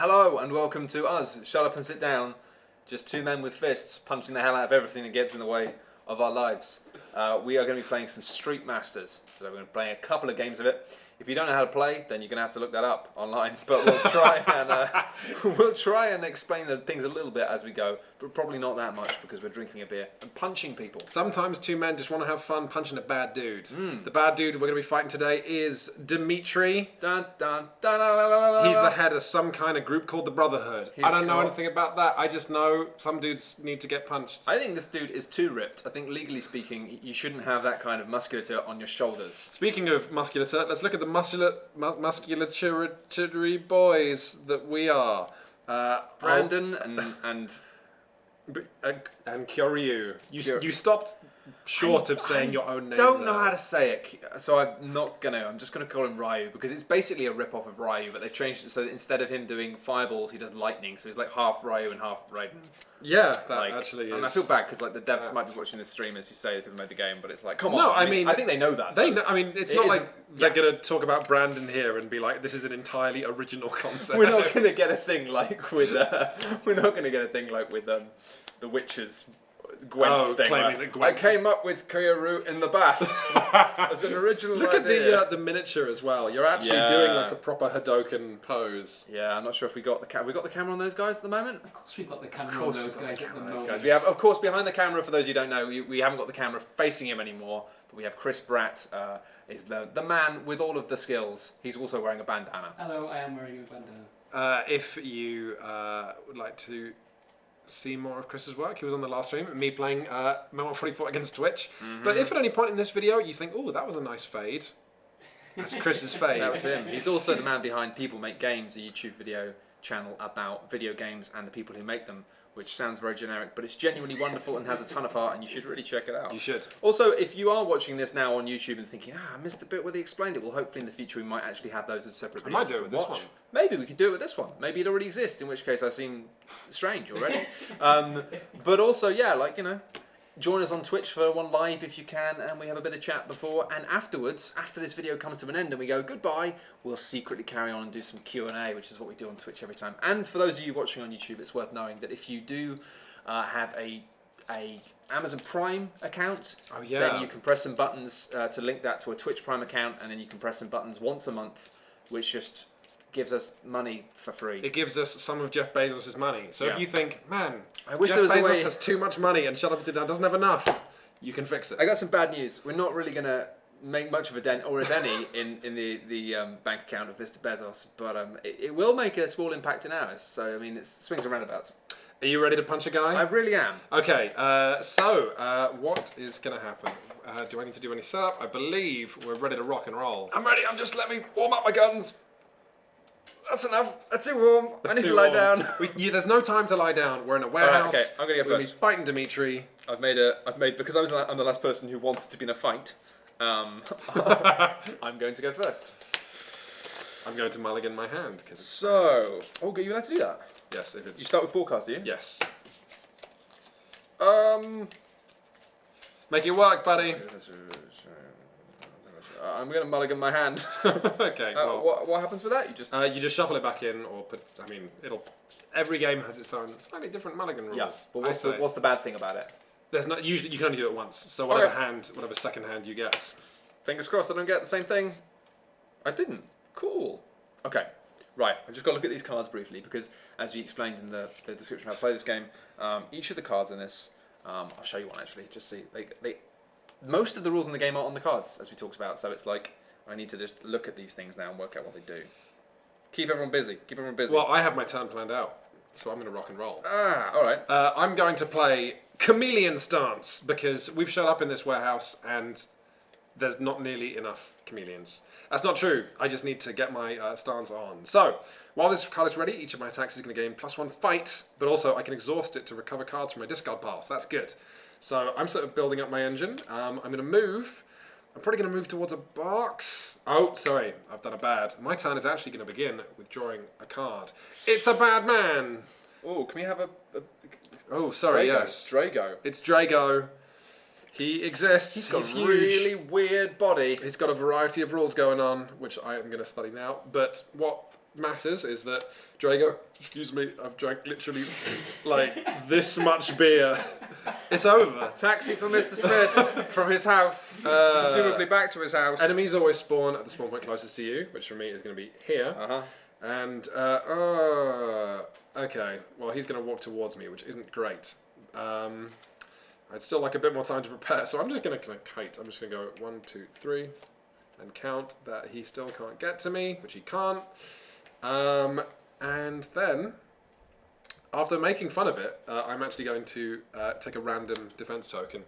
Hello and welcome to us, Shut Up and Sit Down. Just two men with fists punching the hell out of everything that gets in the way of our lives. We are going to be playing some Street Masters. So we're going to be playing a couple of games of it. If you don't know how to play, then you're going to have to look that up online. But we'll try and explain the things a little bit as we go, but probably not that much because we're drinking a beer and punching people. Sometimes two men just want to have fun punching a bad dude. The bad dude we're going to be fighting today is Dimitri. Dun, dun, dun, la, la, la, la. He's the head of some kind of group called the Brotherhood. I don't know anything about that. I just know some dudes need to get punched. I think this dude is too ripped. I think legally speaking, you shouldn't have that kind of musculature on your shoulders. Speaking of musculature, let's look at the musculatory boys that we are. Brandon and Kyoryu. You stopped short of saying your own name. I don't know how to say it, so I'm just gonna call him Ryu because it's basically a rip-off of Ryu, but they've changed it so that instead of him doing fireballs, he does lightning, so he's like half Ryu and half Raiden. Yeah, that actually is. And I feel bad because like the devs might be watching this stream as you say people made the game, but it's like, come on. No, I mean, I think they know that. They know. I mean, it's not like they're gonna talk about Brandon here and be like, this is an entirely original concept. We're not gonna get a thing like with the Witcher's Gwent thing. I came up with Kyoryu in the bath as an original idea. Look at the miniature as well. You're actually doing like a proper Hadoken pose. Yeah, I'm not sure if we got the camera. We got the camera on those guys at the moment. Of course, we've got the camera on those guys at the moment. We have, of course, behind the camera. For those you don't know, we haven't got the camera facing him anymore. But we have Chris Bratt, is the man with all of the skills. He's also wearing a bandana. Hello, I am wearing a bandana. If you would like to see more of Chris's work, he was on the last stream, me playing Metal 44 against Twitch. But if at any point in this video you think, oh, that was a nice fade, that's Chris's fade. That was him. He's also the man behind People Make Games, a YouTube video channel about video games and the people who make them, which sounds very generic, but it's genuinely wonderful and has a ton of heart, and you should really check it out. You should. Also, if you are watching this now on YouTube and thinking, I missed the bit where they explained it, well, hopefully in the future we might actually have those as separate videos. I might do it with this one. Maybe we could do it with this one. Maybe it already exists, in which case I seem strange already. But also, join us on Twitch for one live if you can, and we have a bit of chat before and afterwards. After this video comes to an end and we go goodbye, we'll secretly carry on and do some Q&A, which is what we do on Twitch every time. And for those of you watching on YouTube, it's worth knowing that if you do have a Amazon Prime account, then you can press some buttons to link that to a Twitch Prime account, and then you can press some buttons once a month, which just gives us money for free. It gives us some of Jeff Bezos' money. So if you think, man, I wish Jeff there was Bezos a way... has too much money and Shut Up and Sit Down doesn't have enough, you can fix it. I got some bad news. We're not really going to make much of a dent, or if any, in the bank account of Mr. Bezos, but it will make a small impact in ours. So, I mean, it swings and roundabouts. Are you ready to punch a guy? I really am. Okay, so what is going to happen? Do I need to do any setup? I believe we're ready to rock and roll. I'm ready. Let me warm up my guns. That's enough. That's too warm. I need to lie down. There's no time to lie down. We're in a warehouse. Okay, I'm gonna go first. We're fighting Dimitri. I've made because I'm the last person who wanted to be in a fight. I'm going to go first. I'm going to mulligan my hand. So, you allowed to do that? Yes, if it's. You start with 4 cards, do you? Yes. Make it work, buddy. I'm going to mulligan my hand. Okay. What happens with that? You just shuffle it back in, or put. I mean, every game has its own slightly different mulligan rules. Yes. But what's the bad thing about it? There's not usually you can only do it once. So whatever second hand you get. Fingers crossed I don't get the same thing. I didn't. Cool. Okay. Right. I've just got to look at these cards briefly because, as we explained in the description of how to play this game, each of the cards in this, I'll show you one actually. Just see they. Most of the rules in the game are on the cards, as we talked about, so it's like, I need to just look at these things now and work out what they do. Keep everyone busy. Well, I have my turn planned out, so I'm going to rock and roll. Alright. I'm going to play Chameleon Stance, because we've showed up in this warehouse, and there's not nearly enough chameleons. That's not true, I just need to get my stance on. So, while this card is ready, each of my attacks is going to gain +1 fight, but also I can exhaust it to recover cards from my discard pile, so that's good. So I'm sort of building up my engine. I'm going to move. I'm probably going to move towards a box. Oh, sorry, I've done a bad. My turn is actually going to begin with drawing a card. It's a bad man. Oh, can we have a Oh, sorry, Drago. yes. Drago. It's Drago. He exists. He's got a huge. really weird body. He's got a variety of rules going on, which I am going to study now. But what matters is that Drago, excuse me, I've drank literally like this much beer. It's over. Taxi for Mr. Smith from his house, presumably back to his house. Enemies always spawn at the spawn point closest to you, which for me is going to be here. And, okay, well, he's going to walk towards me, which isn't great. I'd still like a bit more time to prepare, so I'm just going to kind of kite. I'm just going to go 1, 2, 3, and count that he still can't get to me, which he can't. And then, after making fun of it, I'm actually going to take a random defense token.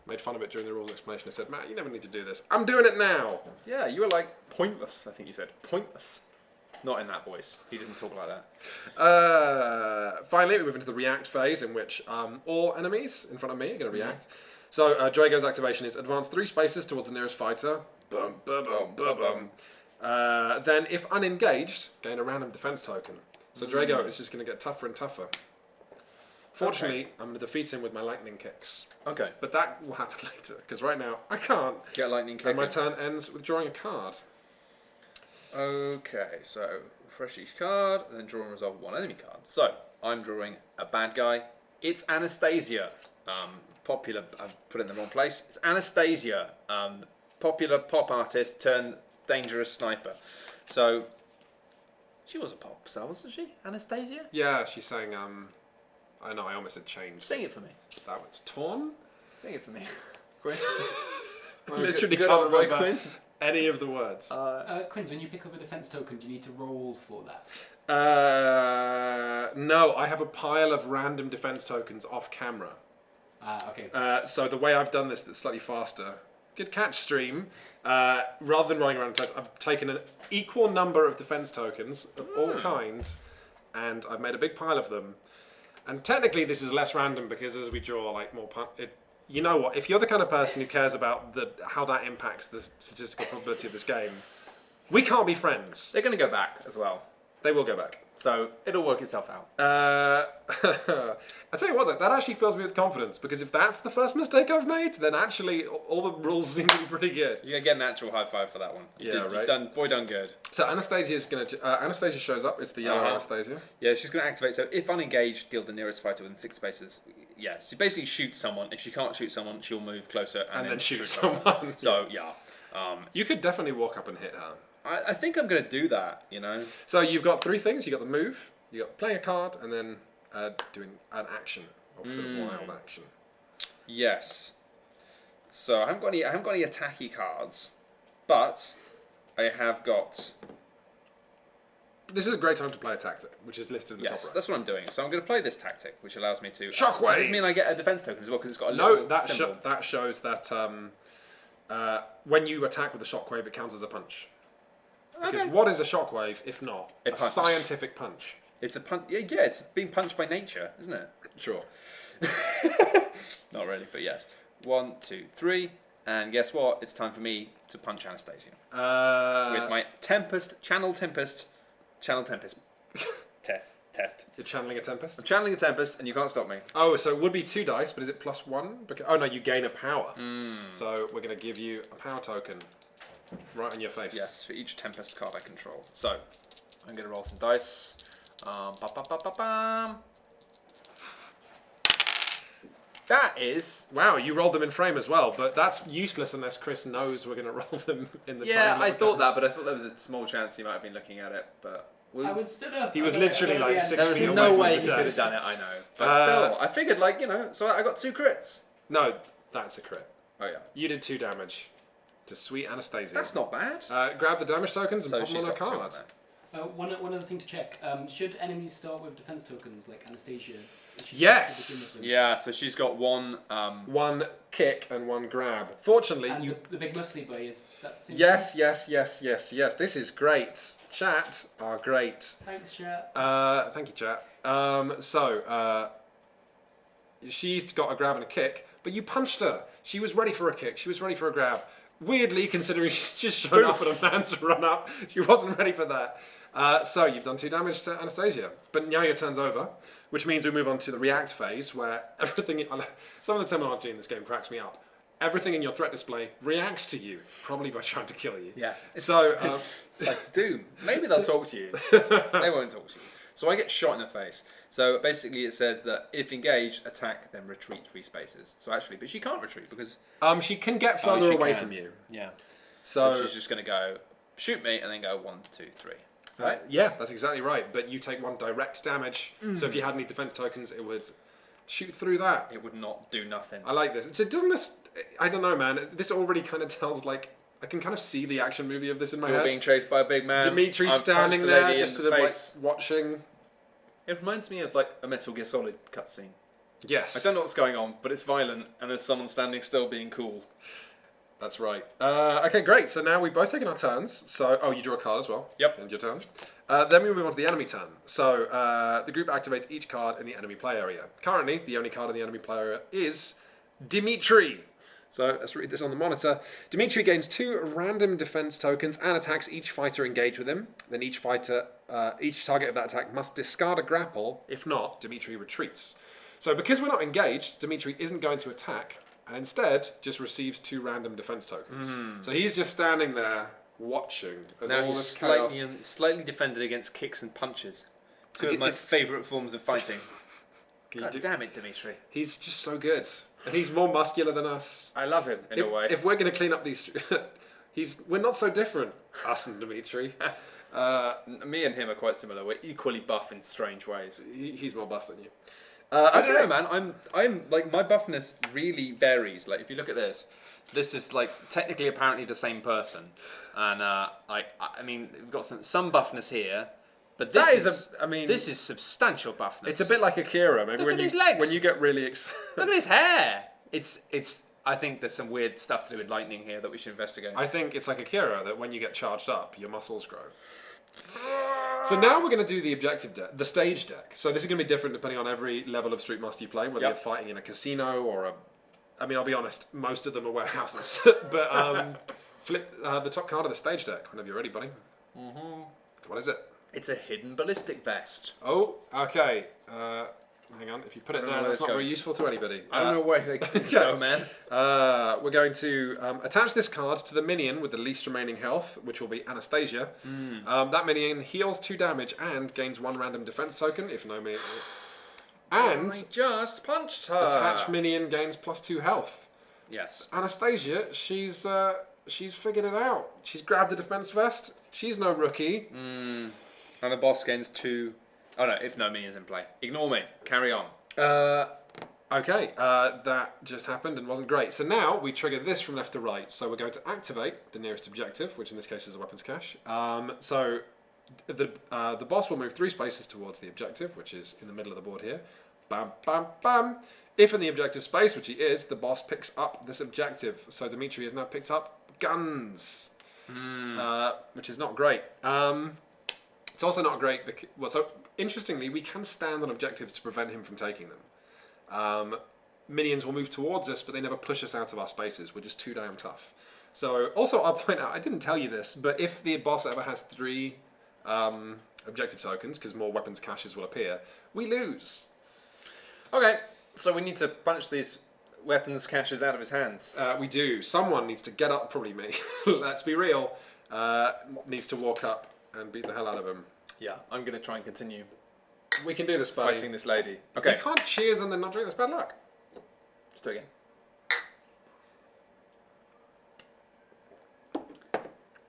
Made fun of it during the rules explanation. I said, Matt, you never need to do this. I'm doing it now! Yeah, you were like pointless, I think you said. Pointless. Not in that voice. He doesn't talk like that. Finally, we move into the react phase, in which all enemies in front of me are going to react. So Drago's activation is advance 3 spaces towards the nearest fighter. Bum, bum, bum, bum, bum. Then, if unengaged, gain a random defense token. So Drago is just going to get tougher and tougher. Fortunately, I'm going to defeat him with my lightning kicks. Okay. But that will happen later, because right now I can't. Get a lightning kick. And my turn ends with drawing a card. Okay, so refresh each card, and then draw and resolve 1 enemy card. So, I'm drawing a bad guy. It's Anastasia. Popular, I've put it in the wrong place. It's Anastasia. Popular pop artist turned dangerous sniper. So, she was a pop star, wasn't she? Anastasia? Yeah, she's saying, I know, I almost said change. Sing it for me. That was torn. Sing it for me. Quinn. Literally good can't old boy remember Quinn. any of the words. Quinns, when you pick up a defense token, do you need to roll for that? No, I have a pile of random defense tokens off camera. Okay. So the way I've done this that's slightly faster, good catch stream, rather than running around, I've taken an equal number of defense tokens of all kinds, and I've made a big pile of them. And technically this is less random because as we draw like more you know what, if you're the kind of person who cares about how that impacts the statistical probability of this game, we can't be friends. They're going to go back as well. They will go back. So it'll work itself out. I tell you what, though, that actually fills me with confidence, because if that's the first mistake I've made, then actually all the rules seem to be pretty good. You're going to get an actual high five for that one. Right. Boy done good. So Anastasia shows up. It's the yellow Anastasia. Yeah, she's going to activate. So if unengaged, deal the nearest fighter within 6 spaces. Yeah, she basically shoots someone. If she can't shoot someone, she'll move closer and then shoot someone. So yeah. You could definitely walk up and hit her. I think I'm going to do that, you know. So you've got 3 things. You've got the move, you've got playing a card, and then doing an action, or sort of wild action. Yes. So I haven't got any attacky cards, but I have got. This is a great time to play a tactic, which is listed in the top right. That's what I'm doing. So I'm going to play this tactic, which allows me to. Shockwave! Does it mean I get a defense token as well because it's got a little symbol? that shows that when you attack with a shockwave, it counts as a punch. Because what is a shockwave if not a scientific punch? It's a punch. Yeah, it's being punched by nature, isn't it? Sure. Not really, but yes. 1, 2, 3, and guess what? It's time for me to punch Anastasia with my channel tempest. Test. You're channeling a tempest? I'm channeling a tempest, and you can't stop me. Oh, so it would be 2 dice, but is it +1? Oh no, you gain a power. So we're going to give you a power token. Right on your face. Yes, for each Tempest card I control. So, I'm going to roll some dice. That is... Wow, you rolled them in frame as well, but that's useless unless Chris knows we're going to roll them in the time. Yeah, I thought that, but I thought there was a small chance he might have been looking at it, but... I was stood up. He was literally like 6 feet away. There was no way he could have done it, I know. But still, I figured, so I got 2 crits. No, that's a crit. Oh, yeah. You did 2 damage to sweet Anastasia. That's not bad. Grab the damage tokens and pop them on her card. One other thing to check. Should enemies start with defense tokens like Anastasia? Yes! Yeah, so she's got 1... 1 kick and 1 grab. Fortunately, and the big muscly boy is that same Yes. This is great. Chat are great. Thanks, chat. Thank you, chat. She's got a grab and a kick, but you punched her. She was ready for a kick. She was ready for a grab. Weirdly, considering she's just shown up at a man's run up, she wasn't ready for that. So you've done 2 damage to Anastasia, but now your turn's over, which means we move on to the react phase, where everything. Some of the terminology in this game cracks me up. everything in your threat display reacts to you, probably by trying to kill you. Yeah. It's like Doom. Maybe they'll talk to you. They won't talk to you. So I get shot in the face. So basically it says that if engaged, attack, then retreat 3 spaces. So actually, but she can't retreat because... she can get further she away can. from you. Yeah. So So she's just going to go, shoot me, and then go 1, 2, 3. right? Yeah, that's exactly right. But you take 1 direct damage. So if you had any defense tokens, it would shoot through that. It would not do nothing. I like this. So doesn't this... I don't know, man. This already kind of tells, like... I can kind of see the action movie of this in my You're head. being chased by a big man. Dimitri I've standing punched a lady there, in just the sort of like face. watching. It reminds me of like a Metal Gear Solid cutscene. Yes. I don't know what's going on, but it's violent, and there's someone standing still being cool. That's right. Okay, great. So now we've both taken our turns. So, you draw a card as well. Yep. And your turn. Then we move on to the enemy turn. So the group activates each card in the enemy play area. Currently, the only card in the enemy play area is Dimitri. So let's read this on the monitor. Dimitri gains 2 random defense tokens and attacks each fighter engaged with him. Then each target of that attack must discard a grapple. If not, Dimitri retreats. So because we're not engaged, Dimitri isn't going to attack, and instead just receives 2 random defense tokens. So he's just standing there watching as Now all he's this chaos. slightly defended against kicks and punches. 2 of my favourite forms of fighting. God damn it, Dimitri. He's just so good. And he's more muscular than us. I love him in a way. If we're going to clean up these... we're not so different, us and Dimitri. Me and him are quite similar. We're equally buff in strange ways. He's more buff than you. I don't know, man. I'm like, my buffness really varies. Like, if you look at this is like technically apparently the same person, and I mean, we've got some buffness here, but this this is substantial buffness. It's a bit like Akira. Maybe Look when at you his legs. when you get really Look at his hair. It's. I think there's some weird stuff to do with lightning here that we should investigate. I think it's like Akira that when you get charged up, your muscles grow. So now we're going to do the objective deck, the stage deck. So this is going to be different depending on every level of Street Master you play, whether you're fighting in a casino or I mean, I'll be honest, most of them are warehouses. But flip the top card of the stage deck whenever you're ready, buddy. Mm-hmm. What is it? It's a hidden ballistic vest. Oh, okay. Hang on, if you put it there, that's not very useful to anybody. I don't know where they go, man. We're going to attach this card to the minion with the least remaining health, which will be Anastasia. That minion heals 2 damage and gains 1 random defense token, if no minion. And I just punched her. attach minion gains +2 health. Yes. Anastasia, she's figured it out. She's grabbed the defense vest. She's no rookie. And the boss gains 2. Oh no, if no minions in play. Ignore me. Carry on. Okay, that just happened and wasn't great. So now we trigger this from left to right. So we're going to activate the nearest objective, which in this case is a weapons cache. So the boss will move 3 spaces towards the objective, which is in the middle of the board here. Bam, bam, bam. If in the objective space, which he is, the boss picks up this objective. So Dimitri has now picked up guns, which is not great. It's also not great because, so interestingly, we can stand on objectives to prevent him from taking them. Minions will move towards us, but they never push us out of our spaces. We're just too damn tough. So, also, I'll point out, I didn't tell you this, but if the boss ever has 3 objective tokens, because more weapons caches will appear, we lose. Okay, so we need to punch these weapons caches out of his hands. We do. Someone needs to get up, probably me, let's be real, needs to walk up and beat the hell out of him. Yeah, I'm going to try and continue We can do this, buddy. fighting this lady. Okay, You can't cheers and then not drink. That's bad luck. let's do it again.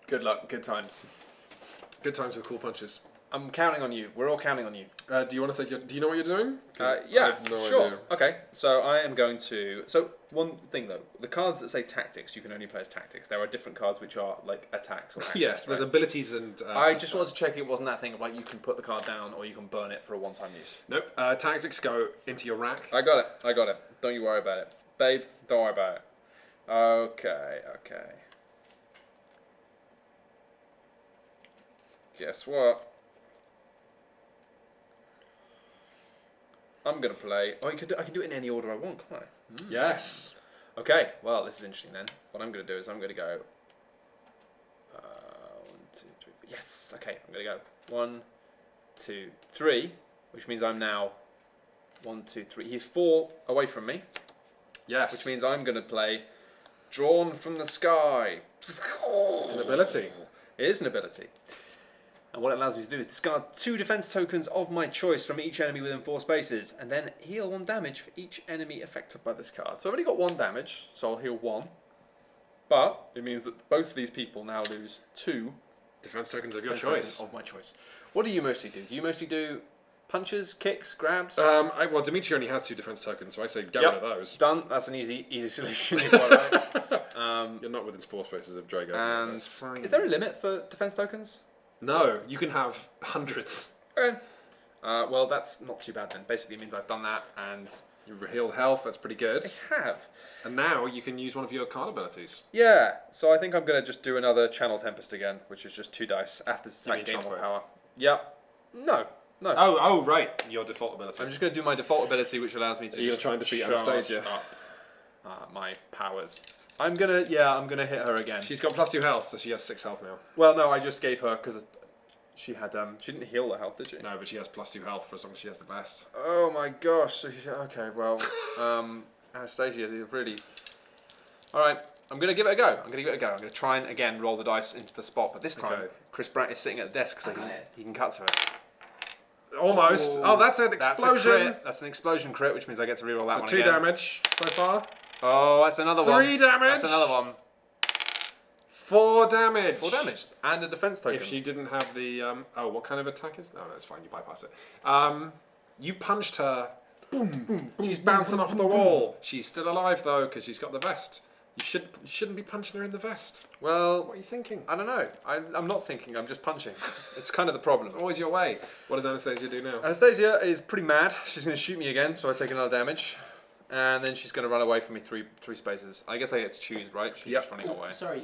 Good luck, good times. Good times with cool punches. I'm counting on you. We're all counting on you. Do you want to take your... Do you know what you're doing? 'Cause I Yeah, have no sure. idea. Okay, so I am going to... So, one thing though. The cards that say tactics, you can only play as tactics. There are different cards which are like attacks or actions. Yes, there's right? abilities and... I just wanted to check it wasn't that thing of like you can put the card down or you can burn it for a one-time use. Nope. Tactics go into your rack. I got it. Don't you worry about it. Babe, don't worry about it. Okay. Guess what? I'm going to play... Oh, I can do it in any order I want, can't I? Yes. Okay, well, this is interesting then. What I'm going to do is I'm going to go... 1, 2, 3, 4. Yes, okay, I'm going to go 1, 2, 3, which means I'm now 1, 2, 3. He's 4 away from me, Yes. which means I'm going to play Drawn from the sky. It's an ability. It is an ability. And what it allows me to do is discard 2 defense tokens of my choice from each enemy within 4 spaces, and then heal 1 damage for each enemy affected by this card. So I've only got 1 damage, so I'll heal 1. But it means that both of these people now lose 2 Defense tokens of your defense choice. tokens of my choice. What do you mostly do? Do you mostly do punches, kicks, grabs? Well, Dimitri only has 2 defense tokens, so I say get rid of those. Done. That's an easy solution. You're quite right. You're not within 4 spaces of Drago. And That's fine. is there a limit for defense tokens? No, you can have hundreds. Okay. Well, that's not too bad then. Basically, it means I've done that, and You've healed health, that's pretty good. I have. And now you can use one of your card abilities. Yeah. So I think I'm gonna just do another Channel Tempest again, which is just 2 dice after this You attack mean gain 1 Shockwave? power. Yep. No. Oh, right. Your default ability. I'm just gonna do my default ability, which allows me to. You're just trying to defeat charge Anastasia. up, my powers. I'm gonna hit her again. She's got +2 health, so she has 6 health now. Well, no, I just gave her because she had she didn't heal her health, did she? No, but she has +2 health for as long as she has the best. Oh my gosh. So okay, well, Anastasia, you're really. All right, I'm gonna give it a go. I'm gonna try and again roll the dice into the spot, but this time Okay. Chris Bratt is sitting at the desk, so he can cut to it. Almost. Ooh, Oh, that's an explosion. That's an explosion crit, which means I get to reroll that So one 2 again. damage so far. Oh, that's another one. 3 damage. That's another one. 4 damage. 4 damage and a defense token. If she didn't have the what kind of attack is? No, it's fine. You bypass it. You punched her. Boom, boom. She's bouncing off the wall. She's still alive though because she's got the vest. You shouldn't be punching her in the vest. Well, What are you thinking? I don't know. I'm not thinking. I'm just punching. It's kind of the problem. It's always your way. What does Anastasia do now? Anastasia is pretty mad. She's going to shoot me again, so I take another damage. And then she's going to run away from me three spaces. I guess I get to choose, right? She's just running away. Sorry,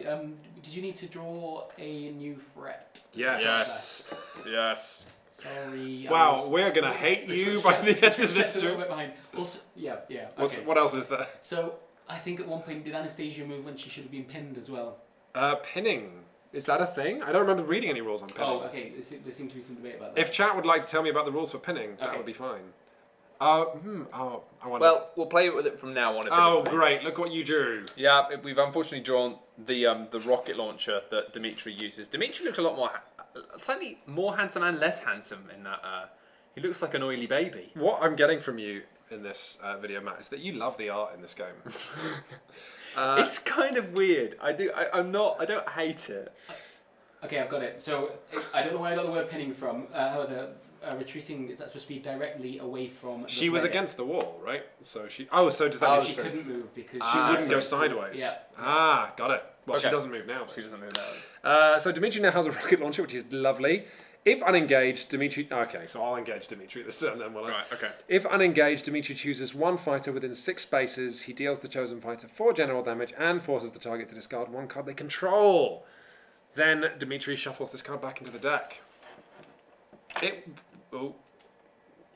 did you need to draw a new threat? Yes. Yes. Sorry. Wow, we're gonna hate you by the end of this. A little bit behind. Also, yeah. Okay. What else is there? So I think at one point did Anastasia move when she should have been pinned as well? Pinning. Is that a thing? I don't remember reading any rules on pinning. Oh, okay. There seemed to be some debate about that. If chat would like to tell me about the rules for pinning, that Okay. would be fine. I wonder. Well, we'll play with it from now on. If oh, it is great! Look what you drew. Yeah, we've unfortunately drawn the rocket launcher that Dimitri uses. Dimitri looks a lot more, slightly more handsome and less handsome in that. He looks like an oily baby. What I'm getting from you in this video, Matt, is that you love the art in this game. It's kind of weird. I don't hate it. Okay, I've got it. So I don't know where I got the word pinning from. However, retreating is that supposed to be directly away from? She was against the wall, right? So she. So does that So mean she couldn't move because she wouldn't so go it's- sideways? Yeah. Got it. Well, she Okay. doesn't move now. She doesn't move now. So Dimitri now has a rocket launcher, which is lovely. If unengaged, Dimitri... Okay, so I'll engage Dimitri this turn then, will I? Right. Okay. If unengaged, Dimitri chooses one fighter within 6 spaces. He deals the chosen fighter 4 general damage and forces the target to discard one card they control. Then Dimitri shuffles this card back into the deck. I think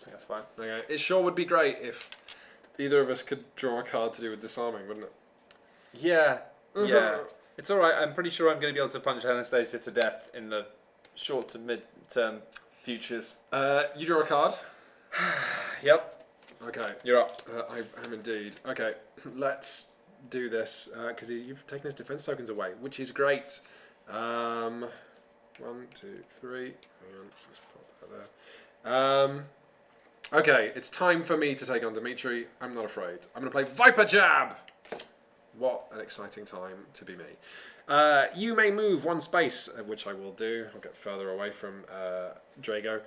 that's fine. Okay. It sure would be great if either of us could draw a card to do with disarming, wouldn't it? Yeah. Uh-huh. Yeah. It's all right. I'm pretty sure I'm going to be able to punch Anastasia to death in the short to mid-term futures. You draw a card. Yep. Okay. You're up. I am indeed. Okay, let's do this because you've taken his defense tokens away, which is great. 1, 2, 3. Hang on, just put that there. Okay, it's time for me to take on Dimitri. I'm not afraid. I'm going to play Viper Jab. What an exciting time to be me. You may move 1 space, which I will do. I'll get further away from Drago.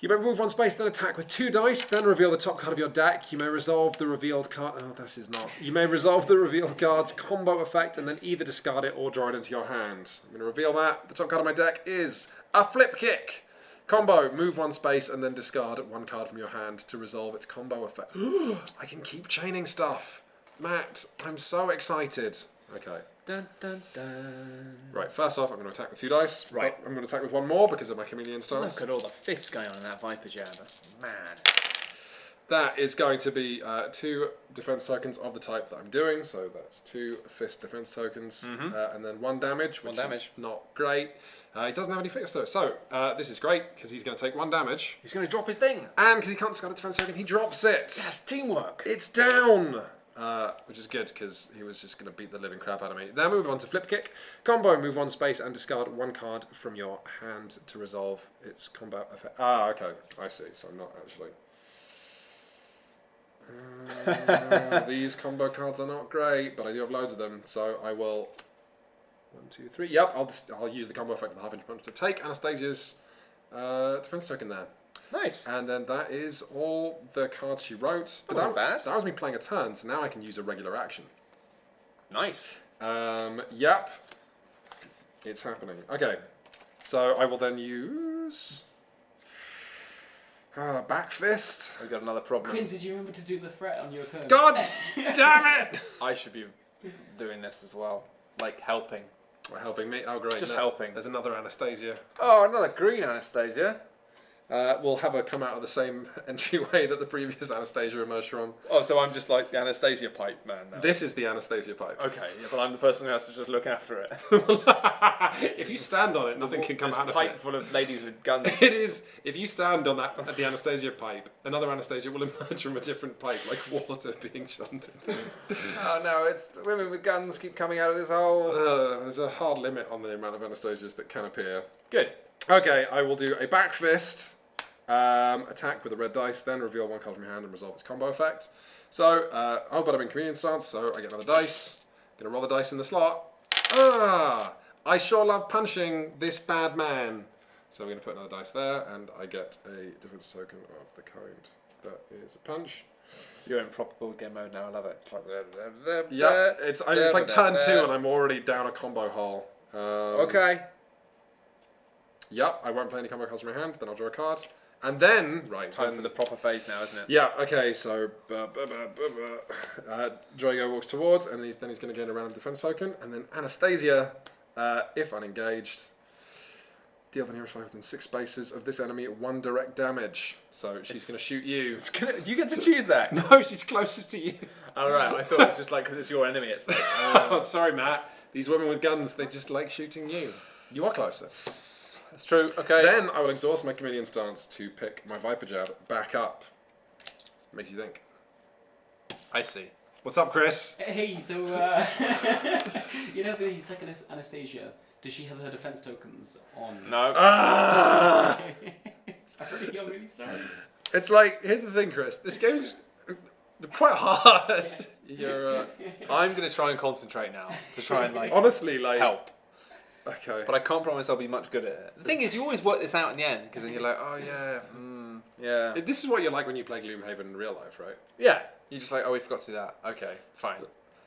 You may move 1 space, then attack with 2 dice, then reveal the top card of your deck. You may resolve the revealed card... Oh, this is not... You may resolve the revealed card's combo effect and then either discard it or draw it into your hand. I'm going to reveal that. The top card of my deck is a Flip Kick. Combo, move 1 space and then discard 1 card from your hand to resolve its combo effect. I can keep chaining stuff. Matt, I'm so excited. Okay. Dun, dun, dun. Right, first off, I'm going to attack with 2 dice. Right. But I'm going to attack with 1 more because of my chameleon stance. Look at all the fists going on in that Viper Jab. That's mad. That is going to be 2 defense tokens of the type that I'm doing. So that's 2 fist defense tokens. And then 1 damage, which is not great. He doesn't have any fist though. So this is great because he's going to take 1 damage. He's going to drop his thing. And because he can't discard a defense token, he drops it. Yes, teamwork. It's down. which is good because he was just going to beat the living crap out of me. Then we move on to flip kick. Combo, move one space and discard one card from your hand to resolve its combat effect. Ah, okay, I see. So I'm not actually. These combo cards are not great, but I do have loads of them, so I will. 1, 2, 3. Yep, I'll use the combo effect of the half-inch punch to take Anastasia's defense token there. Nice. And then that is all the cards she wrote. That wasn't bad. That was me playing a turn, so now I can use a regular action. Nice. Yep. It's happening. Okay. So I will then use... back fist. We've got another problem. Quinns, did you remember to do the threat on your turn? God damn it! I should be doing this as well. Like, helping. Well, helping me? Oh, great. Just helping. There's another Anastasia. Oh, another green Anastasia. We'll have her come out of the same entryway that the previous Anastasia emerged from. Oh, so I'm just like the Anastasia pipe man now. This is the Anastasia pipe. Okay, yeah, but I'm the person who has to just look after it. If you stand on it, nothing can come This out of pipe it. full of ladies with guns. It is. If you stand on that at the Anastasia pipe, another Anastasia will emerge from a different pipe, like water being shunted. Oh no, it's the women with guns keep coming out of this hole. There's a hard limit on the amount of Anastasias that can appear. Good. Okay, I will do a back fist. Attack with a red dice, then reveal one card from your hand and resolve its combo effect. So, but I'm in communion stance, so I get another dice. Gonna roll the dice in the slot. I sure love punching this bad man. So we're gonna put another dice there, and I get a defense token of the kind that is a punch. You're in proper board game mode now. I love it. Yeah, it's like turn 2, and I'm already down a combo hole. Okay. Yep, I won't play any combo cards from my hand. Then I'll draw a card. And then, Time for the proper phase now, isn't it? Yeah, okay, so Drago walks towards, and then he's going to gain a random defense token, and then Anastasia, if unengaged, deal the nearest fighter within 6 spaces of this enemy 1 direct damage. So she's going to shoot you. Do you get to choose that? No, she's closest to you. Alright, I thought it was just like because it's your enemy. It's like, Oh, sorry, Matt. These women with guns, they just like shooting you. You are closer. That's true. Okay. Then I will exhaust my chameleon stance to pick my Viper Jab back up. Makes you think. I see. What's up, Chris? Hey, so you know the second Anastasia, does she have her defense tokens on? No. Sorry, I'm really sorry. It's like, here's the thing, Chris. This game's quite hard. You're, I'm gonna try and concentrate now to try and like honestly, like help. Okay. But I can't promise I'll be much good at it. The thing is, you always work this out in the end because then you're like, oh yeah, yeah. This is what you're like when you play Gloomhaven in real life, right? Yeah. You're just like, oh, we forgot to do that. Okay, fine.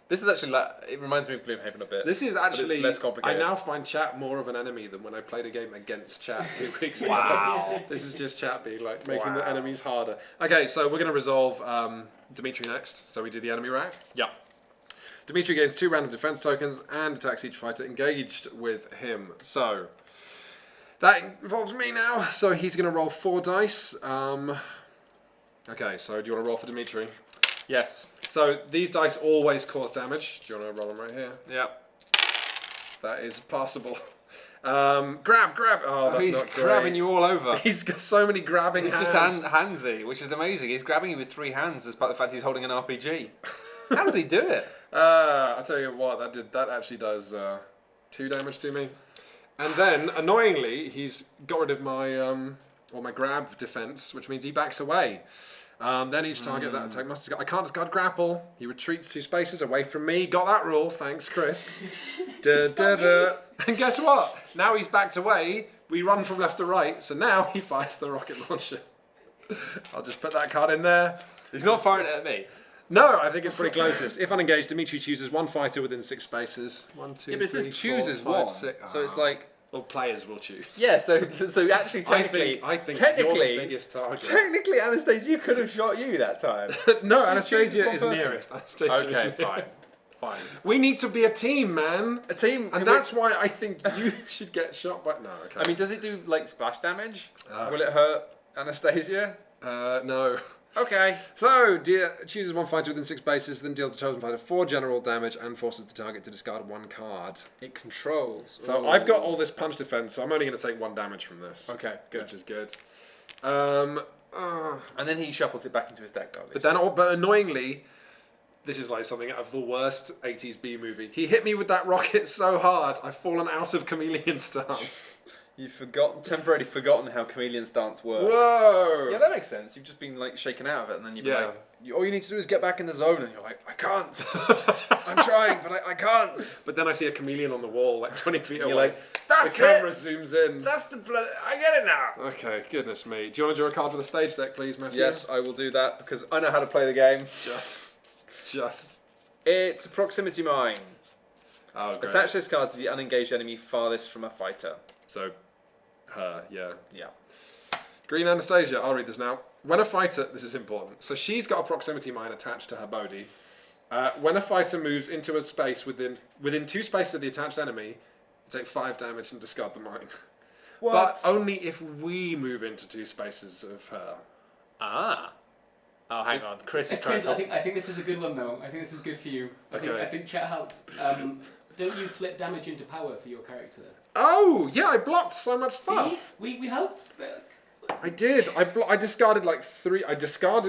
This is actually like, it reminds me of Gloomhaven a bit. This is actually it's less complicated. I now find chat more of an enemy than when I played a game against chat 2 weeks ago. Wow. This is just chat being like making the enemies harder. Okay, so we're gonna resolve Dimitri next. So we do the enemy rack. Yeah. Dimitri gains 2 random defense tokens and attacks each fighter engaged with him. So that involves me now. So he's going to roll 4 dice. Okay, so do you want to roll for Dimitri? Yes. So these dice always cause damage. Do you want to roll them right here? Yeah. That is passable. Grab. Oh, that's he's not great. grabbing you all over. He's got so many grabbing He's hands. just handsy, which is amazing. He's grabbing you with 3 hands despite the fact he's holding an RPG. How does he do it? I'll tell you what, that actually does 2 damage to me. And then, annoyingly, he's got rid of my grab defense, which means he backs away. Then each target that attack must discard. I can't discard grapple. He retreats 2 spaces away from me. Got that rule, thanks, Chris. And guess what? Now he's backed away. We run from left to right, so now he fires the rocket launcher. I'll just put that card in there. He's not firing it at me. No, I think it's pretty closest. If unengaged, Dimitri chooses 1 fighter within 6 spaces. 1, 2, Yeah, but it 3, says chooses 4, 5, 1. 6. So it's like... Well, players will choose. Yeah, so actually technically... I think technically, you're the biggest target. Technically, Anastasia could have shot you that time. No, She Anastasia chooses one is person. nearest. Anastasia Okay, is nearest. fine. We need to be a team, man. A team... And that's why I think you should get shot by... No, okay. I mean, does it do, like, splash damage? Will it hurt Anastasia? No. Okay. So, chooses 1 fighter within 6 bases, then deals the chosen fighter 4 general damage and forces the target to discard 1 card. It controls. So I've got all this punch defense, so I'm only going to take 1 damage from this. Okay, good. Which is good. And then he shuffles it back into his deck, though. But annoyingly, This is like something out of the worst 80s B movie. He hit me with that rocket so hard, I've fallen out of chameleon stance. You've temporarily forgotten how chameleon stance works. Whoa! Yeah, that makes sense. You've just been like shaken out of it, and then you've been like, all you need to do is get back in the zone, and you're like, I can't. I'm trying, but I can't. But then I see a chameleon on the wall, like 20 feet away. You're like, that's the camera it. zooms in. That's the blood. I get it now. Okay, goodness me. Do you want to draw a card for the stage deck, please, Matthew? Yes, I will do that because I know how to play the game. Just. It's a proximity mine. Oh, great. Attach this card to the unengaged enemy farthest from a fighter. So, her, yeah. Yeah. Green Anastasia, I'll read this now. When a fighter, this is important. So she's got a proximity mine attached to her body. When a fighter moves into a space within 2 spaces of the attached enemy, you take 5 damage and discard the mine. What? But only if we move into 2 spaces of her. Ah. Oh, hang on. Chris is trying Quint, to... I think this is a good one, though. I think this is good for you. I think chat helped. Don't you flip damage into power for your character? Oh, yeah, I blocked so much stuff. See? We helped. I did. I discarded like 3.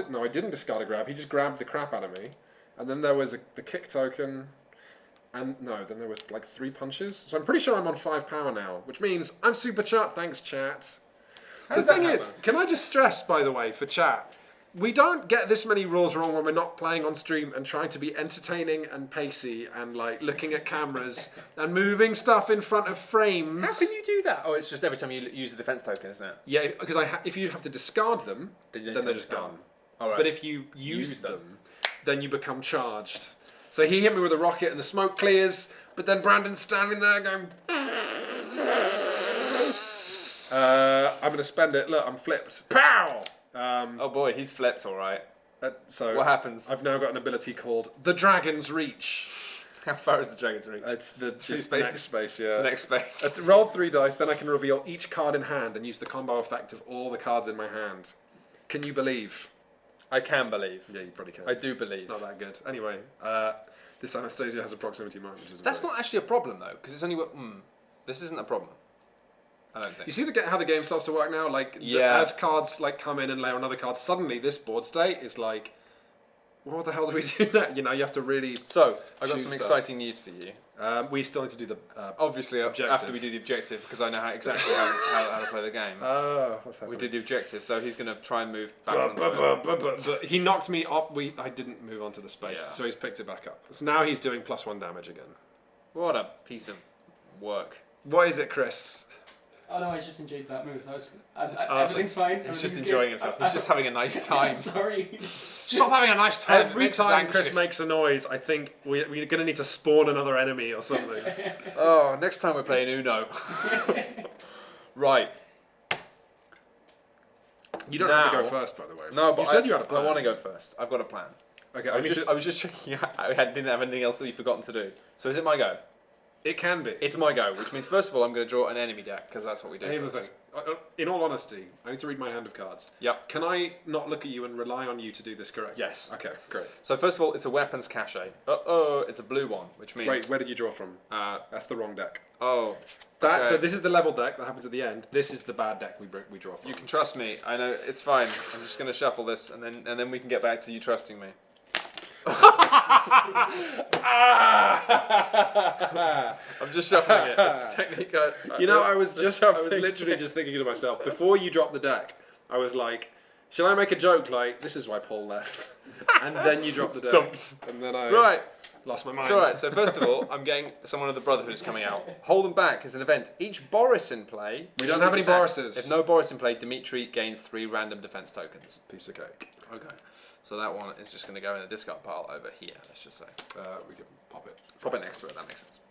No, I didn't discard a grab. He just grabbed the crap out of me. And then there was the kick token. And no, then there was like 3 punches. So I'm pretty sure I'm on 5 power now, which means I'm super chat. Thanks, chat. The thing is, can I just stress, by the way, for chat, we don't get this many rules wrong when we're not playing on stream and trying to be entertaining and pacey and like looking at cameras and moving stuff in front of frames. How can you do that? Oh, it's just every time you use the defense token, isn't it? Yeah, because if you have to discard them, then they're just gone. All right. But if you use them, then you become charged. So he hit me with a rocket and the smoke clears, but then Brandon's standing there going... I'm going to spend it. Look, I'm flipped. Pow! Oh boy, he's flipped, all right. So what happens? I've now got an ability called the Dragon's Reach. How far is the Dragon's Reach? It's the spaces? next space, yeah. The next space. Roll 3 dice, then I can reveal each card in hand and use the combo effect of all the cards in my hand. Can you believe? I can believe. Yeah, you probably can. I do believe. It's not that good. Anyway, this Anastasia has a proximity mine, which is That's not actually a problem though, because it's only this isn't a problem. I don't think. You see how the game starts to work now? Like, as cards like come in and layer on other cards, suddenly this board state is like, what the hell do we do now? You know, you have to really. So I got some stuff. exciting news for you. We still need to do the obviously objective. After we do the objective, because I know exactly how to play the game. What's happening? We did the objective, so he's going to try and move back onto it. So he knocked me off. I didn't move onto the space, Yeah. so he's picked it back up. So now he's doing +1 damage again. What a piece of work. What is it, Chris? Oh no, I just enjoyed that move. Everything's fine. He's just enjoying himself. He's just having a nice time. I'm sorry. Stop having a nice time. Every time Chris makes a noise, I think we're going to need to spawn another enemy or something. Oh, next time we're playing Uno. Right. You don't have to go first, by the way. No, but you said you had a plan. I want to go first. I've got a plan. Okay, I was just checking out. Didn't have anything else that we've forgotten to do. So is it my go? It can be. It's my go, which means first of all I'm going to draw an enemy deck because that's what we do. Here's the thing. In all honesty, I need to read my hand of cards. Yep. Can I not look at you and rely on you to do this correctly? Yes. Okay, great. So first of all, it's a weapons cache. It's a blue one, which means. Wait, where did you draw from? That's the wrong deck. Oh. So Okay. this is the level deck that happens at the end. This is the bad deck we draw from. You can trust me. I know it's fine. I'm just going to shuffle this, and then we can get back to you trusting me. I'm just shuffling it. It's a technique. I was literally just thinking to myself before you dropped the deck. I was like, should I make a joke like this is why Paul left, and then you dropped the deck, Dump. and then I lost my mind. It's all right. So first of all, I'm getting someone of the Brotherhood's coming out. Hold them back is an event. Each Boris in play. We don't have any Borises. If no Boris in play, Dimitri gains 3 random defense tokens. Piece of cake. Okay. So that one is just going to go in the discard pile over here. Let's just say. We can pop it. Pop it next to it. That makes sense.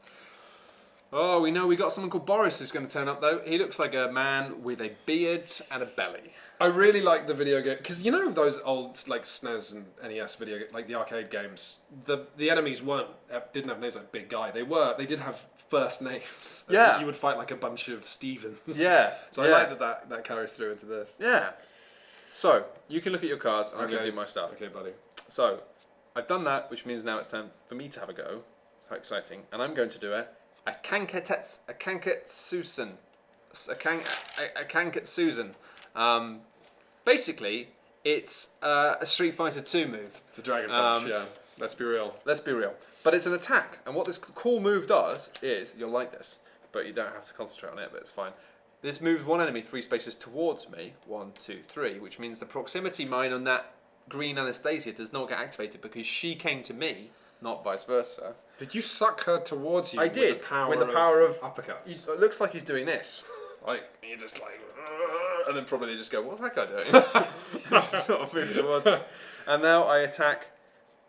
Oh, we know we got someone called Boris who's going to turn up though. He looks like a man with a beard and a belly. I really like the video game because you know those old like SNES and NES video like the arcade games. The enemies didn't have names like Big Guy. They did have first names. Yeah. You would fight like a bunch of Stevens. Yeah. So I like that carries through into this. Yeah. So you can look at your cards and I'm going to do my stuff. Okay, buddy. So I've done that, which means now it's time for me to have a go. How exciting! And I'm going to do a Kanketsusen. Basically, it's a Street Fighter 2 move. It's a Dragon Punch, yeah. Let's be real. Let's be real. But it's an attack, and what this cool move does is, you'll like this, but you don't have to concentrate on it, but it's fine. This moves one enemy 3 spaces towards me, 1, 2, 3, which means the proximity mine on that green Anastasia does not get activated because she came to me, not vice versa. Did you suck her towards you? I did, with the power of uppercuts. It looks like he's doing this. Like, you're just like, and then probably they just go, what's that guy doing? Just sort of move towards me. And now I attack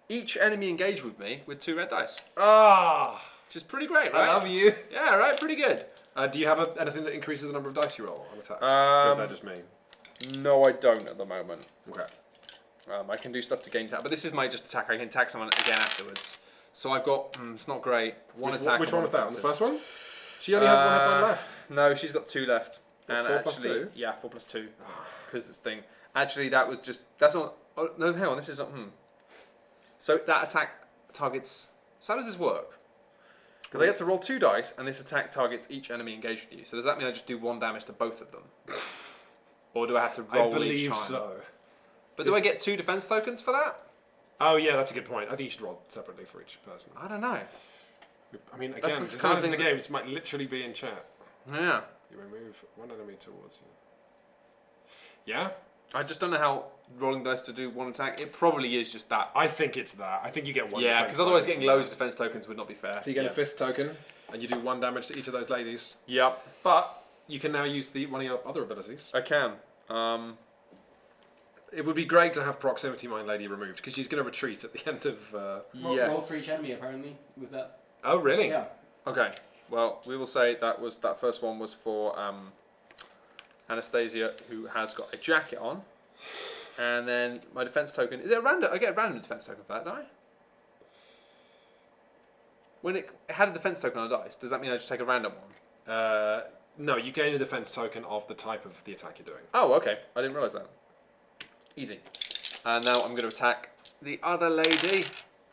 each enemy engaged with me with 2 red dice. Ah, Which is pretty great, right? I love you. Yeah, right, pretty good. Do you have anything that increases the number of dice you roll on attacks? Or is that just me? No, I don't at the moment. Okay. I can do stuff to gain attack, but this is my just attack. I can attack someone again afterwards. So I've got, it's not great, one attack. Which one was that? On the offensive. first one? She only has 1 hit point left. No, she's got 2 left. What, And 4 actually, plus 2? Yeah, 4 plus 2. Because this thing. Actually, that was just, that's not, oh, no, hang on, this is not, So that attack targets, so how does this work? Because I get to roll 2 dice, and this attack targets each enemy engaged with you. So does that mean I just do 1 damage to both of them? Or do I have to roll I each believe time? so. But do I get 2 defense tokens for that? Oh yeah, that's a good point. I think you should roll separately for each person. I don't know. I mean, That's again, the designers kind of in the thing game, this might literally be in chat. Yeah. You remove 1 enemy towards you. Yeah? I just don't know how rolling dice to do 1 attack. It probably is just that. I think it's that. I think you get 1 Yeah, defense because otherwise token getting from loads that. of defense tokens would not be fair. So you get yeah. a fist token, and you do 1 damage to each of those ladies. Yep, But you can now use one of your other abilities. I can. It would be great to have Proximity Mine Lady removed, because she's going to retreat at the end of... Roll for each enemy, apparently, with that. Oh, really? Yeah. Okay. Well, we will say that first one was for Anastasia, who has got a jacket on, and then my defense token is it a random? I get a random defense token for that, don't I? When it had a defense token on a dice, does that mean I just take a random one? No, you gain a defense token of the type of the attack you're doing. Oh, okay. I didn't realise that. Easy. And now I'm going to attack the other lady.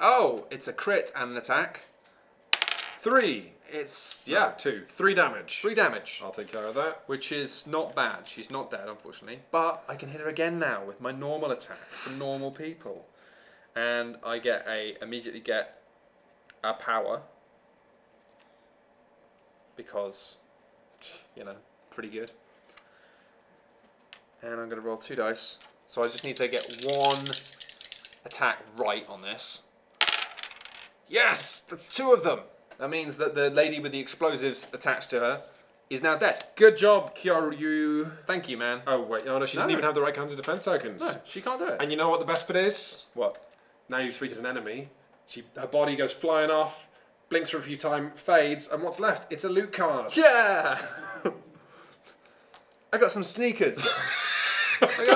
Oh, it's a crit and an attack. 3. It's, No, yeah, 2. 3 damage. 3 damage. I'll take care of that. Which is not bad. She's not dead, unfortunately. But I can hit her again now with my normal attack for normal people. And I immediately get a power. Because, pretty good. And I'm going to roll 2 dice. So I just need to get 1 attack right on this. Yes! That's 2 of them! That means that the lady with the explosives attached to her is now dead. Good job, Kyoryu. Thank you, man. Oh, wait. Oh, no, she didn't even have the right kinds of defense tokens. No, she can't do it. And you know what the best bit is? What? Now you've defeated an enemy. Her body goes flying off, blinks for a few times, fades, and what's left? It's a loot card. Yeah! I got some sneakers. Look at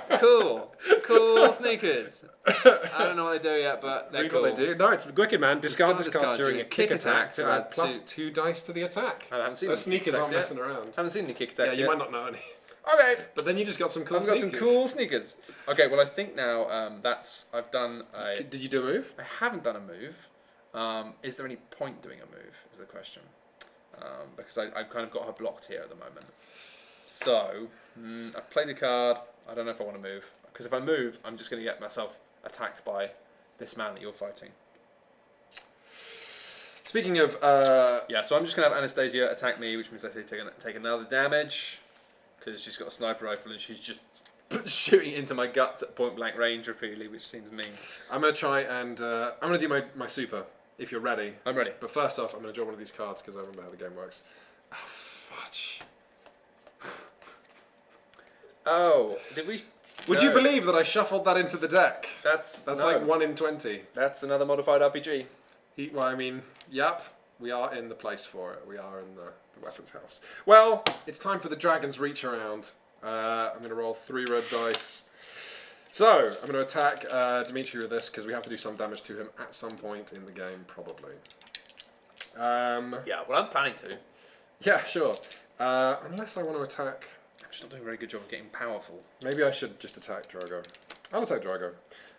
that. Cool. Cool sneakers. I don't know what they do yet, but they're Read cool. what they do. No, it's wicked, man. Discard this card during a kick attack to add plus two- 2 dice to the attack. I haven't seen Those any kick sneakers aren't attacks yet. messing around. Haven't seen any kick Yeah, attacks you yet. might not know any. Okay. But then you just got some cool I've got some sneakers. cool sneakers. Okay, well I think now I've done a... Did you do a move? I haven't done a move. Is there any point doing a move, is the question. Because I've kind of got her blocked here at the moment. So, I've played a card. I don't know if I want to move. Because if I move, I'm just going to get myself attacked by this man that you're fighting. Speaking of... Yeah, so I'm just going to have Anastasia attack me, which means I take another damage. Because she's got a sniper rifle and she's just shooting into my guts at point blank range repeatedly, which seems mean. I'm going to try and... I'm going to do my super, if you're ready. I'm ready. But first off, I'm going to draw one of these cards because I remember how the game works. Oh, fudge. Oh, did we... Would you believe that I shuffled that into the deck? That's like 1 in 20. That's another modified RPG. Well, I mean, yep, we are in the place for it. We are in the weapons house. Well, it's time for the dragon's reach around. I'm going to roll 3 red dice. So, I'm going to attack Dimitri with this because we have to do some damage to him at some point in the game, probably. Yeah, well, I'm planning to. Yeah, sure. Unless I want to attack... I'm just not doing a very good job of getting powerful. Maybe I should just attack Drago. I'll attack Drago.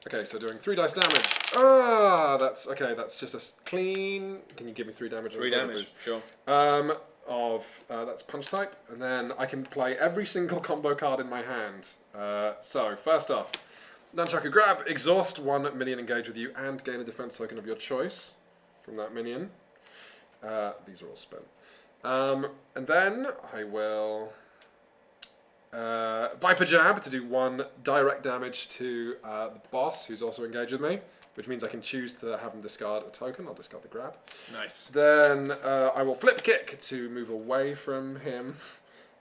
Okay, so doing 3 dice damage. Ah, that's okay. That's just a clean. Can you give me 3 damage? 3 damage, sure. That's punch type, and then I can play every single combo card in my hand. So first off, Nunchaku grab, exhaust 1 minion engaged with you, and gain a defense token of your choice from that minion. These are all spent. And then I will Viper Jab to do 1 direct damage to the boss, who's also engaged with me, which means I can choose to have him discard a token. I'll discard the grab. Nice. Then I will Flip Kick to move away from him.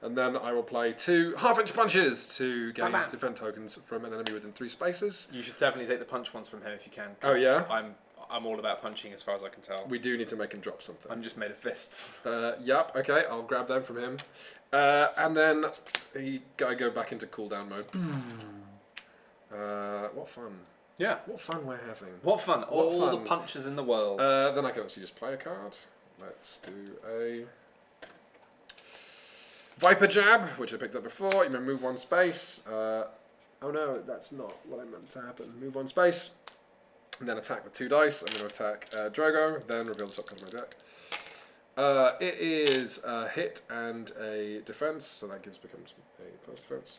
And then I will play 2 half-inch punches to gain defend tokens from an enemy within 3 spaces. You should definitely take the punch ones from him if you can. Oh, yeah? I'm all about punching as far as I can tell. We do need to make him drop something. I'm just made of fists. Yep, okay, I'll grab them from him. And then I go back into cooldown mode. What fun. Yeah. What fun we're having. What fun. All the punches in the world. Then I can actually just play a card. Let's do a Viper Jab, which I picked up before. You may move 1 space. Oh no, that's not what I meant to happen. Move 1 space. And then attack with 2 dice. I'm going to attack Drogo, then reveal the top card of my deck. It is a hit and a defense, so that becomes a plus defense.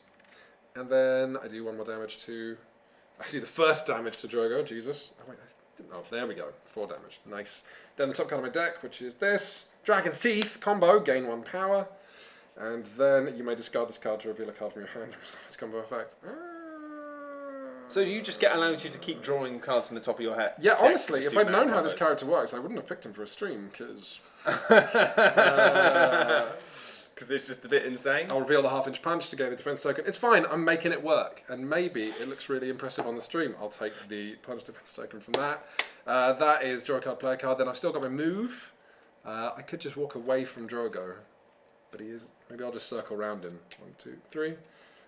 And then I do 1 more damage to... I do the first damage to Drogo, Jesus. Oh wait, there we go, 4 damage, nice. Then the top card of my deck, which is this, Dragon's Teeth, combo, gain 1 power. And then you may discard this card to reveal a card from your hand and resolve its combo effect. So you just allows you to keep drawing cards from the top of your head? Yeah, honestly, if I'd known how this character works, I wouldn't have picked him for a stream, because... Because it's just a bit insane? I'll reveal the half-inch punch to gain a defense token. It's fine, I'm making it work. And maybe it looks really impressive on the stream. I'll take the punch defense token from that. That is draw a card, play a card. Then I've still got my move. I could just walk away from Drogo. But he is... Maybe I'll just circle around him. 1, 2, 3.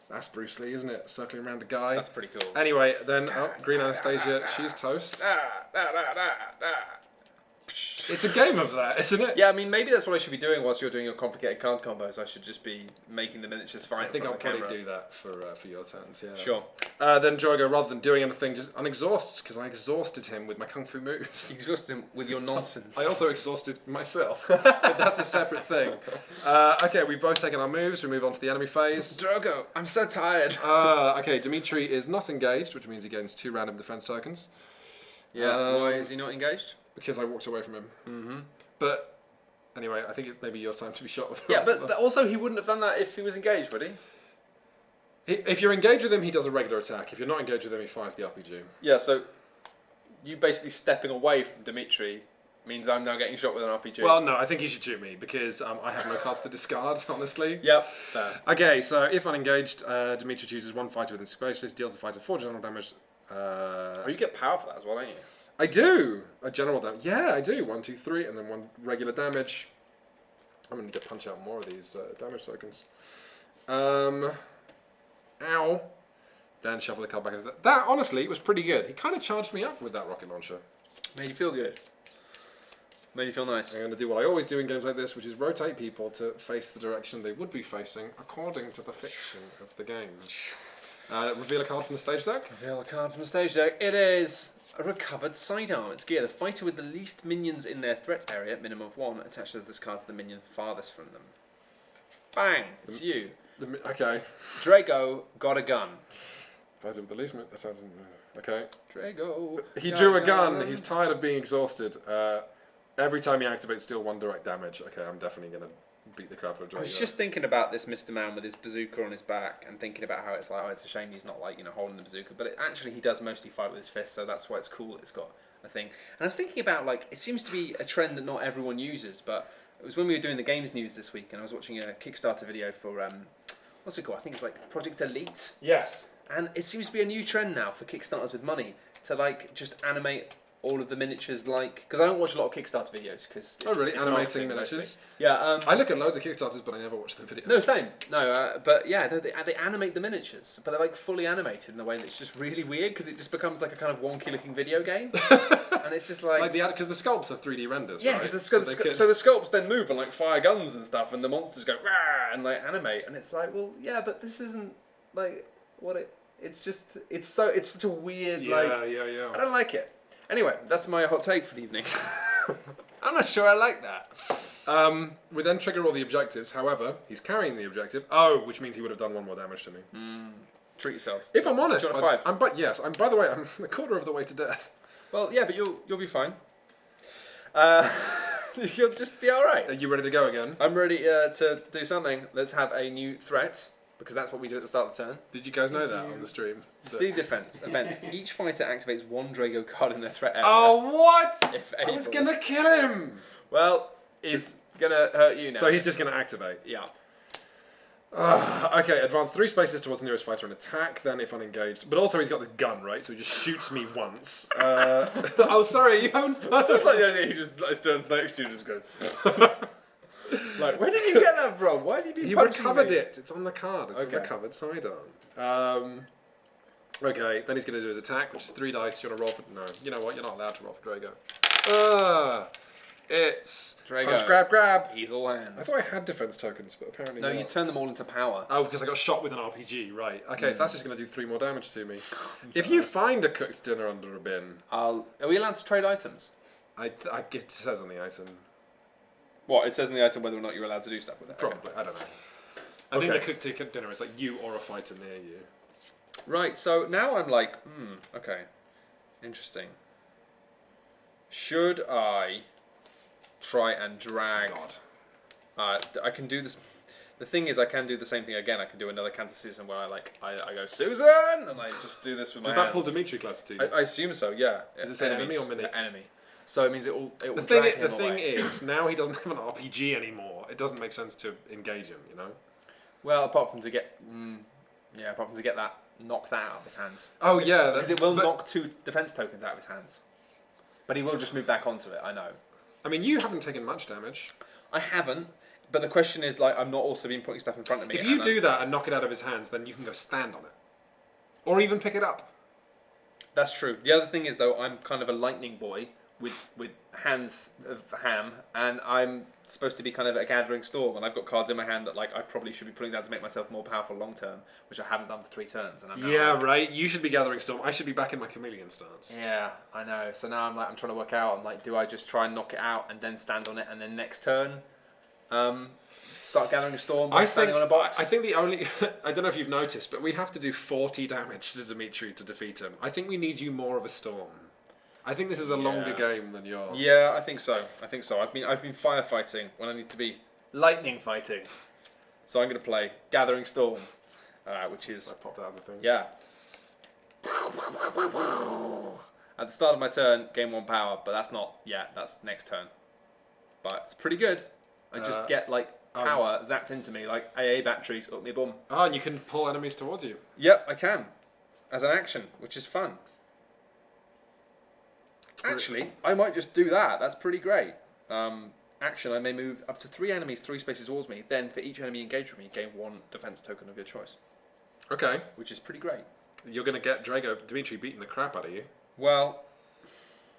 That's Bruce Lee, isn't it? Circling around a guy. That's pretty cool. Anyway, then Green Anastasia, she's toast. It's a game of that, isn't it? Yeah, I mean, maybe that's what I should be doing whilst you're doing your complicated card combos. I should just be making the miniatures fine. I think I'll probably do that for your turns, yeah. Sure. Then Drogo, rather than doing anything, just unexhausts, because I exhausted him with my kung fu moves. You exhausted him with your nonsense. I also exhausted myself, but that's a separate thing. Okay, we've both taken our moves. We move on to the enemy phase. Drogo, I'm so tired. Okay, Dimitri is not engaged, which means he gains 2 random defense tokens. Yeah, why is he not engaged? Because I walked away from him. Mm-hmm. But anyway, I think it may be your time to be shot with. Yeah, but also he wouldn't have done that if he was engaged, would he? If you're engaged with him, he does a regular attack. If you're not engaged with him, he fires the RPG. Yeah, so you basically stepping away from Dimitri means I'm now getting shot with an RPG. Well, no, I think he should shoot me because I have no cards to discard, honestly. Yep, fair. Okay, so if unengaged, Dimitri chooses 1 fighter within space, deals the fighter 4 general damage. Oh, you get power for that as well, don't you? I do! A general damage. Yeah, I do. 1, 2, 3, and then 1 regular damage. I'm going to need to punch out more of these damage tokens. Ow. Then shuffle the card back into that. That, honestly, was pretty good. He kind of charged me up with that rocket launcher. Made you feel good. Made you feel nice. I'm going to do what I always do in games like this, which is rotate people to face the direction they would be facing according to the fiction of the game. Reveal a card from the stage deck. Reveal a card from the stage deck. It is a recovered sidearm. It's gear. The fighter with the least minions in their threat area, minimum of 1, attaches this card to the minion farthest from them. Bang! It's you. Okay. Drago got a gun. Fighter with the least that sounds... Okay. Drago. He drew a gun. He's tired of being exhausted. Every time he activates, deal 1 direct damage. Okay, I'm definitely going to beat the crap out of Drago. I was just thinking about this Mr. Man with his bazooka on his back and thinking about how it's like, oh, it's a shame he's not like, holding the bazooka. But actually he does mostly fight with his fists, so that's why it's cool that it's got a thing. And I was thinking about, like, it seems to be a trend that not everyone uses, but it was when we were doing the games news this week and I was watching a Kickstarter video for, what's it called? I think it's like Project Elite. Yes. And it seems to be a new trend now for Kickstarters with money to, like, just animate all of the miniatures, like, because I don't watch a lot of Kickstarter videos because animating miniatures. Yeah, I look at loads of Kickstarters, but I never watch the videos. No, same. No, but yeah, they animate the miniatures, but they're like fully animated in a way that's just really weird because it just becomes like a kind of wonky looking video game, and it's just like because the sculpts are 3D renders. Yeah, right? because so the sculpts then move and like fire guns and stuff, and the monsters go rah and like animate, and it's like, well, yeah, but this isn't like what it. It's just it's such a weird Yeah. I don't like it. Anyway, that's my hot take for the evening. I'm not sure I like that. We then trigger all the objectives. However, he's carrying the objective. Which means he would have done 1 more damage to me. Treat yourself. If I'm honest, Do you want a 5? I'm by the way, I'm a quarter of the way to death. Well, yeah, but you'll be fine. You'll just be all right. Are you ready to go again? I'm ready to do something. Let's have a new threat, because that's what we do at the start of the turn. Did you guys know that on the stream? Steed defense event. Each fighter activates one Drago card in their threat area. Oh, what? If I was able. gonna kill him. Well, he's gonna hurt you now. So he's just gonna activate. Yeah. Okay, advance 3 spaces towards the nearest fighter and attack, then if unengaged. But also he's got this gun, right? So he just shoots me once. Oh, sorry, you haven't fired. Just like the idea, he just stands next to you and just goes. Like, where did you get that from? Why did you be He punching recovered me? it. It's on the card. It's a Okay. recovered sidearm. Okay, then he's going to do his attack, which is 3 dice. You want to roll for... No, you know what? You're not allowed to roll for Drago. It's Drago. punch, grab. He's all I hands. thought I had defense tokens, but apparently No, not. you turn them all into power. Oh, because I got shot with an RPG, right. Okay, so that's just going to do 3 more damage to me. If you find a cooked dinner under a bin... Are we allowed to trade items? It says on the item. What? It says in the item whether or not you're allowed to do stuff with it. Probably, I don't know. I think the cooked dinner is like you or a fighter near you. Right, so now I'm like, okay. Interesting. Should I try and drag... God. I can do this... The thing is, I can do the same thing again. I can do another Cancer Susan where I go, Susan! And I just do this with my Does hands. that pull Dimitri closer to you? I assume so, yeah. Does it say enemy or mini? Enemy. So it means it will The drag thing, him the thing away. is, now he doesn't have an RPG anymore. It doesn't make sense to engage him, you know? Well, apart from to get that, knock that out of his hands. Oh, yeah. Because it will knock 2 defense tokens out of his hands. But he will just move back onto it, I know. I mean, you haven't taken much damage. I haven't, but the question is, like, I'm not also been putting stuff in front of me. If you do that and knock it out of his hands, then you can go stand on it. Or even pick it up. That's true. The other thing is, though, I'm kind of a lightning boy with hands of ham, and I'm supposed to be kind of a gathering storm, and I've got cards in my hand that like I probably should be putting down to make myself more powerful long term, which I haven't done for 3 turns. And I'm now Yeah, like, right. You should be gathering storm. I should be back in my chameleon stance. yeah, I know. So now I'm trying to work out. I'm like, do I just try and knock it out and then stand on it, and then next turn, start gathering storm by standing on a box? I think the only... I don't know if you've noticed, but we have to do 40 damage to Dimitri to defeat him. I think we need you more of a storm. I think this is a longer game than yours. Yeah, I think so. I've been firefighting when I need to be lightning fighting. So I'm going to play Gathering Storm, which is I popped out of the thing. yeah. At the start of my turn, gain 1 power, but that's not yet. That's next turn. But it's pretty good. I just get like power zapped into me, like AA batteries up me bum. Oh, and you can pull enemies towards you. Yep, I can, as an action, which is fun. Actually, I might just do that. That's pretty great. Action, I may move up to 3 enemies 3 spaces towards me. Then, for each enemy engaged with me, gain 1 defense token of your choice. Okay. Which is pretty great. You're going to get Dimitri beating the crap out of you. Well,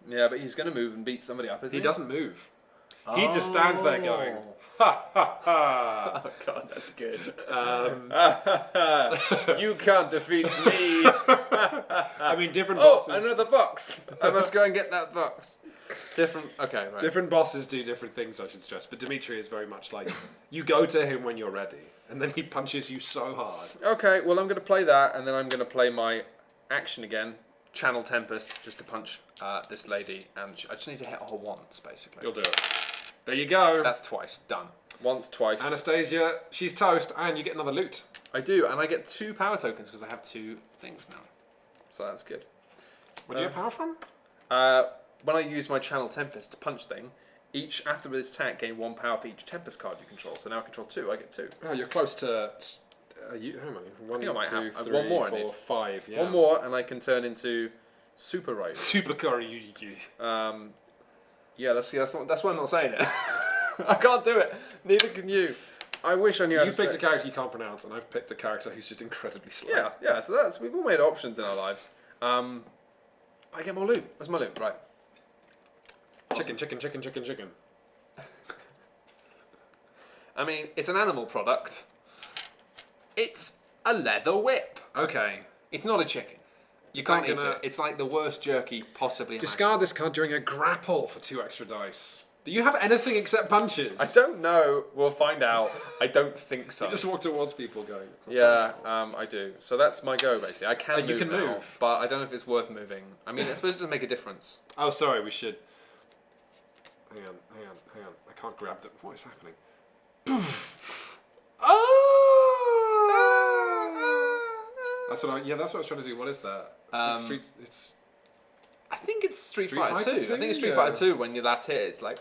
yeah, but he's going to move and beat somebody up, isn't he? He doesn't move. He just stands there going, ha ha ha. Oh god, that's good. Um, You can't defeat me. I mean, different bosses. Oh, another box. I must go and get that box. Different. Okay, right. Different bosses do different things, I should stress. But Dimitri is very much like, you go to him when you're ready, and then he punches you so hard. Okay, well, I'm going to play that, and then I'm going to play my action again. Channel Tempest, just to punch this lady, and I just need to hit her once, basically. You'll do it. There you go. That's twice. Done. Once, twice. Anastasia, she's toast, and you get another loot. I do, and I get 2 power tokens because I have 2 things now. So that's good. Where do you get power from? When I use my Channel Tempest to punch thing, after this attack, gain 1 power for each Tempest card you control. So now I control 2, I get 2. Oh, you're close to... how many? 1, think I might 2, have 3, one more I 4, need. 5. Yeah. 1 more, and I can turn into Super Rider. Super curry. Yeah, that's why I'm not saying it. I can't do it. Neither can you. I wish I knew how to You say picked a it. character you can't pronounce, and I've picked a character who's just incredibly slow. Yeah, so we've all made options in our lives. I get more loot. Where's my loot? Right. Chicken. I mean, it's an animal product. It's a leather whip. Okay. It's not a chicken. You It's can't not eat gonna- it. It's like the worst jerky possibly. Discard this card during a grapple for 2 extra dice. Do you have anything except punches? I don't know. We'll find out. I don't think so. You just walk towards people going. Yeah, I do. So that's my go, basically. I can move you can now, move. but I don't know if it's worth moving. I mean, it's supposed to make a difference. Oh, sorry, we should. Hang on. I can't grab the. What is happening? That's what that's what I was trying to do. What is that? It's I think it's Street Street Fighter Fighter 2. I think it's two, Street yeah. Fighter 2 when your last hit, it's like,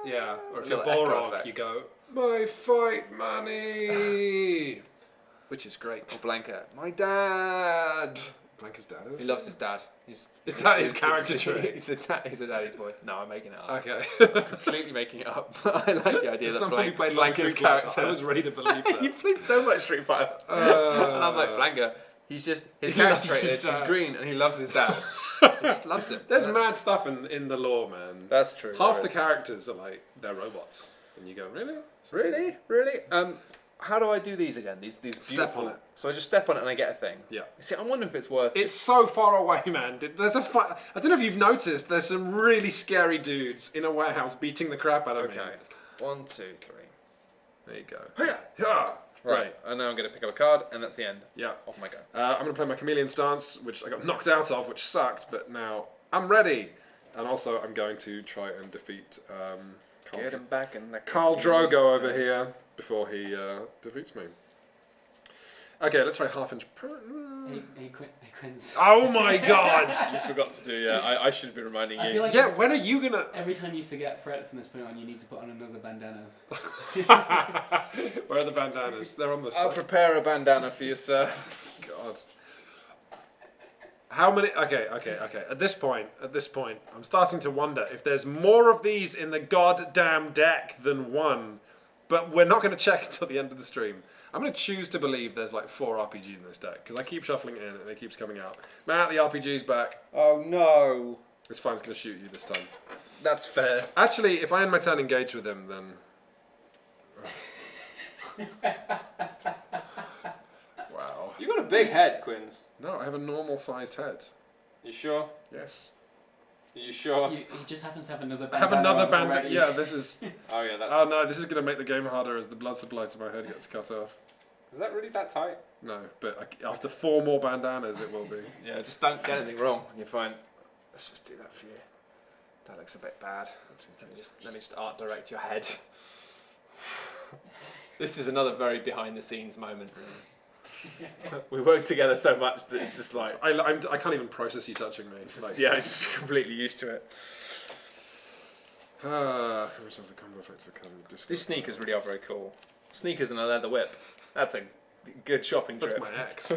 yeah. Or if A you're little echo Balrog, effect. you go, my fight money, which is great. Or Blanca. My dad. Blanca's dad He is. loves his dad. Is that his character trait? He's a daddy's boy. No, I'm making it up. Okay. Completely making it up. I like the idea that Somebody played Blanca's Blanca's character. I was ready to believe that. You've played so much Street Fighter. And I'm like, Blanca, he's just, his He character loves trait his is he's dad. green and he loves his dad. He just loves him. There's mad stuff in the lore, man. That's true. Half there the is. characters are like they're robots, and you go, really? Really? How do I do these again? These beautiful. Step on it. So I just step on it and I get a thing. Yeah. See, I'm wondering if it's worth. It's so far away, man. There's a fight. I don't know if you've noticed. There's some really scary dudes in a warehouse beating the crap out of me. Okay. 1, 2, 3. There you go. Hiya! Yeah. Right. And now I'm going to pick up a card, and that's the end. Yeah. Off my go. I'm going to play my chameleon stance, which I got knocked out of, which sucked, but now I'm ready. And also, I'm going to try and defeat Get him back in the. Khal Drogo over here before he defeats me. Okay, let's try half inch. Hey, Quinns. Oh my god! You forgot to do. Yeah, I should be reminding I you. feel like Yeah, when are you gonna? every time you forget Fred from this point on, you need to put on another bandana. Where are the bandanas? They're on the I'll side. prepare a bandana for you, sir. God. How many? Okay. At this point, I'm starting to wonder if there's more of these in the goddamn deck than one. But we're not going to check until the end of the stream. I'm going to choose to believe there's like 4 RPGs in this deck because I keep shuffling it in and it keeps coming out. Matt, the RPG's back. Oh no. It's fine. It's going to shoot you this time. That's fair. Actually, if I end my turn engaged with him, then. Wow. You got a big head, Quinns. No, I have a normal sized head. You sure? Yes. You sure? He just happens to have another I bandana. have another on bandana. already. Yeah, this is. Oh yeah, that's. Oh no, this is going to make the game harder as the blood supply to my head gets cut off. Is that really that tight? No, but after 4 more bandanas, it will be. Yeah, just don't get anything wrong. You're fine. Let's just do that for you. That looks a bit bad. Let me just art direct your head. This is another very behind the scenes moment. We work together so much that it's just like. I can't even process you touching me. Like, Yeah, I'm just completely used to it. How much of the combo effects are kind of discard? These sneakers really are very cool. Sneakers and a leather whip. That's a good shopping That's trip. my ex.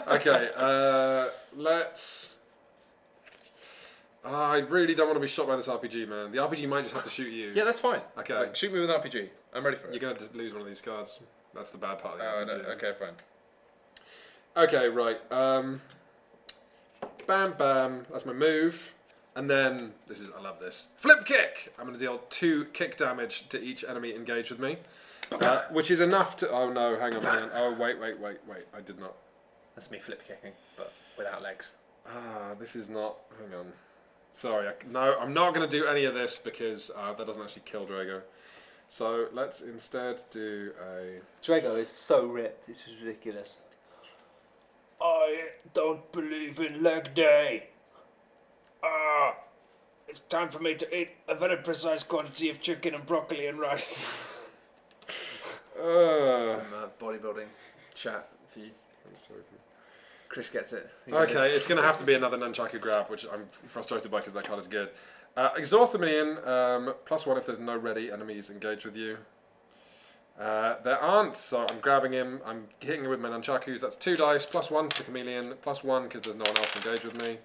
Okay, let's. I really don't want to be shot by this RPG, man. The RPG might just have to shoot you. Yeah, that's fine. Okay. Like, shoot me with an RPG. I'm ready for it. You're going to lose one of these cards. That's the bad part of the Oh, RPG. no. Okay, fine. Okay, right. Bam, bam. That's my move. And then, I love this. Flip kick! I'm going to deal 2 kick damage to each enemy engaged with me. Which is enough to... Oh, no, hang on. Oh, wait. I did not. That's me flip kicking, but without legs. This is not... Hang on. Sorry. No, I'm not going to do any of this because that doesn't actually kill Drago. So, let's instead do a... Drago is so ripped, it's just ridiculous. I don't believe in leg day. It's time for me to eat a very precise quantity of chicken and broccoli and rice. Some bodybuilding chat for you. Chris gets it. Okay, it's going to have to be another Nunchaku grab, which I'm frustrated by because that card is good. Exhaust the minion, +1 if there's no ready enemies engaged with you. There aren't, so I'm grabbing him, I'm hitting him with my Nunchakus, that's 2 dice, +1 for Chameleon, +1 because there's no one else engaged with me.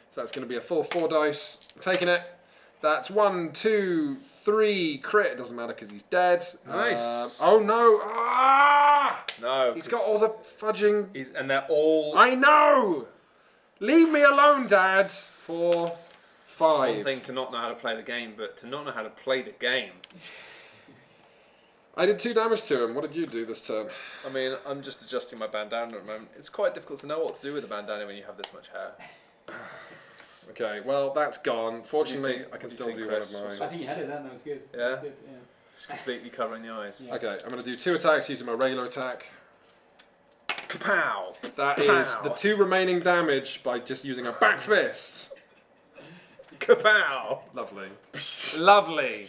So that's going to be a full 4 dice. I'm taking it. That's 1, 2, 3, crit, it doesn't matter because he's dead. Nice. Oh no! Ah! No. He's got all the fudging... And they're all... I know! Leave me alone, Dad! 4, 5. One thing to not know how to play the game, but to not know how to play the game. I did 2 damage to him. What did you do this turn? I mean, I'm just adjusting my bandana at the moment. It's quite difficult to know what to do with a bandana when you have this much hair. Okay, well, that's gone. Fortunately, think- I can what do still you do think, one Chris? of I my... think you had it then. That was good. Yeah? That was good, yeah. Just completely covering the eyes. Yeah. Okay, I'm going to do 2 attacks using my regular attack. Kapow! That is Pow. the 2 remaining damage by just using a back fist. Kapow! Lovely. Lovely.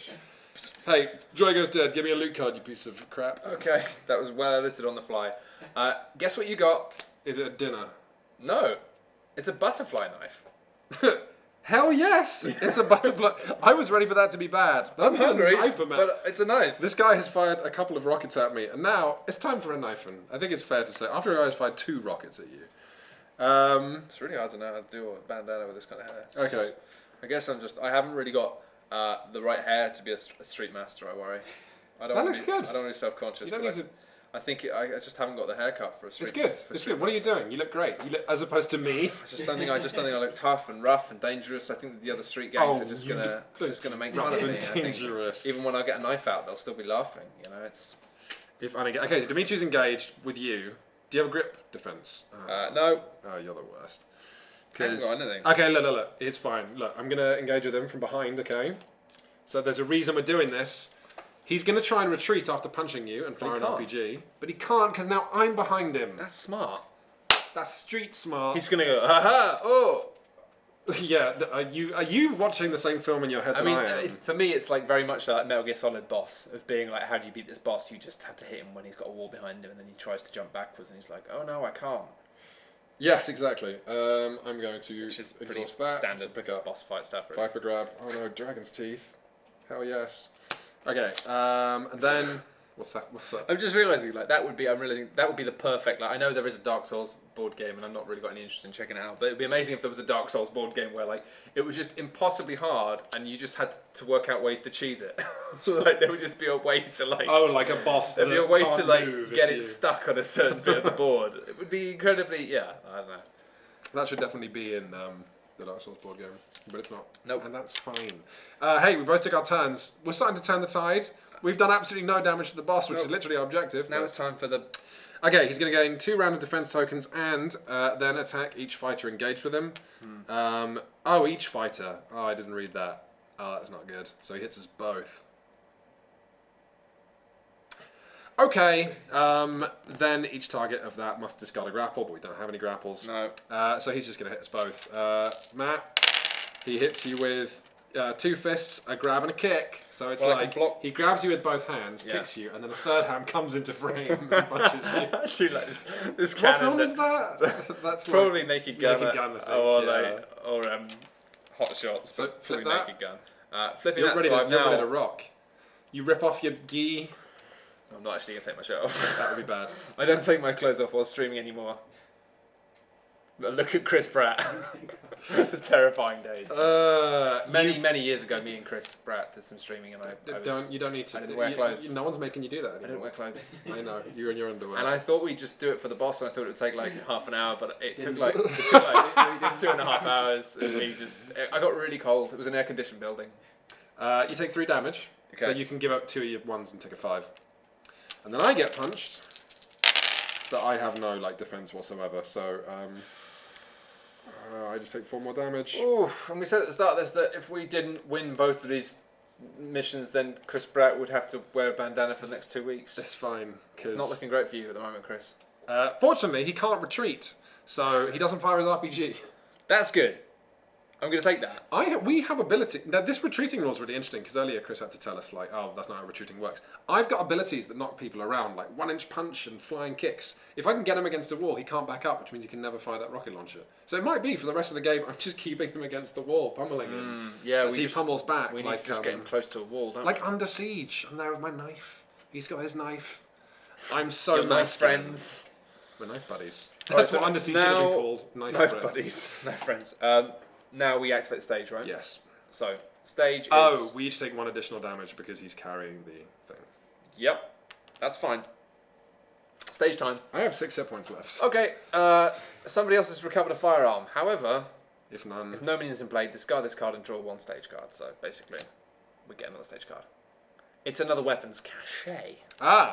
Hey, Drago's dead. Give me a loot card, you piece of crap. Okay, that was well edited on the fly. Guess what you got? Is it a dinner? No, it's a butterfly knife. Hell yes! It's a butterfly. I was ready for that to be bad. I'm hungry, Knife, man. but it's a knife. This guy has fired a couple of rockets at me, and now it's time for a knife. And I think it's fair to say, after a guy has fired 2 rockets at you. It's really hard to know how to do a bandana with this kind of hair. It's Okay. just- I guess I haven't really got the right hair to be a street master, I worry. I don't That wanna looks be, good. I don't want to be self-conscious, You don't but need to... I think I just haven't got the haircut for a street It's good. for It's street good. What are you master. doing? You look great. You look, as opposed to me. I just don't think I look tough and rough and dangerous. I think that the other street gangs Oh, are just you gonna make rough fun of and me. I think dangerous. even when I get a knife out, they'll still be laughing. You know, it's If I get... Okay, Dimitri's engaged with you. Do you have a grip defense? no. Oh, you're the worst. I haven't got anything. Okay, look. It's fine. Look, I'm going to engage with him from behind, okay? So there's a reason we're doing this. He's going to try and retreat after punching you and fire an can't. RPG. But he can't because now I'm behind him. That's smart. That's street smart. He's gonna go, haha, oh. Yeah, are you watching the same film in your head I that mean, I am? for me, it's like very much like Metal Gear Solid boss of being like, how do you beat this boss? You just have to hit him when he's got a wall behind him, and then he tries to jump backwards, and he's like, oh no, I can't. Yes, exactly. I'm going to Which is pretty exhaust that. standard to pick up boss fight stuff. Really. Viper grab. Oh no, dragon's teeth. Hell yes. Okay, and then what's that? I'm just realizing like that would be the perfect. Like I know there is a Dark Souls board game, and I'm not really got any interest in checking it out. But it'd be amazing if there was a Dark Souls board game where like it was just impossibly hard, and you just had to work out ways to cheese it. Like there would just be a way to like. Oh, like a boss. There'd be that a way can't to like move get if it you- stuck on a certain bit of the board. It would be incredibly, yeah. I don't know. That should definitely be in the Dark Souls board game, but it's not. Nope. And that's fine. Hey, we both took our turns. We're starting to turn the tide. We've done absolutely no damage to the boss, which is literally our objective. Now but- it's time for the. Okay, he's going to gain 2 random defense tokens and then attack each fighter engaged with him. Each fighter. Oh, I didn't read that. Oh, that's not good. So he hits us both. Okay, then each target of that must discard a grapple, but we don't have any grapples. No. So he's just going to hit us both. Matt, he hits you with 2 fists, a grab, and a kick. So it's Well, I can like block- he grabs you with both hands, Yeah. kicks you, and then a third hand comes into frame and punches you. I do like this What cannon. film is that? That's Probably like, Naked Gun. Naked Gun, I think, or yeah. or Hot Shots. So, but flip probably that. Naked Gun. Flipping you're that, ready, so to, I'm you're ready now. to rock. You rip off your gi. I'm not actually gonna take my shirt off. That would be bad. I don't take my clothes off while streaming anymore. But look at Chris Pratt. The terrifying days. Many years ago, me and Chris Pratt did some streaming, and You don't need to. I didn't wear clothes. No one's making you do that I anymore. didn't wear clothes. I know. You're in your underwear. And I thought we'd just do it for the boss, and I thought it would take like half an hour, but it took like 2.5 hours, and I got really cold. It was an air-conditioned building. You take 3 damage, so Okay. you can give up 2 of your ones and take a 5. And then I get punched, but I have no like defense whatsoever. So I just take 4 more damage. Ooh, and we said at the start of this that if we didn't win both of these missions, then Chris Pratt would have to wear a bandana for the next 2 weeks. It's fine. It's not looking great for you at the moment, Chris. Fortunately, he can't retreat, so he doesn't fire his RPG. That's good. I'm going to take that. We have ability. Now, this retreating rule is really interesting because earlier Chris had to tell us, like, oh, that's not how retreating works. I've got abilities that knock people around, like 1-inch punch and flying kicks. If I can get him against a wall, he can't back up, which means he can never fire that rocket launcher. So it might be for the rest of the game, I'm just keeping him against the wall, pummeling him. Yeah, As he pummels back. We need like, to just get him close to a wall, don't like Under Siege. I'm there with my knife. He's got his knife. I'm so we? Your nice nice friends. We're knife buddies. Right, That's so what Under Siege should have been now- called. Knife Knife friends. buddies. Knife friends. Now we activate the stage, right? Yes. So, stage is... Oh, we each take 1 additional damage because he's carrying the thing. Yep. That's fine. Stage time. I have 6 hit points left. Okay, somebody else has recovered a firearm. However, If none. if no minions in play, discard this card and draw 1 stage card. So, basically, we get another stage card. It's another weapons cache.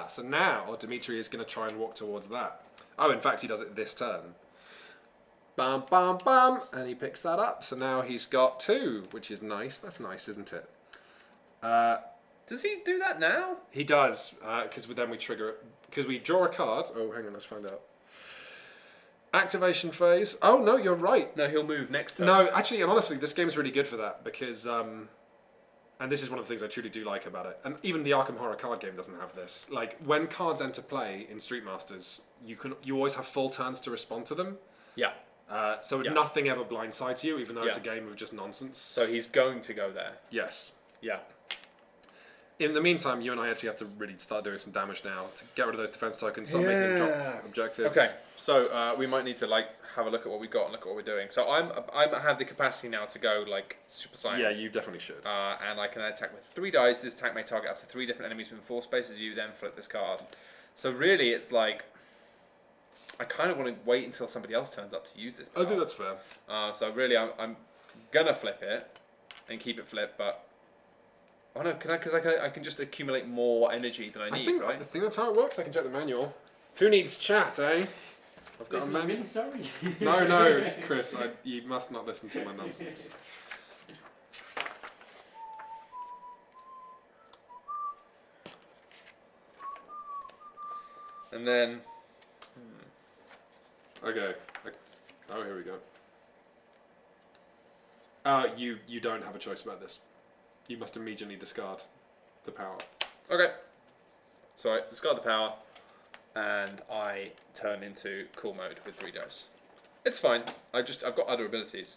So now Dimitri is going to try and walk towards that. Oh, in fact, he does it this turn. Bam, bam, bam, and he picks that up. So now he's got 2, which is nice. That's nice, isn't it? Does he do that now? He does, because then we trigger it. Because we draw a card. Oh, hang on, let's find out. Activation phase. Oh, no, you're right. No, he'll move next turn. No, actually, and honestly, this game's really good for that because, and this is one of the things I truly do like about it. And even the Arkham Horror card game doesn't have this. Like when cards enter play in Street Masters, you always have full turns to respond to them. Yeah. So Yeah. nothing ever blindsides you, even though it's a Yeah. game of just nonsense. So he's going to go there. Yes. Yeah. In the meantime, you and I actually have to really start doing some damage now to get rid of those defense tokens, start making them drop objectives. Okay, so we might need to like have a look at what we got and look at what we're doing. So I have the capacity now to go like Super Saiyan. Yeah, you definitely should. And I can attack with 3 dice. This attack may target up to 3 different enemies within 4 spaces. You then flip this card. So really, it's like I kind of want to wait until somebody else turns up to use this. I think that's fair. So really, I'm gonna flip it and keep it flipped, but. Oh no, can I? Because I can just accumulate more energy than I need, I right? think that's how it works. I can check the manual. Who needs chat, eh? I've got a manual. Really sorry. No, Chris, you must not listen to my nonsense. And then. Okay. Oh, here we go. You don't have a choice about this. You must immediately discard the power. Okay. So I discard the power, and I turn into cool mode with 3 dice. It's fine. I've got other abilities.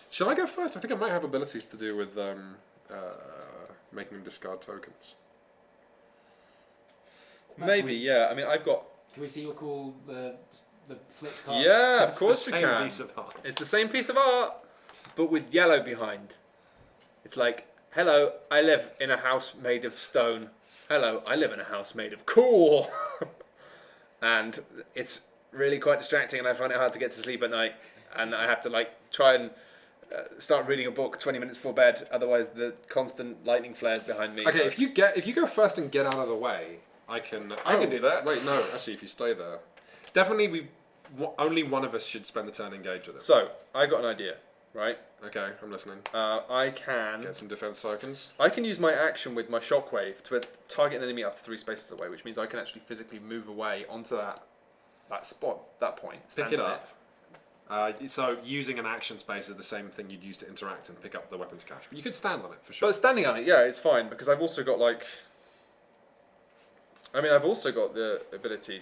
Shall I go first? I think I might have abilities to do with making them discard tokens. Maybe, yeah. I mean, I've got. Can we see your cool the flipped card? Yeah, of It's course the we same can. piece of art. It's the same piece of art, but with yellow behind. It's like, hello, I live in a house made of stone. Hello, I live in a house made of cool. And it's really quite distracting, and I find it hard to get to sleep at night. And I have to like try and start reading a book 20 minutes before bed. Otherwise, the constant lightning flares behind me. Okay, if you go first and get out of the way, I can do that. Wait, no, actually, if you stay there, definitely only one of us should spend the turn engaged with it. So I got an idea, right? Okay, I'm listening. I can Get some defense tokens. I can use my action with my shockwave to target an enemy up to 3 spaces away, which means I can actually physically move away onto that spot, that point. Pick stand it on up. So using an action space is the same thing you'd use to interact and pick up the weapons cache. But you could stand on it for sure. But standing on it, yeah, it's fine because I've also got like. I mean, I've also got the ability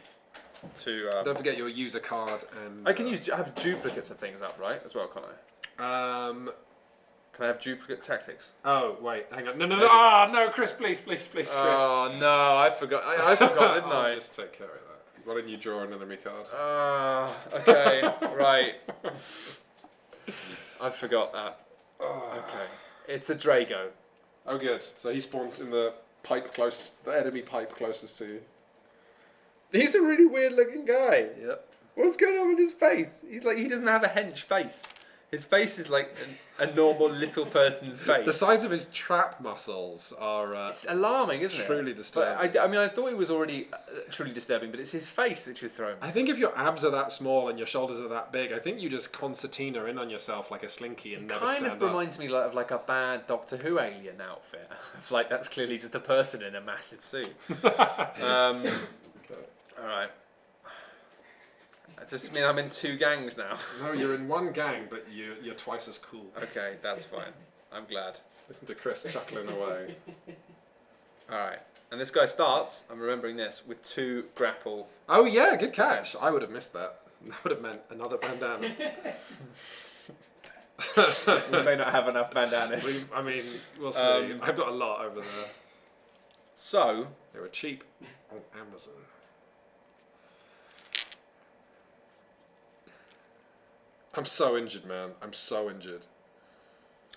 to. Don't forget your user card and. I can have duplicates of things up, right? As well, can't I? Can I have duplicate tactics? Oh wait, hang on. No. Ah, no, Chris, please, Chris. Oh no, I forgot. I forgot, didn't I'll I? just take care of that. Why don't you draw an enemy card? Okay, right. I forgot that. Okay, it's a Drago. Oh, good. So he spawns in the enemy pipe closest to you. He's a really weird looking guy. Yep. What's going on with his face? He doesn't have a hench face. His face is like a normal little person's face. The size of his trap muscles are. It's alarming, isn't it? Truly disturbing. But I mean, I thought it was already truly disturbing, but it's his face which is throwing me. I think if your abs are that small and your shoulders are that big, I think you just concertina in on yourself like a slinky and never Kind stand of up. reminds me of like a bad Doctor Who alien outfit. Like that's clearly just a person in a massive suit. All right. Does this mean I'm in 2 gangs now? No, you're in one gang, but you're twice as cool. Okay, that's fine. I'm glad. Listen to Chris chuckling away. All right. And this guy starts, I'm remembering this, with 2 grapple. Oh yeah, good catch. Defense. I would have missed that. That would have meant another bandana. We may not have enough bandanas. I mean, we'll see. I've got a lot over there. So, They were cheap on Amazon. I'm so injured, man. I'm so injured.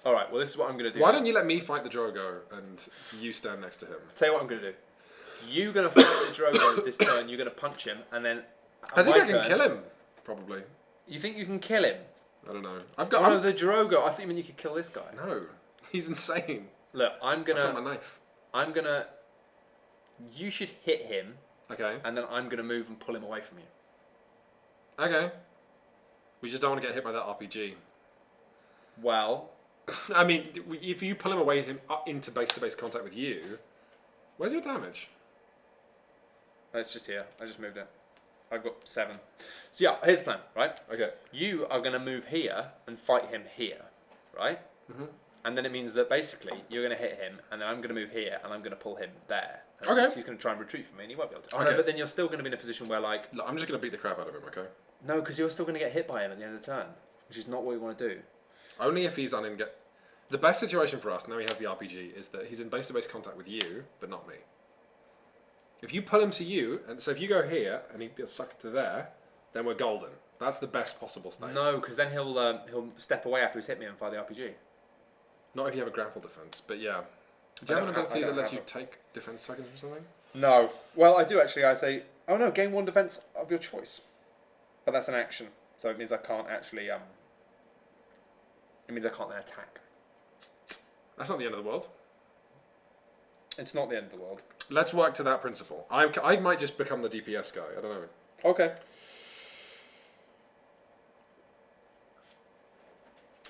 all right, well, this is what I'm going to do. Why don't you let me fight the Drogo and you stand next to him? Tell you what I'm going to do. You're going to fight the Drogo this turn, you're going to punch him, and then I think I can kill him, probably. You think you can kill him? I don't know. Oh, no, the Drogo. I think you mean you could kill this guy. No, he's insane. Look, I've got my knife. You should hit him, Okay. and then I'm going to move and pull him away from you. Okay. We just don't want to get hit by that RPG. Well, I mean, if you pull him away into base-to-base contact with you, where's your damage? it's just here. I just moved it. I've got 7. So yeah, here's the plan, right? Okay. You are going to move here and fight him here, right? Mhm. And then it means that basically you're going to hit him, and then I'm going to move here, and I'm going to pull him there. And Okay. He's going to try and retreat from me, and he won't be able to. Okay. No, but then you're still going to be in a position where, like, Look, I'm just going to beat the crap out of him, okay? no, because you're still going to get hit by him at the end of the turn, which is not what we want to do. Only if he's The best situation for us, now he has the RPG, is that he's in base-to-base contact with you, but not me. If you pull him to you, and so if you go here, and he gets sucked to there, then we're golden. That's the best possible state. No, because then he'll step away after he's hit me and fire the RPG. Not if you have a grapple defense, but yeah. Do I you have an don't have- ability I that don't lets have you take defense tokens from something? No. Well, I do actually. I say, oh no, gain 1 defense of your choice. But that's an action, so it means I can't actually. It means I can't then attack. That's not the end of the world. It's not the end of the world. Let's work to that principle. I might just become the DPS guy. I don't know. Okay.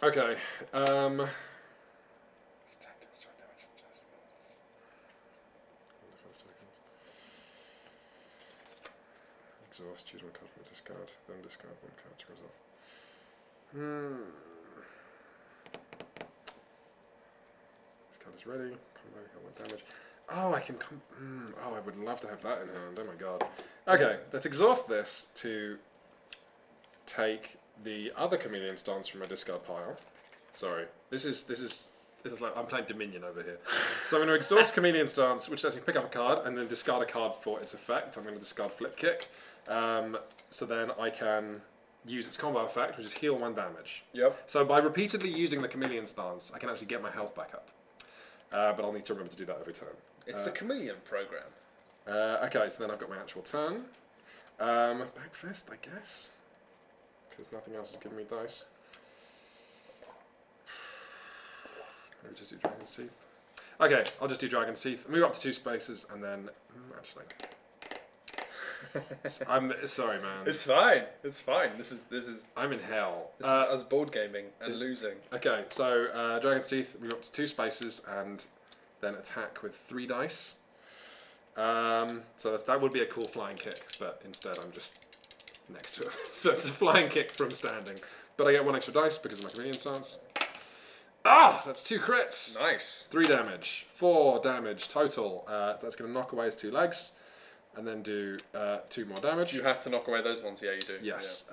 Okay. Exhaust. Choose one card from the discard. Then discard one card to resolve. This card is ready. Combo, heal 1 damage. Oh, I can oh, I would love to have that in hand. Oh my god. Okay, let's exhaust this to take the other chameleon stance from my discard pile. Sorry, this is like I'm playing Dominion over here. So I'm going to exhaust chameleon stance, which lets me pick up a card and then discard a card for its effect. I'm going to discard flip kick. So then I can use its combo effect, which is heal 1 damage. Yep. So by repeatedly using the chameleon stance, I can actually get my health back up. But I'll need to remember to do that every turn. It's the chameleon program. Okay, so then I've got my actual turn. Back fist, I guess. Because nothing else is giving me dice. Maybe just do Dragon's Teeth. Okay, I'll just do Dragon's Teeth. Move up to 2 spaces and then... actually... I'm sorry, man. It's fine. It's fine. This is I'm in hell. this is us board gaming and losing. Okay, so Dragon's Teeth, move up to 2 spaces and then attack with 3 dice. So that would be a cool flying kick, but instead I'm just next to it. So it's a flying kick from standing. But I get 1 extra dice because of my chameleon stance. Ah, that's 2 crits. Nice. 3 damage, 4 damage total. That's going to knock away his 2 legs, and then do 2 more damage. You have to knock away those ones. Yeah, you do. Yes.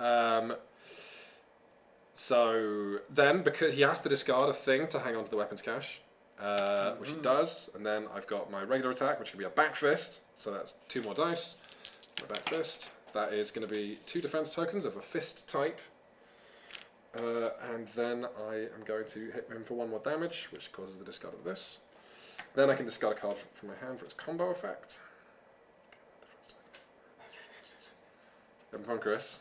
So then, because he has to discard a thing to hang on to the weapons cache, which he does, and then I've got my regular attack, which can be a back fist. So that's 2 more dice. My back fist. That is going to be 2 defense tokens of a fist type. And then I am going to hit him for 1 more damage, which causes the discard of this. Then I can discard a card from my hand for its combo effect. Having fun, Chris?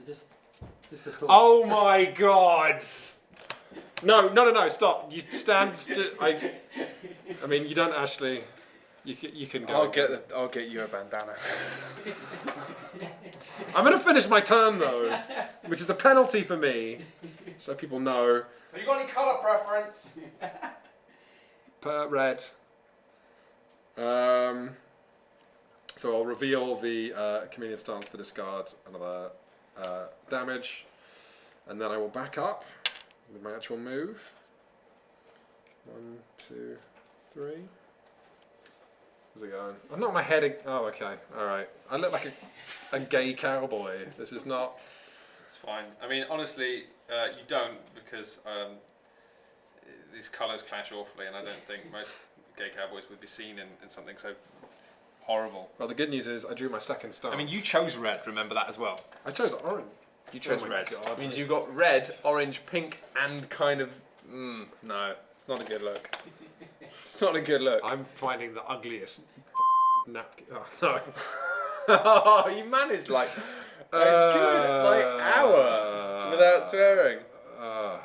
Just a thought. Oh my god! No, stop. You stand I mean, you don't actually... You can go. I'll get you a bandana. I'm going to finish my turn, though, which is a penalty for me, so people know. Have you got any colour preference? Red. So I'll reveal the chameleon stance to discard another damage, and then I will back up with my actual move. 1, 2, 3. How's it going? I've knocked my head. Oh, okay. All right. I look like a gay cowboy. This is not. It's fine. I mean, honestly, you don't, because these colours clash awfully, and I don't think most gay cowboys would be seen in something so horrible. Well, the good news is I drew my second stance. I mean, you chose red. Remember that as well. I chose orange. You chose my red. God. It means you got red, orange, pink, and kind of. No, it's not a good look. It's not a good look. I'm finding the ugliest napkin. Oh, no. Oh, you managed like a good hour without swearing. I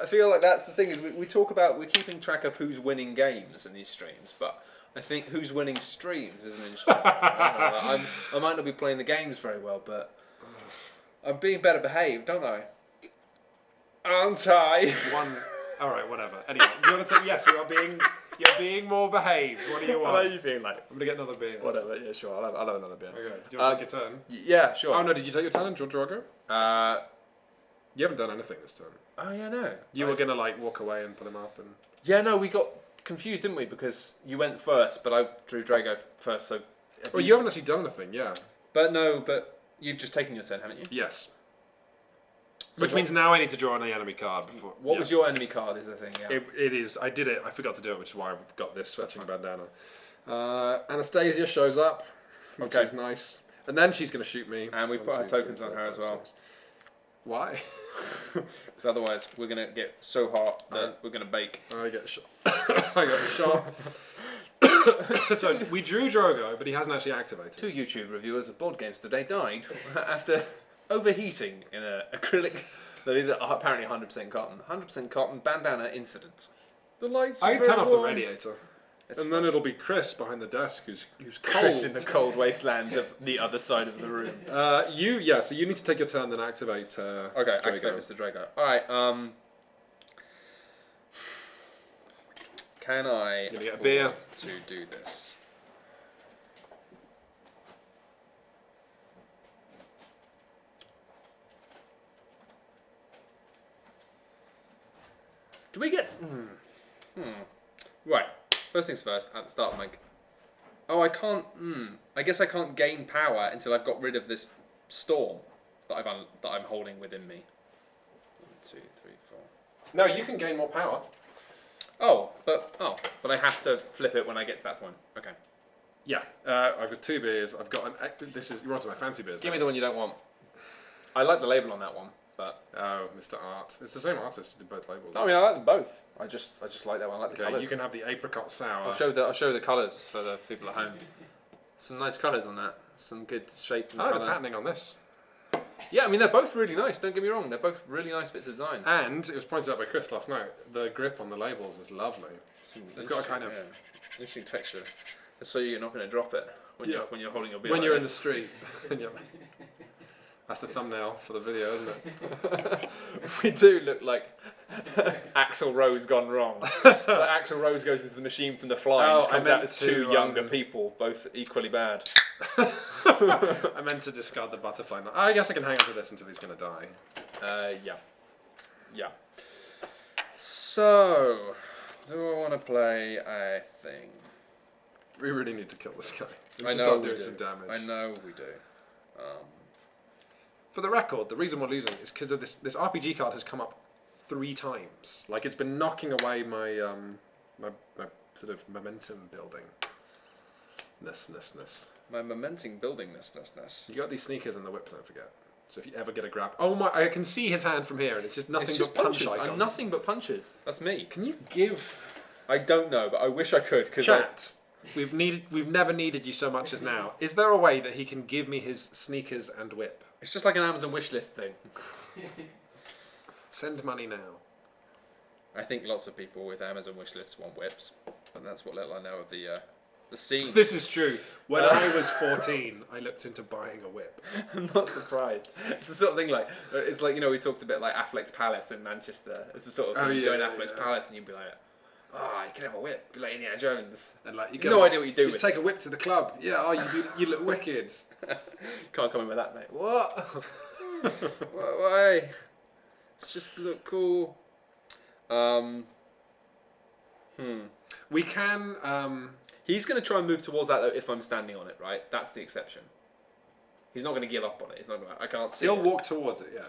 feel like that's the thing is we talk about we're keeping track of who's winning games in these streams, but I think who's winning streams is an interesting. I might not be playing the games very well, but I'm being better behaved, don't I? Aren't I? One. All right, whatever. Anyway, do you want to take? Yes, you're being more behaved. What do you want? What are you being like? I'm gonna get another beer. Whatever. Yeah, sure. I'll have another beer. Okay. Do you want to take your turn? Yeah, sure. Oh no, did you take your turn? Do you want to go? You haven't done anything this turn. Oh yeah, no. You were gonna like walk away and put him up and. Yeah, no, we got confused, didn't we? Because you went first, but I drew Drago first, so. Well, you haven't actually done anything, yeah. But you've just taken your turn, haven't you? Yes. So Which means now I need to draw an enemy card before. What was your enemy card? Is the thing? Yeah. It is. I did it. I forgot to do it, which is why I got this sweating bandana. Anastasia shows up, which is nice, and then she's going to shoot me. And we put our tokens on her as well. Why? Because otherwise we're going to get so hot that we're going to bake. I get shot. I got shot. So we drew Drogo, but he hasn't actually activated. 2 YouTube reviewers of board games today died after overheating in an acrylic that is apparently 100% cotton. 100% cotton bandana incident. The lights. I are can turn very off the warm. radiator, It's and then it'll be Chris behind the desk who's cold. Chris in the cold wastelands of the other side of the room. So you need to take your turn, then activate. Okay, Drago. activate Mr. Drago. All right. Can I Gonna get a afford beer. to do this? Do we get? Right. First things first. At the start, I'm like, oh, I can't. I guess I can't gain power until I've got rid of this storm that I'm holding within me. 1, 2, 3, 4. No, you can gain more power. But I have to flip it when I get to that point. Okay. Yeah, I've got 2 beers. I've got you're onto my fancy beers. Give now. me the one you don't want. I like the label on that one, but Oh, Mr. Art. It's the same artist who did both labels. I mean I like them both. I just like that one. I like the Okay, colours. you can have the apricot sour. I'll show the colours for the people at home. Some nice colours on that. Some good shape and I like the colour. patterning on this. Yeah, I mean they're both really nice. Don't get me wrong. They're both really nice bits of design. And it was pointed out by Chris last night. The grip on the labels is lovely. They've got a kind of interesting texture. So you're not going to drop it when you're holding your beer. when like you're in the this. street. That's the thumbnail for the video, isn't it? We do look like Axl Rose gone wrong. So Axl Rose goes into the machine from The Fly and just comes out as 2 younger people, both equally bad. I meant to discard the butterfly. I guess I can hang on to this until he's going to die. Yeah. So, do I want to play a thing? We really need to kill this guy. We need I to know start we doing do. some damage. I know we do. For the record, the reason we're losing is because of this RPG card has come up 3 times. Like it's been knocking away my my sort of momentum building. Ness. My momentum building this. You got these sneakers and the whip, don't forget. So if you ever get a grab, oh my! I can see his hand from here, and it's just nothing It's just but punch punches. icons. I'm nothing but punches. That's me. Can you give I don't know, but I wish I could. Cause chat? We've never needed you so much as now. Is there a way that he can give me his sneakers and whip? it's just like an Amazon wishlist thing. Send money now. I think lots of people with Amazon wishlists want whips, and that's what let I know of the scene. This is true. When I was 14, I looked into buying a whip. I'm not surprised. It's the sort of thing it's like we talked a bit like Affleck's Palace in Manchester. It's the sort of thing you go in Affleck's Palace and you'd be like, you can have a whip, be like Indiana Jones. And like you No idea what you do You with take a whip to the club. Yeah, you look wicked. Can't come in with that, mate. What? Why? It's just look cool. We can. He's going to try and move towards that though if I'm standing on it, right? That's the exception. He's not going to give up on it. He's not going to, I can't see He'll it. walk towards it, yeah.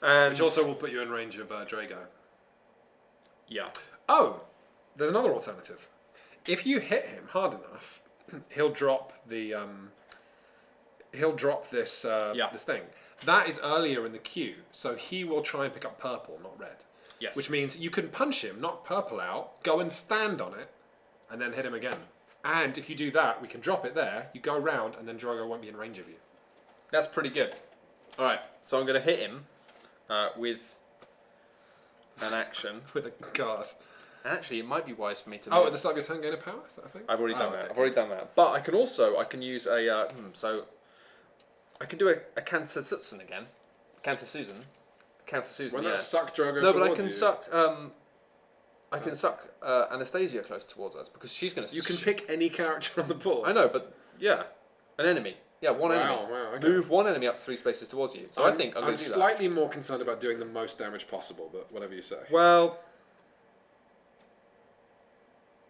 And Which also will put you in range of Drago. yeah. Oh, there's another alternative. If you hit him hard enough, he'll drop the. He'll drop this this thing. That is earlier in the queue, so he will try and pick up purple, not red. Yes. Which means you can punch him, knock purple out, go and stand on it, and then hit him again. And if you do that, we can drop it there, you go round, and then Drogo won't be in range of you. That's pretty good. All right, so I'm going to hit him with an action. With a card. And actually, it might be wise for me to. Oh, move. at the start of your turn, gain a power. Is that a thing? I've already done Oh, that. okay. I've already done that. But I can use a. So, I can do a Cancer Susan again. Cancer Susan. When yeah. that suck Drogo No, but I towards can you, suck. I can suck Anastasia close towards us because she's going to. You can pick any character on the board. I know, but yeah, an enemy. Yeah, one enemy. Wow, okay. Move one enemy up 3 spaces towards you. So I think I'm going to do that. slightly more concerned about doing the most damage possible, but whatever you say. Well,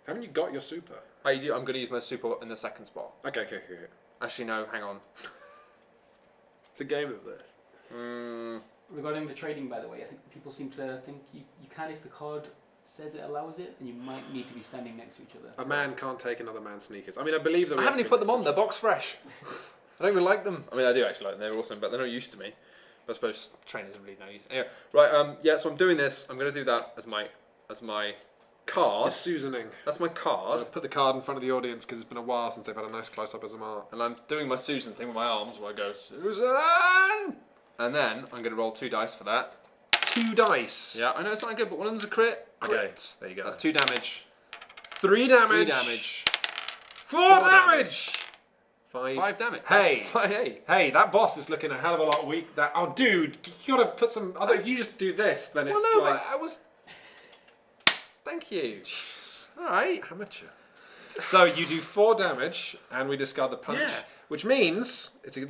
Haven't you got your super? I'm going to use my super in the second spot. Okay. Actually, no, hang on. It's a game of this. Regarding the trading, by the way, I think people seem to think you can if the card says it allows it, and you might need to be standing next to each other. A man can't take another man's sneakers. I mean, I believe that. I haven't even put them on. They're box fresh. I don't even like them. I mean, I do actually like them. They're awesome, but they're not used to me. But I suppose trainers really know use. Anyway, right. Yeah. So I'm doing this. I'm going to do that as my card. The Susaning. That's my I'll card. put the card in front of the audience because it's been a while since they've had a nice close up as a mark. And I'm doing my Susan thing with my arms where I go, Susan! And then I'm going to roll 2 dice for that. 2 dice. Yeah, I know it's not good, but one of them's a crit. Okay, Crit. there you go. That's 2 damage. 3 damage. 3 damage. 4 damage. 5 damage. Hey. Hey. Hey, that boss is looking a hell of a lot weak. Oh, dude, you gotta put some. If you just do this, then Well, it's no, like I was. Thank you. All right. amateur. So you do 4 damage, and we discard the punch, Yeah. which means my He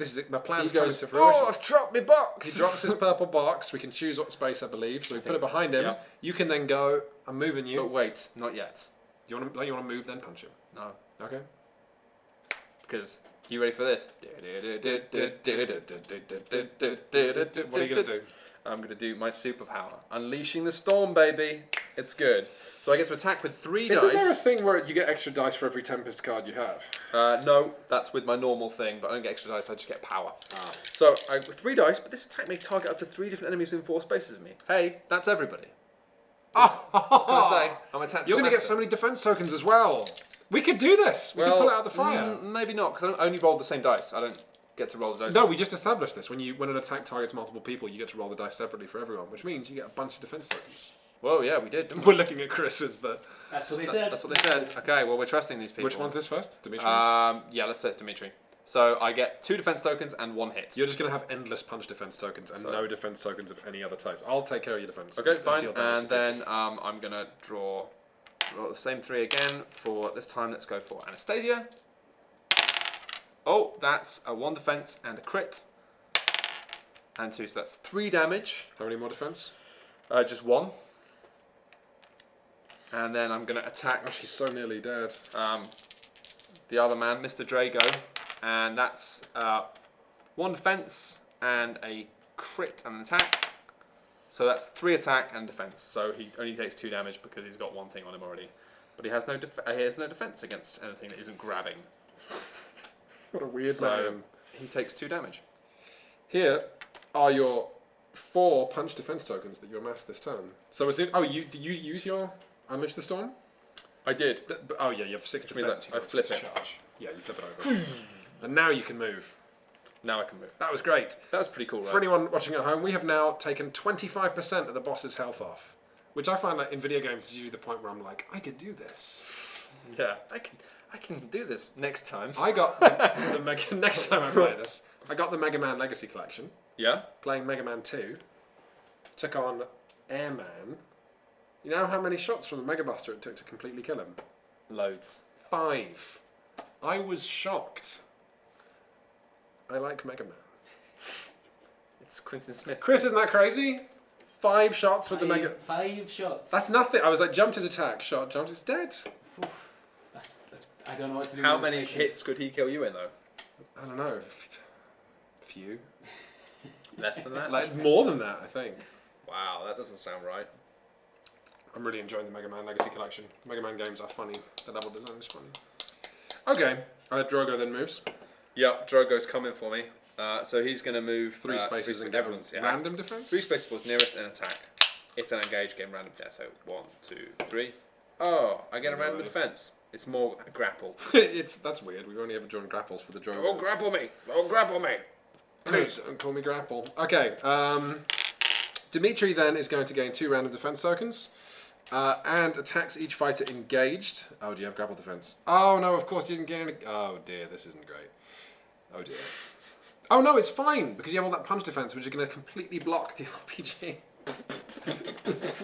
plan's coming goes, to fruition. oh, I've dropped my box. He drops his purple box. We can choose what space, I believe. So we put it behind him. Yeah. You can then go. I'm moving you. But wait, not yet. You want to move, then punch him. No. Okay. Because, you ready for this? What are you gonna do? I'm going to do my superpower. Unleashing the storm, baby. It's good. So I get to attack with 3 Isn't there a dice. thing where you get extra dice for every Tempest card you have? No, that's with my normal thing, but I don't get extra dice, I just get power. So, with 3 dice, but this attack may target up to 3 different enemies within 4 spaces of me. Hey, that's everybody. What can I say? I'm a tactical You're going to get master. so many defense tokens as well. We could do this. We could pull it out of the fire. Maybe not, because I only roll the same dice. I don't get to roll the dice. No, we just established this. When an attack targets multiple people, you get to roll the dice separately for everyone, which means you get a bunch of defense tokens. Well, yeah, we did, didn't we? We're looking at Chris as the... That's what they said. That's what they said. Okay, well, we're trusting these people. Which one's this first? Dimitri? Yeah, let's say it's Dimitri. So I get 2 defense tokens and 1 hit. You're just going to have endless punch defense tokens and no defense tokens of any other type. I'll take care of your defense. Okay, fine. Deal damage And to then I'm going to roll the same 3 again for this time. Let's go for Anastasia. Oh, that's a 1 defense and a crit. And 2, so that's 3 damage. people. How many more defense? Just 1. And then I'm going to attack Oh, she's so nearly dead. the other man, Mr. Drago. And that's 1 defense and a crit and an attack. So that's 3 attack and defense. So he only takes 2 damage because he's got 1 thing on him already. But he has no defense against anything that isn't grabbing. What a weird So man. he takes 2 damage. Here are your 4 punch defense tokens that you amassed this turn. So is it... Oh, did you use your Unleash the Storm? I did. Oh yeah, you have 6 Which means defense. I flip it. Charge. Yeah, you flip it over. And now you can move. Now I can move. That was great. That was pretty cool, right? For anyone watching at home, we have now taken 25% of the boss's health off. Which I find that in video games is usually the point where I'm like, I could do this. Yeah, I can do this next time. I got the Mega... Next time I play this, I got the Mega Man Legacy Collection. Yeah? Playing Mega Man 2. Took on Airman. You know how many shots from the Mega Buster it took to completely kill him? Loads. 5. I was shocked. I like Mega Man. It's Quentin Smith. Chris, isn't that crazy? 5 shots with the Mega... 5 shots. That's nothing. I was like, jumped his attack, shot, jumped, it's dead. That's, I don't know what to do. How with many inflation. hits could he kill you in, though? I don't know. Few. Less than that? Like, more than that, I think. Wow, that doesn't sound right. I'm really enjoying the Mega Man Legacy Collection. Mega Man games are funny. The level design is funny. Okay. Drogo then moves. Yep, Drogo's coming for me. So he's going to move 3 spaces and get get random defense? 3 spaces towards nearest and attack. If then engage, get random defense. So 1, 2, 3. Oh, I get a random Right. defense. It's more a grapple. That's weird. We've only ever drawn grapples for the Drogo. Oh, grapple me! Oh, grapple me! Please don't call me grapple. Okay. Dimitri then is going to gain 2 random defense tokens. and attacks each fighter engaged. Oh, do you have grapple defense? Oh no, of course you didn't get any. Oh dear, this isn't great. Oh dear. Oh no, it's fine because you have all that punch defense, which is going to completely block the RPG.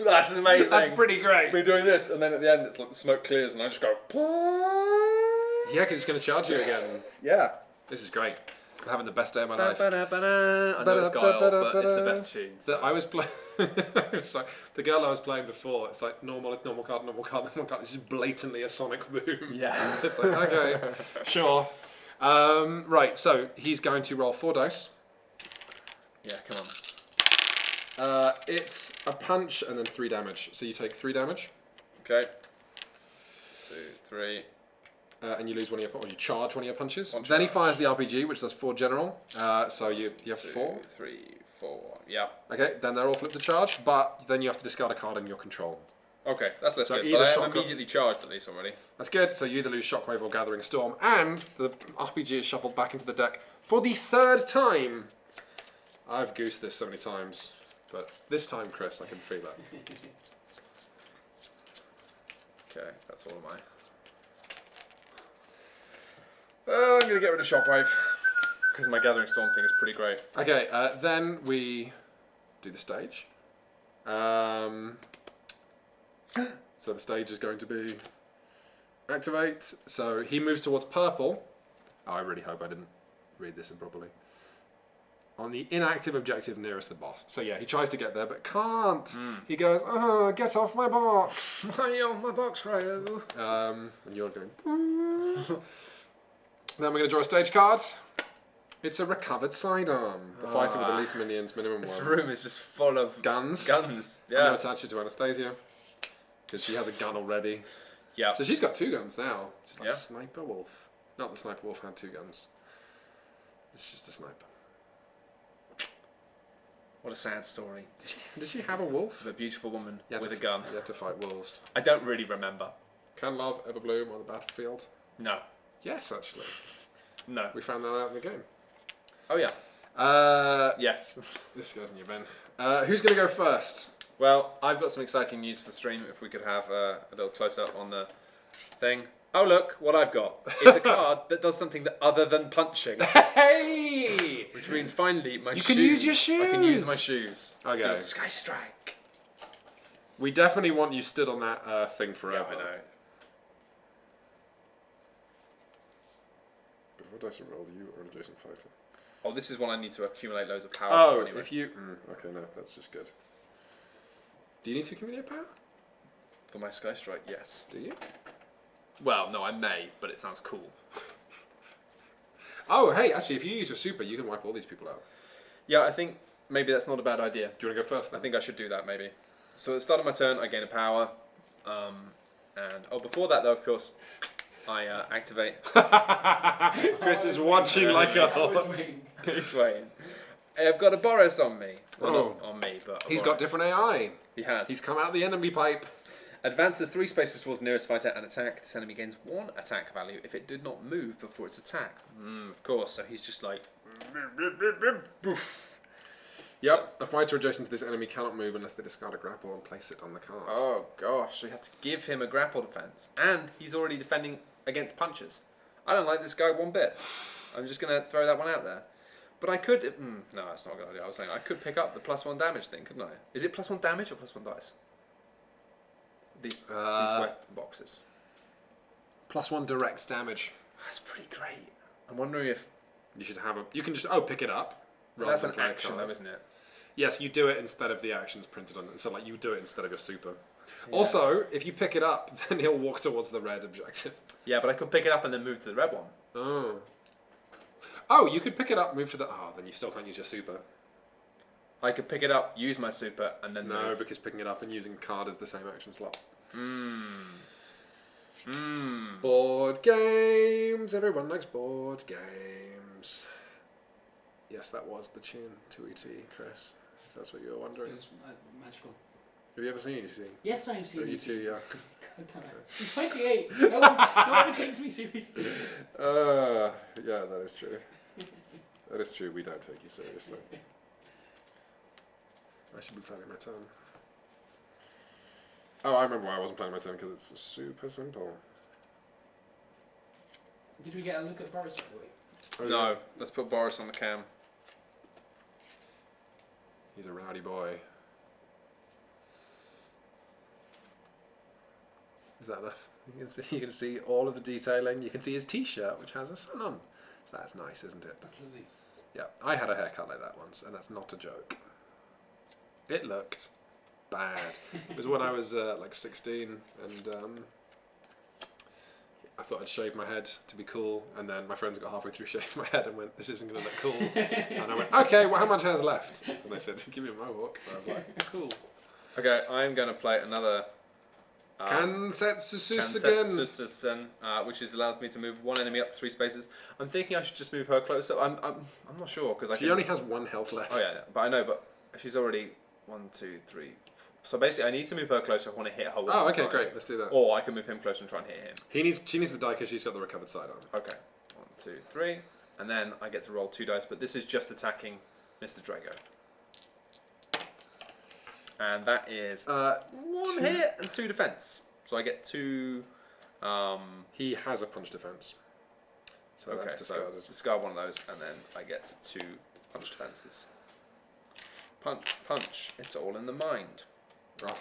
That's amazing. That's pretty great. We're doing this, and then at the end, it's like the smoke clears, and I just go. Yeah, because it's going to charge you again. Yeah. This is great. I'm having the best day of my life. I know it's Guile, but it's the best tune. So So. I was playing. So the girl I was playing before, it's like normal card. This is blatantly a sonic boom. Yeah. It's like okay, sure. Right, so he's going to roll 4 dice. Yeah, come on. It's a punch and then 3 damage. So you take 3 damage. Okay. 2, 3. And you lose one of your, or you charge one of your punches. One Then he charge. fires the RPG, which does 4 general. So you have 2, 4. 3, 4. Yeah. Okay, then they're all flipped to charge, but then you have to discard a card in your control. Okay, that's less So good. either But I am shotgun- immediately charged at least already. That's good. So you either lose Shockwave or Gathering Storm, and the RPG is shuffled back into the deck for the 3rd time. I've goosed this so many times, but this time, Chris, I can feel it. Okay, that's all of mine. I'm gonna get rid of Shockwave because my Gathering Storm thing is pretty great. Okay, then we do the stage. So the stage is going to be activate. So he moves towards purple. Oh, I really hope I didn't read this improperly. On the inactive objective nearest the boss. So yeah, he tries to get there but can't. He goes, oh, get off my box. Why on my box, Ryo? And you're going. Then we're going to draw a stage card. It's a recovered sidearm. The fighter with the least minions, minimum This 1. room is just full of Guns. guns. I'm going Yeah. to attach it to Anastasia. Because she has a gun already. Yeah. So she's got 2 guns now. She's like Yeah. Sniper Wolf. Not the Sniper Wolf had 2 guns. It's just a sniper. What a sad story. Did she have a wolf? The beautiful woman You had with to a gun. You had to fight wolves. I don't really remember. Can love ever bloom on the battlefield? No. Yes, actually. No. We found that out in the game. Oh yeah. Yes. This goes in your bin. Who's going to go first? Well, I've got some exciting news for the stream. If we could have a little close up on the thing. Oh look, what I've got. It's a card that does something that other than punching, Hey! which means finally my You shoes. can use your I can use shoes. my shoes. Let's Okay. do a Sky Strike. We definitely want you stood on that thing Yeah, forever. I know. Before dice are rolled, you or an adjacent fighter. Oh, this is one I need to accumulate loads of power Oh, for anyway. if you... okay, no, that's just good. Do you need to accumulate power? For my Sky Strike, yes. Do you? Well, no, I may, but it sounds cool. Oh, hey, actually, if you use your super, you can wipe all these people out. Yeah, I think maybe that's not a bad idea. Do you want to go first I then? think I should do that maybe. So at the start of my turn, I gain a power. And before that, though, of course, I activate. Chris is watching like a... He's waiting. I've got a Boris on me. Well, Oh. not on me, but a He's got Boris. different AI. He has. He's come out the enemy pipe. Advances 3 spaces towards the nearest fighter and attack. This enemy gains 1 attack value if it did not move before its attack. Of course, so he's just like... Boof. Yep. A fighter adjacent to this enemy cannot move unless they discard a grapple and place it on the card. Oh gosh, so you have to give him a grapple defense. And he's already defending against punches. I don't like this guy one bit. I'm just going to throw that one out there. But I could... no, that's not a good idea. I was saying I could pick up the +1 damage thing, couldn't I? Is it +1 damage or +1 dice? These wet boxes. +1 direct damage. That's pretty great. I'm wondering if... You should have a... You can just... pick it up. But rather that's than an play a action card. though, isn't it? Yes, you do it instead of the actions printed on it. So, like, you do it instead of your super. Also, if you pick it up, then he'll walk towards the red objective. Yeah, but I could pick it up and then move to the red one. Oh. Oh, you could pick it up, move to the... Oh, then you still can't use your super. I could pick it up, use my super, and then No, move. because picking it up and using card is the same action slot. Mm. Board games. Everyone likes board games. Yes, that was the tune to ET, Chris. If that's what you were wondering. It was magical. Have you ever seen ET? Yes, I've seen ET, yeah. God damn it. I'm 28. No one takes me seriously. Yeah, that is true. That is true. We don't take you seriously. I should be planning my turn. Oh, I remember why I wasn't playing my turn, because it's super simple. Did we get a look at Boris, by the way? Oh, No, yeah. let's put Boris on the cam. He's a rowdy boy. Is that enough? You can see all of the detailing. You can see his t-shirt, which has a sun on. So that's nice, isn't it? That's lovely. Yeah, I had a haircut like that once, and that's not a joke. It looked bad. It was when I was like 16, and I thought I'd shave my head to be cool, and then my friends got halfway through shaving my head and went, "This isn't going to look cool." And I went, "Okay, well, how much hair's left?" And they said, "Give me a mohawk." And I was like, "Cool." Okay, I'm going to play another. Kansetsususen. Which allows me to move one enemy up 3 spaces. I'm thinking I should just move her closer. I'm not sure because She only has 1 health left. Oh yeah, but I know, but she's already 1, 2, 3. So basically, I need to move her closer. I want to hit her. One Oh, okay, time. great. Let's do that. Or I can move him closer and try and hit him. She needs the die because she's got the recovered side on. Okay, 1, 2, 3, and then I get to roll 2 dice. But this is just attacking Mr. Drago. And that is 1 hit and 2 defense. So I get 2. He has a punch defense. So Okay, that's discarded. so discard one of those, and then I get 2 punch defenses. Punch, punch. It's all in the mind. Oh,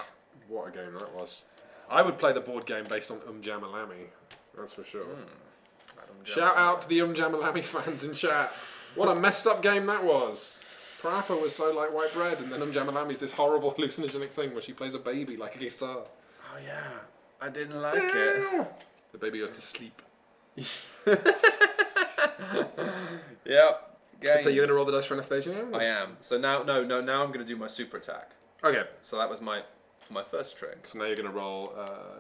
what a game that was. I would play the board game based on Jamalami. That's for sure. Madam Shout Jamalami. out to the Jamalami fans in chat. What a messed up game that was. Parappa was so like white bread, and then Jamalami's this horrible hallucinogenic thing where she plays a baby like a guitar. Oh yeah, I didn't like it. The baby goes to sleep. Yep. So you're gonna roll the dice for Anastasia now? I am. So now, now I'm gonna do my super attack. Okay. So that was my first trick. So now you're gonna roll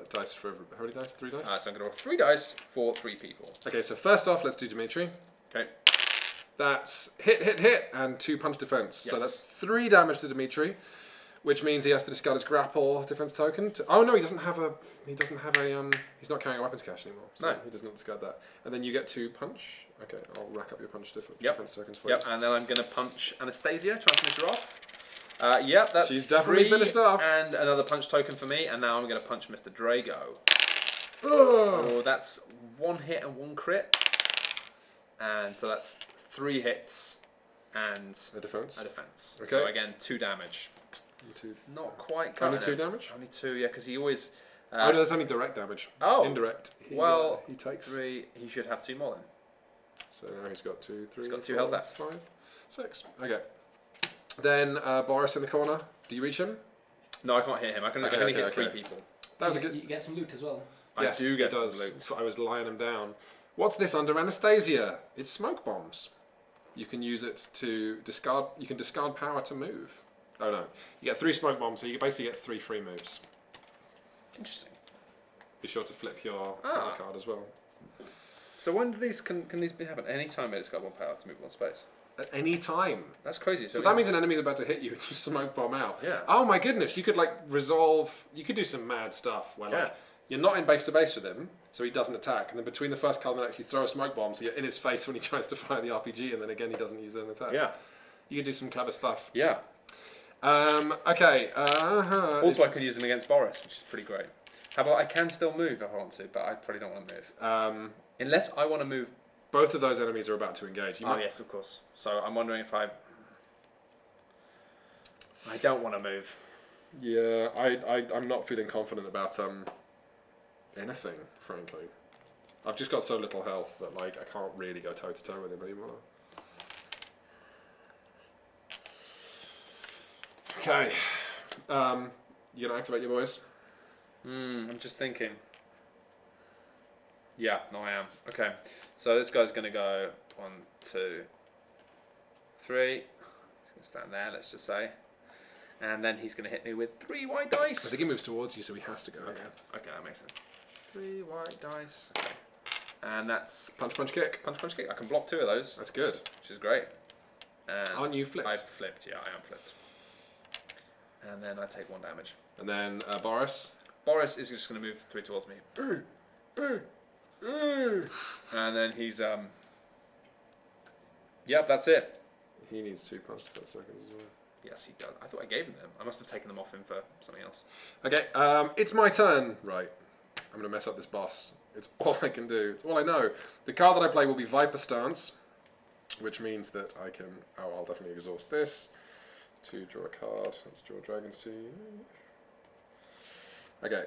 dice for how many dice? 3 dice? So I'm gonna roll 3 dice for 3 people. Okay. So first off, let's do Dimitri. Okay. That's hit, and 2 punch defense. So Yes. that's 3 damage to Dimitri, which means he has to discard his grapple defense token. Oh no, he doesn't have a. He's not carrying a weapons cache anymore. So No. he does not discard that. And then you get 2 punch. Okay, I'll rack up your punch defense tokens for Yep. you. And then I'm gonna punch Anastasia, try and finish her off. Yep, that's She's definitely 3 finished off. And another punch token for me, and now I'm gonna punch Mr. Drago. Ugh. Oh, that's 1 hit and 1 crit. And so that's 3 hits and A defense. a defense. Okay. So again, 2 damage. 2. Not quite Only cutting 2 it. damage? Only 2, yeah, because he always. Oh no, that's only direct damage. Oh. Indirect. Well, he takes 3. He should have 2 more then. So now he's got 2, 3. He's got 2 4, health left. 5, 6. Okay. Then Boris in the corner. Do you reach him? No, I can't hit him. I can only hit 3 people. That was a You good. get some loot as well. Yes, I do get it does. some loot. I was lying him down. What's this under Anastasia? It's smoke bombs. You can use it to discard. You can discard power to move. Oh no, you get 3 smoke bombs, so you basically get 3 free moves. Interesting. Be sure to flip your Ah. card as well. So when do these can these happen? Any time it's got 1 power to move 1 space. At any time. That's crazy. So that means an enemy's about to hit you and you smoke bomb out. Yeah. Oh my goodness, you could like resolve. You could do some mad stuff where like Yeah. you're not in base to base with him, so he doesn't attack, and then between the first card and the next, you throw a smoke bomb, so you're in his face when he tries to fire the RPG, and then again he doesn't use an attack. Yeah. You could do some clever stuff. Yeah. Okay. Also, I could use them against Boris, which is pretty great. How about I can still move if I want to, but I probably don't want to move. Unless I want to move. Both of those enemies are about to engage. You Oh might- yes, of course. So I'm wondering if I don't want to move. Yeah, I'm not feeling confident about anything, frankly. I've just got so little health that like I can't really go toe to toe with him anymore. Okay. You gonna activate your boys? I'm just thinking. Yeah, no, I am. Okay, so this guy's gonna go 1, 2, 3. He's gonna stand there. Let's just say, and then he's gonna hit me with 3 white I dice. think he moves towards you, so he has to go. Okay, that makes sense. 3 white dice. Okay. And that's Punch, punch, kick. punch, punch, kick. I can block 2 of those, That's good. which is great. And Aren't you flipped? I've flipped. Yeah, I am flipped. And then I take 1 damage. And then Boris. Boris is just gonna move 3 towards me. And then he's Yep, that's it. He needs 2 punch defense seconds as well. Yes, he does. I thought I gave him them. I must have taken them off him for something else. Okay, it's my turn. Right. I'm going to mess up this boss. It's all I can do. It's all I know. The card that I play will be Viper Stance, which means that I can... Oh, I'll definitely exhaust this to draw a card. Let's draw Dragon's Teeth. Okay.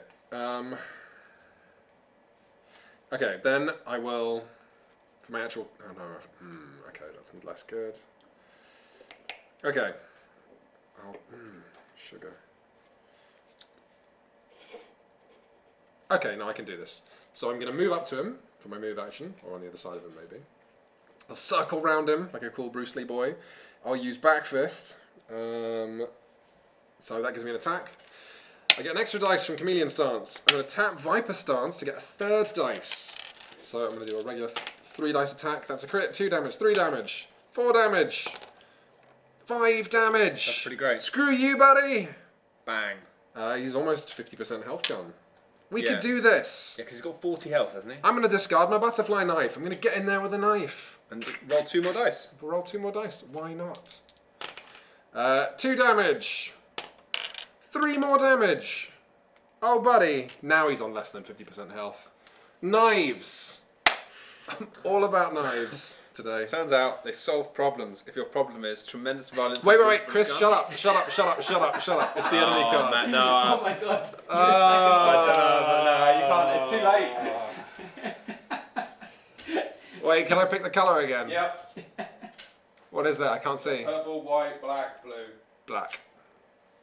Okay, then I will... For my actual... Oh, no. Okay, that's less good. Okay. Sugar. Okay, now I can do this. So I'm going to move up to him for my move action, or on the other side of him maybe. I'll circle round him like a cool Bruce Lee boy. I'll use Back Fist. So that gives me an attack. I get an extra dice from Chameleon Stance. I'm going to tap Viper Stance to get a third dice. So I'm going to do a regular 3 dice attack. That's a crit. 2 damage, 3 damage, 4 damage, 5 damage. That's pretty great. Screw you, buddy. Bang. He's almost 50% health gone. We Yeah. could do this. Yeah, because he's got 40 health, hasn't he? I'm going to discard my butterfly knife. I'm going to get in there with a knife. And roll 2 more dice. Roll 2 more dice. Why not? 2 damage. 3 more damage. Oh, buddy. Now he's on less than 50% health. Knives. I'm all about knives today. Turns out they solve problems if your problem is tremendous violence. Wait, Chris, shut up. Shut up. It's the enemy card. Man, Oh no. my god. I don't know, but no, you can't. It's too late. Wait, can I pick the colour again? Yep. What is that? I can't see. Purple, white, black, blue. Black.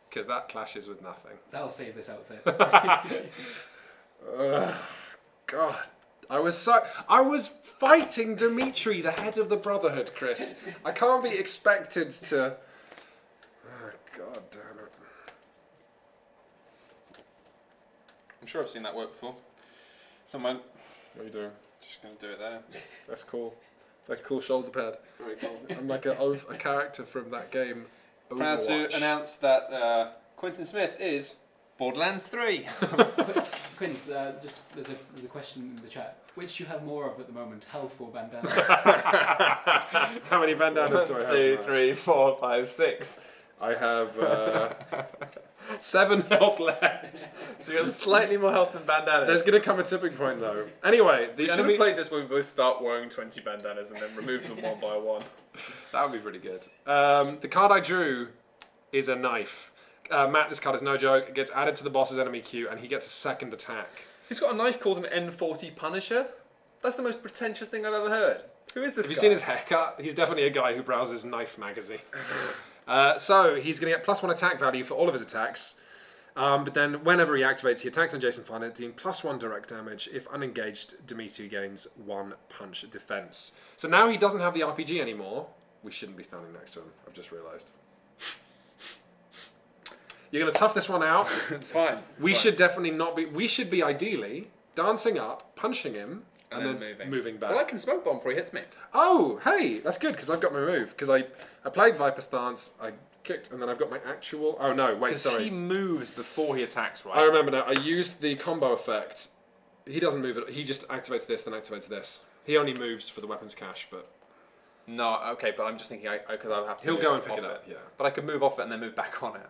Because that clashes with nothing. That'll save this outfit. God. I was fighting Dimitri, the head of the Brotherhood, Chris. I can't be expected to... Oh, God damn it. I'm sure I've seen that work before. Don't mind. What are you doing? Just going to do it there. That's cool. It's like a cool shoulder pad. Very cool. I'm like a character from that game, Proud Overwatch. to announce that Quentin Smith is Borderlands 3. Quince, just there's a question in the chat. Which you have more of at the moment, health or bandanas? How many bandanas do I have? 2, now? 3, 4, 5, 6. I have 7 health left. So you got slightly more health than bandanas. There's going to come a tipping point, though. Anyway, the We should enemy... have played this where we both start wearing 20 bandanas and then remove them one by one. That would be pretty good. The card I drew is a knife. Matt, this card is no joke. It gets added to the boss's enemy queue, and he gets a second attack. He's got a knife called an N40 Punisher. That's the most pretentious thing I've ever heard. Who is this Have you guy? seen his haircut? He's definitely a guy who browses Knife magazine. So he's going to get +1 attack value for all of his attacks. But then whenever he activates, he attacks on Jason Finer, dealing +1 direct damage. If unengaged, Dimitri gains 1 punch defense. So now he doesn't have the RPG anymore. We shouldn't be standing next to him, I've just realised. You're going to tough this one out. It's fine. We should definitely not be... We should be ideally dancing up, punching him, and then moving back. Well, I can smoke bomb before he hits me. Oh, hey, that's good, because I've got my move. Because I played Viper Stance, I kicked, and then I've got my actual... Oh, no, wait, Because sorry. he moves before he attacks, right? I remember now. I used the combo effect. He doesn't move it. He just activates this, then activates this. He only moves for the weapons cache, but... No, okay, but I'm just thinking, because I'll have to He'll move go and pick off it up, yeah. But I could move off it and then move back on it.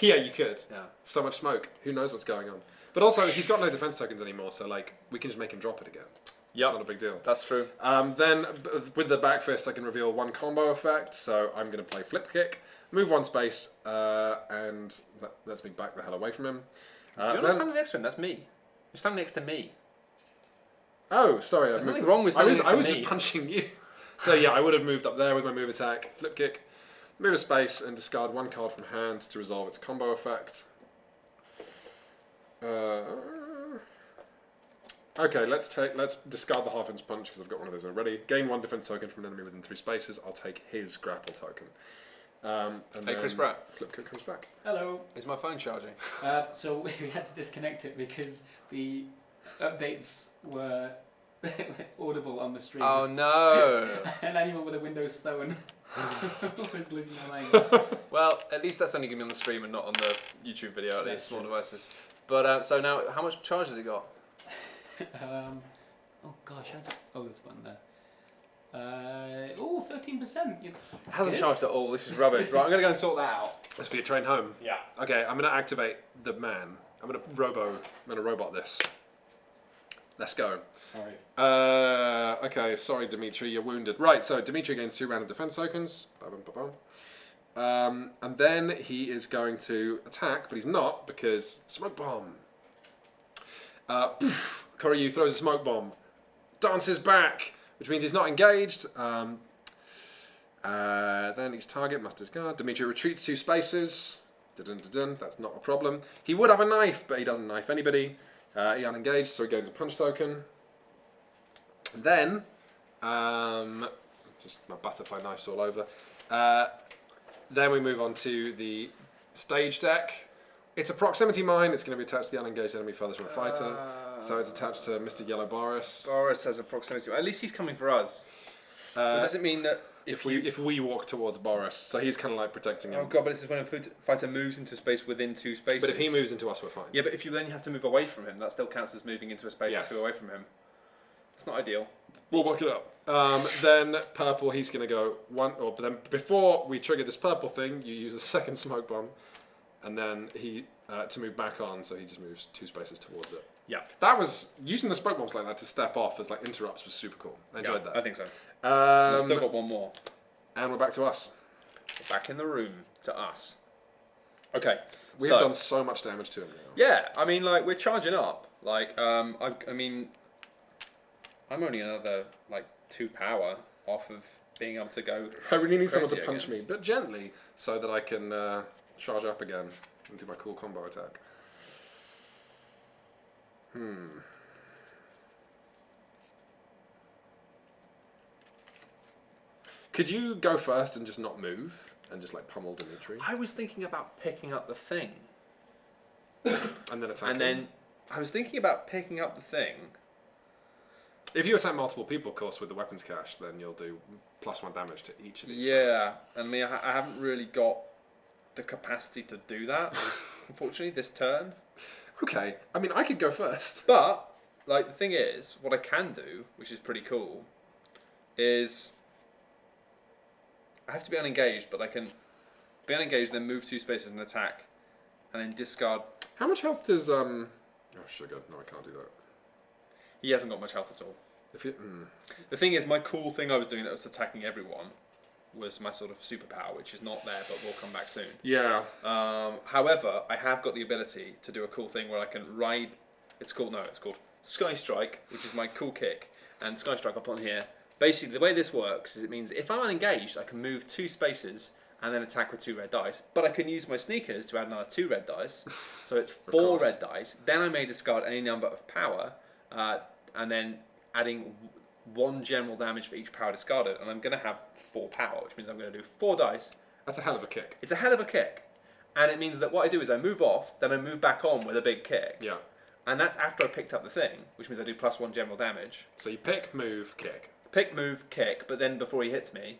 Yeah, you could. Yeah. So much smoke. Who knows what's going on? But also, he's got no defense tokens anymore, so like we can just make him drop it again. Yep. It's not a big deal. That's true. Then with the back fist, I can reveal 1 combo effect. So I'm going to play flip kick, move 1 space, and that lets me back the hell away from him. You're not standing next to him. That's me. You're standing next to me. Oh, sorry. There's nothing wrong with standing next I to was me. just punching you. So yeah, I would have moved up there with my move attack, flip kick, move a space, and discard 1 card from hand to resolve its combo effect. Okay, let's discard the half-inch punch because I've got one of those already. Gain 1 defense token from an enemy within 3 spaces. I'll take his grapple token. And Hey, Chris Pratt. Flip kick comes back. Hello. Is my phone charging? So we had to disconnect it because the updates were audible on the stream. Oh no! And anyone with a Windows phone was losing their mind. Well, at least that's only going to be on the stream and not on the YouTube video, at least, small devices. But, so now, how much charge has it got? Oh gosh, there's one there. 30%. 13%. It hasn't charged at all. This is rubbish. Right, I'm gonna go and sort that out. That's for your train home. Yeah. Okay, I'm gonna activate the man. I'm gonna robot this. Let's go. Alright. Okay, sorry Dimitri, you're wounded. Right, so Dimitri gains 2 random defense tokens. And then he is going to attack, but he's not because smoke bomb. Koryu throws a smoke bomb, dances back, which means he's not engaged. Then each target must discard. Dimitri retreats 2 spaces. Dun-dun-dun-dun. That's not a problem. He would have a knife, but he doesn't knife anybody. He unengaged, so he gains a punch token. Then, just my butterfly knife's all over. Then we move on to the stage deck. It's a proximity mine. It's going to be attached to the unengaged enemy furthest from the fighter. So it's attached to Mr. Yellow Boris. Boris has a proximity. At least he's coming for us. Does it mean that If we walk towards Boris, so he's kind of like protecting him. Oh god, but this is when a fighter moves into space within 2 spaces. But if he moves into us, we're fine. Yeah, but if you then have to move away from him, that still counts as moving into a space Yes. 2 away from him. It's not ideal. We'll work it out. Then purple, he's going to go one. Or but then before we trigger this purple thing, you use a second smoke bomb, and then he to move back on. So he just moves 2 spaces towards it. Yeah. That was using the smoke bombs like that to step off as like interrupts was super cool. I enjoyed that. I think so. Um, We've still got one more. and we're back to us. Back in the room to us. Okay. We've done so much damage to him now. Yeah, I mean, like, we're charging up. Like, I mean, I'm only another, like, 2 power off of being able to go. I really need someone to crazy punch again. me, but gently, so that I can charge up again and do my cool combo attack. Could you go first and just not move and just like pummel Dimitri I was thinking about picking up the thing. and then attack And him? then I was thinking about picking up the thing. If you attack multiple people, of course, with the weapons cache, then you'll do +1 damage to each of these. Yeah, I mean, I haven't really got the capacity to do that, unfortunately, this turn. Okay, I mean, I could go first. But, like, the thing is, what I can do, which is pretty cool, is I have to be unengaged, but I can be unengaged, then move 2 spaces and attack, and then discard. How much health does Oh, sugar. No, I can't do that. He hasn't got much health at all. If you, The thing is, my cool thing I was doing that was attacking everyone was my sort of superpower, which is not there, but will come back soon. yeah. However, I have got the ability to do a cool thing where I can ride. It's called Sky Strike, which is my cool kick. And Sky Strike I'll put on here. Basically, the way this works is it means if I'm unengaged, I can move 2 spaces and then attack with 2 red dice. But I can use my sneakers to add another 2 red dice. So it's 4 course. red dice. Then I may discard any number of power, and then adding 1 general damage for each power discarded. And I'm going to have 4 power, which means I'm going to do 4 dice. That's a hell of a kick. It's a hell of a kick. And it means that what I do is I move off, then I move back on with a big kick. Yeah. And that's after I picked up the thing, which means I do +1 general damage. So you pick, move, kick. Pick, move, kick, but then before he hits me...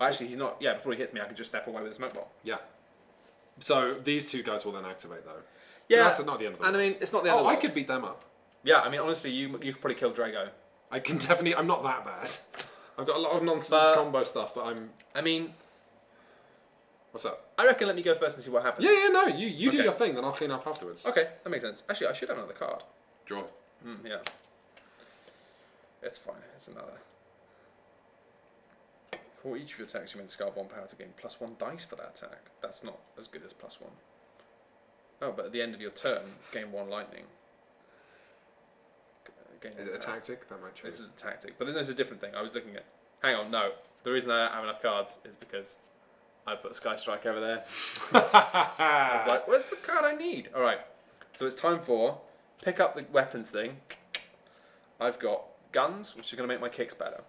Actually, he's not... Yeah, before he hits me, I can just step away with a smoke bomb. Yeah. So these 2 guys will then activate though. Yeah. That's not the end of the And I world. mean, it's not the end of the I world. could beat them up. Yeah, I mean, honestly, you could probably kill Drago. I can definitely. I'm not that bad. I've got a lot of nonsense But- combo stuff, but I'm. I mean, What's up? I reckon let me go first and see what happens. Yeah, no. You do Okay. your thing, then I'll clean up afterwards. Okay, that makes sense. Actually, I should have another card. Draw. Yeah. It's fine. It's another. For each of your attacks, you may discard 1 power to gain +1 dice for that attack. That's not as good as +1. Oh, but at the end of your turn, gain 1 lightning. Gain Is 1 it a power. tactic? That might change. This is a tactic. But then there's a different thing. I was looking at... Hang on, no. The reason I don't have enough cards is because I put Sky Strike over there. I was like, where's the card I need? Alright, so it's time for pick up the weapons thing. I've got guns, which are going to make my kicks better.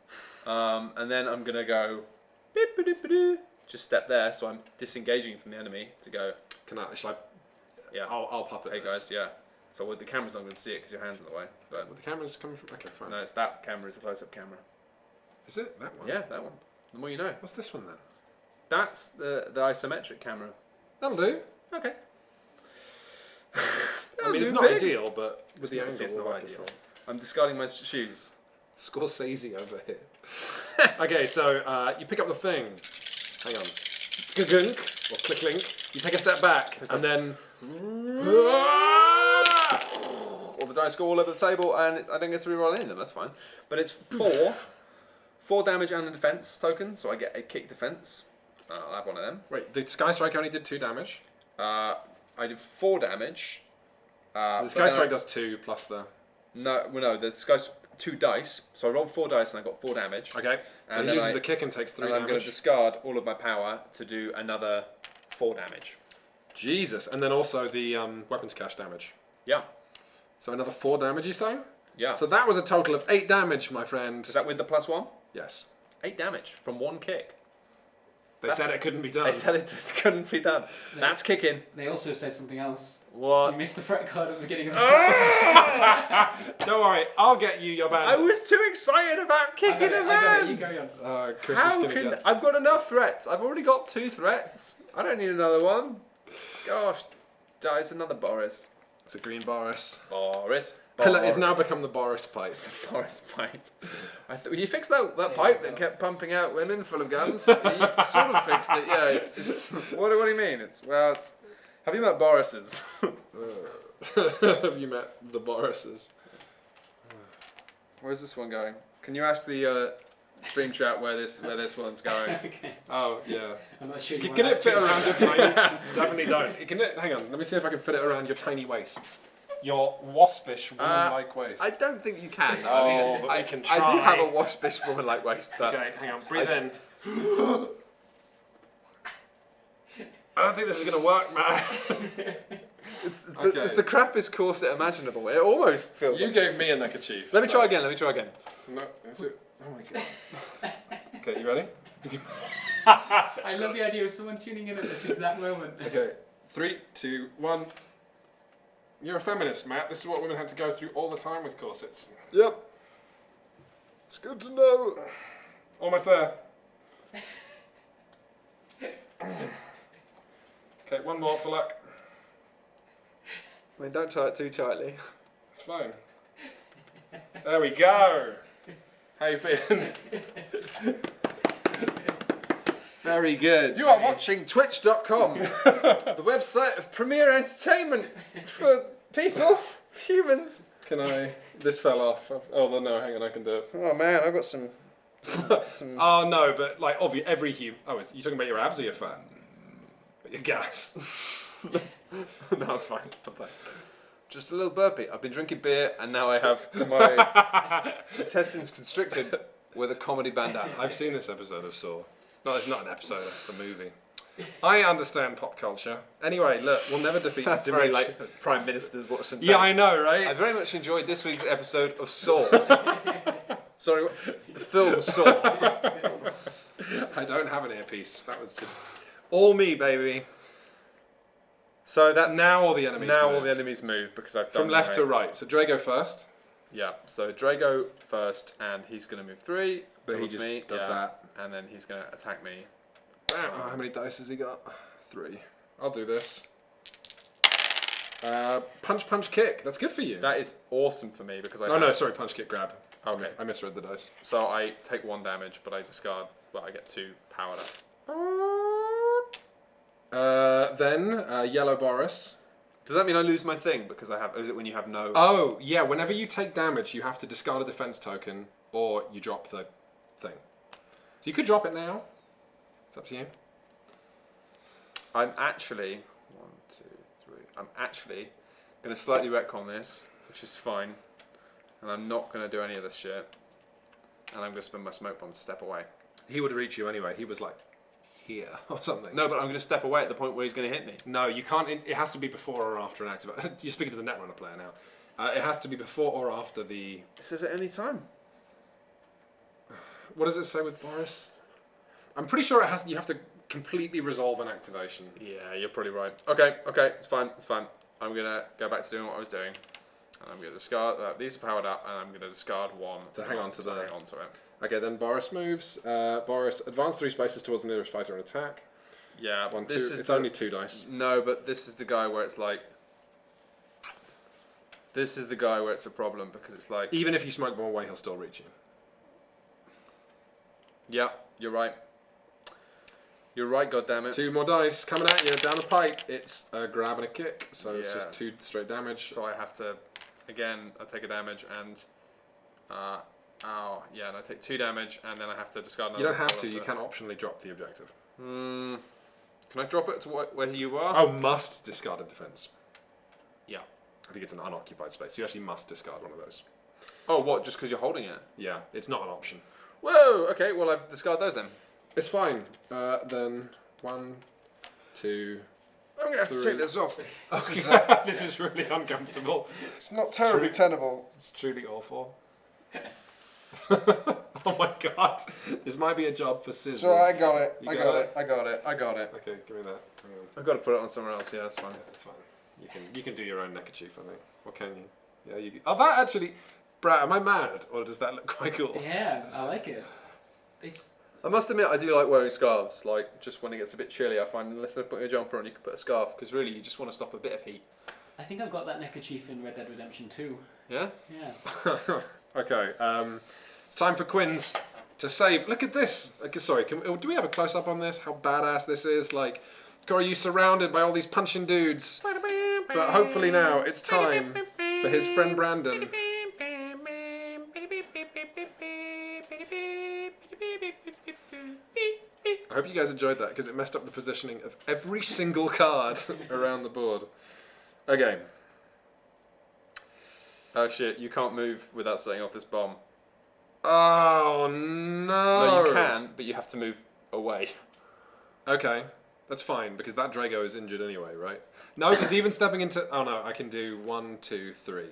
And then I'm going to go... Just step there, so I'm disengaging from the enemy to go... Shall I? Yeah. I'll puppet Hey this. guys, yeah. So with the camera's not going to see it because your hand's in the way. But Well, the camera's coming from. Okay, fine. no, it's that camera. It's a close-up camera. Is it that one? Yeah, that one. The more you know. What's this one then? That's the isometric camera. That'll do. Okay. I mean, it's do not big. ideal, but with It's the not- angle, it's not we'll work ideal. it fine. I'm discarding my shoes. Scorsese over here. Okay, so you pick up the thing. Hang on. Gunk or click-link. You take a step back, and then. All the dice go all over the table, and I don't get to reroll any of them. That's fine. But it's 4 damage and a defense token, so I get a kick defense. I'll have one of them. Wait, the Sky Strike only did 2 damage. I did 4 damage. The Sky Strike does 2 plus the. No, the Sky's 2 dice. So I rolled 4 dice and I got 4 damage. Okay. So And he then uses a kick and takes 3 And I'm going to damage. discard all of my power to do another 4 damage. Jesus, and then also the weapons cache damage. Yeah. So another 4 damage, you say? Yeah. So that was a total of 8 damage, my friend. Is that with the +1? Yes. 8 damage from 1 kick. They said it couldn't be done. They said it couldn't be done. That's kicking. They also said something else. What? You missed the threat card at the beginning of the Don't worry, I'll get you your I band. was too excited about kicking a I got it, you man. carry on. Chris is How gonna can get. I've got enough threats? I've already got 2 threats. I don't need another one. Gosh, it's another Boris. It's a green Boris. Boris. It's now become the Boris pipe. Boris pipe. You fixed that pipe that kept pumping out women full of guns. You sort of fixed it. Yeah. It's what do you mean? Have you met Boris's? Have you met the Borises? Where's this one going? Can you ask the stream chat where this one's going? Okay. Oh yeah. I'm not sure. Can it fit around your tiny? Definitely don't. Hang on. Let me see if I can fit it around your tiny waist. Your waspish woman-like waist. I don't think you can. Oh, but we can I do try. have a waspish woman-like waist. But Okay, hang on. Breathe in. I don't think this is gonna work, man. it's Okay. the crappiest corset imaginable. It almost feels. You gave me a neckerchief. Let me so- try again. No, is it? Oh my god. Okay, you ready? I love the idea of someone tuning in at this exact moment. Okay, 3, 2, 1. You're a feminist, Matt. This is what women had to go through all the time with corsets. Yep. It's good to know. Almost there. Okay, one more for luck. I mean, don't tie it too tightly. It's fine. There we go. How you feeling? Very good. You are watching Twitch.com, the website of premier entertainment for people, humans. Can I? This fell off. Oh no, hang on, I can do it. Oh man, I've got some. Oh no, but like every human. Oh, you talking about your abs or your fat? But your gas. No, I'm fine. Just a little burpee. I've been drinking beer and now I have my intestines constricted with a comedy bandana. I've seen this episode of Saw. No, it's not an episode. It's a movie. I understand pop culture. Anyway, look, we'll never defeat. That's Dimitri. very like Prime Ministers watching. Yeah, I know, right? I very much enjoyed this week's episode of Saw. Sorry, the film Saw. I don't have an earpiece. That was just all me, baby. So that's Now all the enemies. now move. all the enemies move because I've done From left my- to right. So Drago first. Yeah, so Drago first, and he's going to move 3. But he towards just me, does that. and then he's going to attack me. Bam. Oh, how many dice has he got? 3. I'll do this. Punch, punch, kick. That's good for you. That is awesome for me because I. Oh no, sorry, punch, kick, grab. Okay. I misread the dice. So I take 1 damage, but I discard. But I get 2 powered up. Then yellow Boris. Does that mean I lose my thing because I have? Is it when you have no? Oh yeah, whenever you take damage, you have to discard a defense token or you drop the thing. So you could drop it now. It's up to you. I'm actually 1, 2, 3. I'm actually going to slightly retcon this, which is fine, and I'm not going to do any of this shit. And I'm going to spend my smoke bomb to step away. He would reach you anyway. He was like here or something. No, but I'm going to step away at the point where he's going to hit me. No, you can't. It has to be before or after an activation. You're speaking to the Netrunner player now. It has to be before or after the. It says at any time. What does it say with Boris? I'm pretty sure it has. You have to completely resolve an activation. Yeah, you're probably right. Okay, it's fine. I'm going to go back to doing what I was doing. And I'm going to discard. These are powered up, and I'm going to discard 1 To hang on to the- hang on to it. Okay, then Boris moves. Boris advance 3 spaces towards the nearest fighter and attack. Yeah, 1, 2. this is It's the- only 2 dice. No, but this is the guy where it's like. This is the guy where it's a problem because it's like. Even if you smoke bomb away, he'll still reach you. Yeah, you're right. You're right, goddammit. It's 2 more dice coming at you down the pipe. It's a grab and a kick, so it's Yeah. just 2 straight damage. So I have to, again, I take a damage and, and I take 2 damage and then I have to discard another. You don't have one to. You after can optionally drop the objective. it. Can I drop it to where you are? Oh, must discard a defense. Yeah. I think it's an unoccupied space. You actually must discard one of those. Oh, what? Just because you're holding it? Yeah, it's not an option. Whoa. Okay. Well, I've discarded those then. It's fine. Then 1, 2. I'm gonna have to 3. take this off. This is really uncomfortable. It's not terribly tenable. It's truly awful. Oh my god. This might be a job for scissors. So I got it. You I got got it? it. I got it. I got it. Okay, give me that. Hang on. I've got to put it on somewhere else. Yeah, that's fine. That's fine. You can do your own neckerchief, I think. Or can you? Yeah, you. Oh, that actually. Brad, am I mad, or does that look quite cool? Yeah, I like it. It's I must admit, I do like wearing scarves. Like, just when it gets a bit chilly, I find unless I put a jumper on, you can put a scarf because really, you just want to stop a bit of heat. I think I've got that neckerchief in Red Dead Redemption 2. Yeah. Yeah. Okay. It's time for Quinn's to save. Look at this. Okay, sorry. Do we have a close up on this? How badass this is. Like, Corey, you surrounded by all these punching dudes. But hopefully now it's time for his friend Brandon. I hope you guys enjoyed that because it messed up the positioning of every single card around the board. Okay. Oh shit! You can't move without setting off this bomb. Oh no! No, you can, but you have to move away. Okay, that's fine because that Drago is injured anyway, right? No, because even stepping into. Oh no, I can do 1, 2, 3.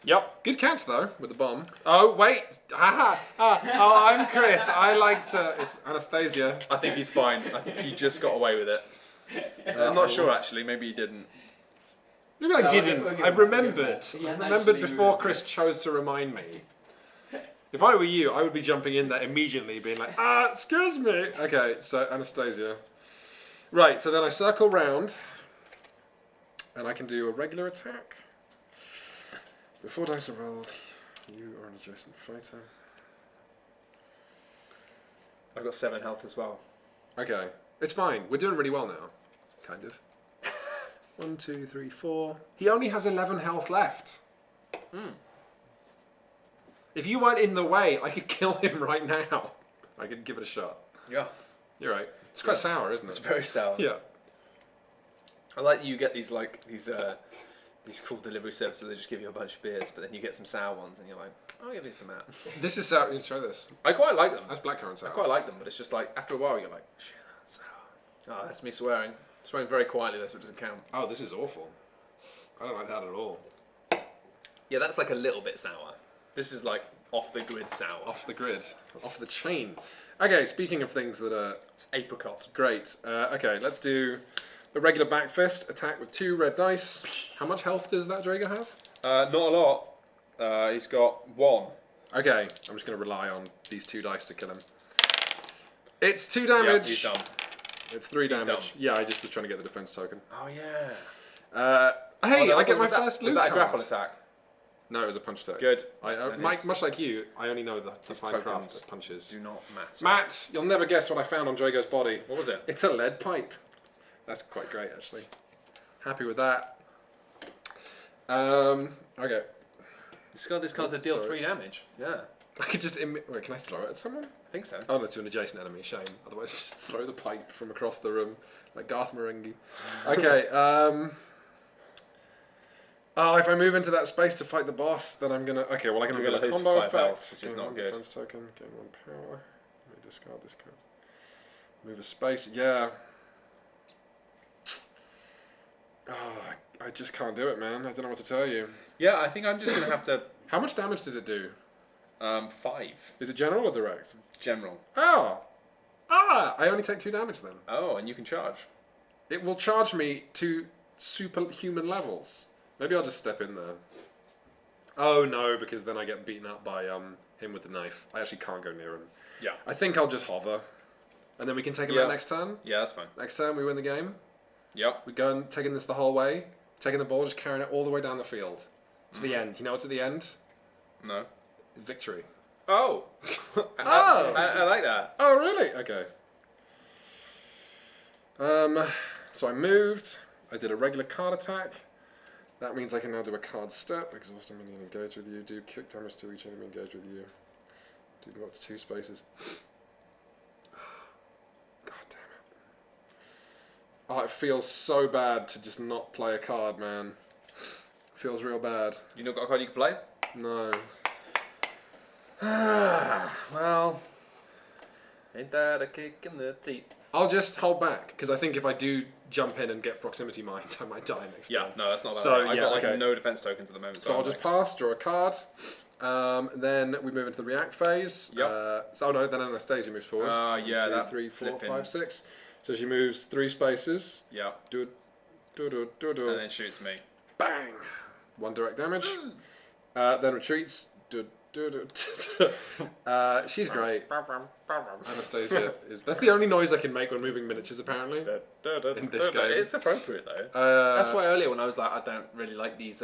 Yep. Good catch though with the bomb. Oh wait! Oh, I'm Chris. I like to. It's Anastasia. I think he's fine. I think he just got away with it. I'm not sure actually. Maybe he didn't. Maybe I No, didn't. we'll give I him that, remembered. we'll give him that. I Yeah, remembered actually before remembered. Chris chose to remind me. If I were you, I would be jumping in there immediately, being like, excuse me. Okay, so Anastasia. Right, so then I circle round, and I can do a regular attack. Before dice are rolled, you are an adjacent fighter. I've got 7 health as well. Okay, it's fine. We're doing really well now. Kind of. 1, 2, 3, 4. He only has 11 health left. If you weren't in the way, I could kill him right now. I could give it a shot. Yeah. You're right. It's quite sour, isn't it? It's very sour. Yeah. I like you get these these cool delivery services where they just give you a bunch of beers, but then you get some sour ones, and you're like, I'll give these to Matt. This is sour. You try this. I quite like them. That's blackcurrant I sour. quite like them, but it's just like after a while you're like, shit, that's sour. Oh, that's me swearing. Swearing very quietly, though, so it doesn't count. Oh, this is awful. I don't like that at all. Yeah, that's like a little bit sour. This is like off the grid sour. Off the grid. Off the chain. Okay, speaking of things that are It's apricot. great. Okay, let's do a regular back fist attack with 2 red dice. How much health does that Drago have? Not a lot. He's got 1. Okay, I'm just going to rely on these 2 dice to kill him. It's 2 damage. Yeah, he's done. It's 3 damage. done. Yeah, I just was trying to get the defense token. Oh yeah. Hey, Oh, no, I get my was that- first Was loot that a card. grapple attack? No, it was a punch attack. Good. Much like you, I only know the His fine tokens craft of punches. Do not matter. Matt, you'll never guess what I found on Drago's body. What was it? It's a lead pipe. That's quite great, actually. Happy with that. Okay. Discard this card to Oh, deal sorry. 3 damage. Yeah. I could just wait. Can I throw it at someone? I think so. Oh no, to an adjacent enemy. Shame. Otherwise, just throw the pipe from across the room like Garth Marenghi. Okay. Oh, if I move into that space to fight the boss, then I'm gonna. Okay, well I can You're reveal a gonna lose combo 5 effect. health, which is Gain not 1 good. defense token. Gain 1 power. Let me discard this card. Move a space. Yeah. Oh, I just can't do it, man. I don't know what to tell you. Yeah, I think I'm just gonna have to. How much damage does it do? 5. Is it general or direct? General. Oh. I only take 2 damage then. Oh, and you can charge. It will charge me to superhuman levels. Maybe I'll just step in there. Oh no, because then I get beaten up by him with the knife. I actually can't go near him. Yeah. I think I'll just hover. And then we can take him Yeah. out next turn. Yeah, that's fine. Next turn we win the game. Yep. We go and taking this the whole way. Taking the ball, just carrying it all the way down the field. To the end. You know what's at the end? No. Victory. Oh. Oh. I like that. Oh, really? Okay. So I moved. I did a regular card attack. That means I can now do a card step. Exhaust a minion engaged with you. Do kick damage to each enemy engaged with you. Do up to 2 spaces. God damn it. Oh, it feels so bad to just not play a card, man. Feels real bad. You not got a card you can play? No. Well, ain't that a kick in the teeth? I'll just hold back, because I think if I do jump in and get proximity mind, I might die next Yeah, time. no, that's not bad. So, I've yeah, got like okay. no defense tokens at the moment. So I'll just pass, draw a card. Then we move into the react phase. Yep. So no, then Anastasia moves forward. Yeah, 1, 2, that 3, 4, flipping- 5, 6. So she moves 3 spaces. Yeah. Do. And then shoots me. Bang! 1 direct damage. Then retreats. She's great. Anastasia is. That's the only noise I can make when moving miniatures, apparently. In this game. It's appropriate though. That's That's why earlier when I was like, I don't really like these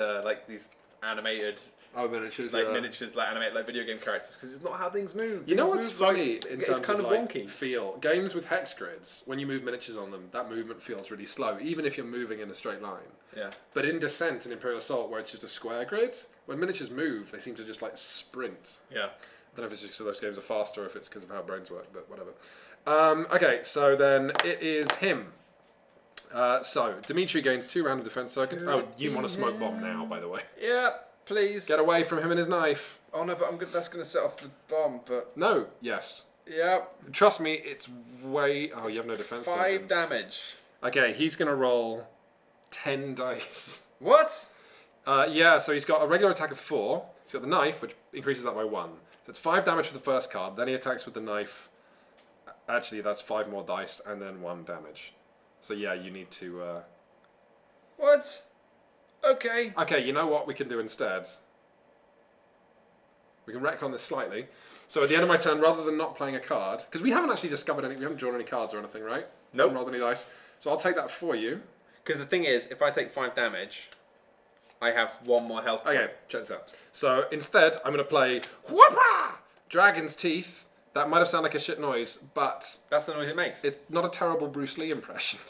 animated miniatures. miniatures, like animated like video game characters, because it's not how things move. You know Things what's move funny like- in it's terms kind of of like wonky. feel? Games with hex grids, when you move miniatures on them, that movement feels really slow, even if you're moving in a straight line. Yeah. But in Descent and Imperial Assault, where it's just a square grid, when miniatures move, they seem to just like sprint. Yeah. I don't know if it's just because those games are faster or if it's because of how brains work, but whatever. Okay, so then it is him. So, Dimitri gains 2 random defense tokens. Oh, you want a smoke bomb now, by the way. Yeah. Please. Get away from him and his knife. Oh no, but I'm good. That's gonna set off the bomb. But No, yes. yeah. Trust me, it's way... Oh, you have no defense 5 tokens. damage. Okay, he's going to roll 10 dice. What? Yeah, so he's got a regular attack of 4. He's got the knife, which increases that by 1. So it's 5 damage for the first card. Then he attacks with the knife. Actually, that's 5 more dice and then 1 damage. So yeah, you need to... What? Okay. Okay, you know what we can do instead? We can retcon this slightly. So at the end of my turn, rather than not playing a card... Because we haven't actually discovered any... We haven't drawn any cards or anything, right? Nope. Haven't rolled any dice. So I'll take that for you. Because the thing is, if I take 5 damage, I have 1 more health. Okay, check this out. So instead, I'm going to play Whoopah! Dragon's Teeth. That might have sounded like a shit noise, but That's the noise it makes. it's not a terrible Bruce Lee impression.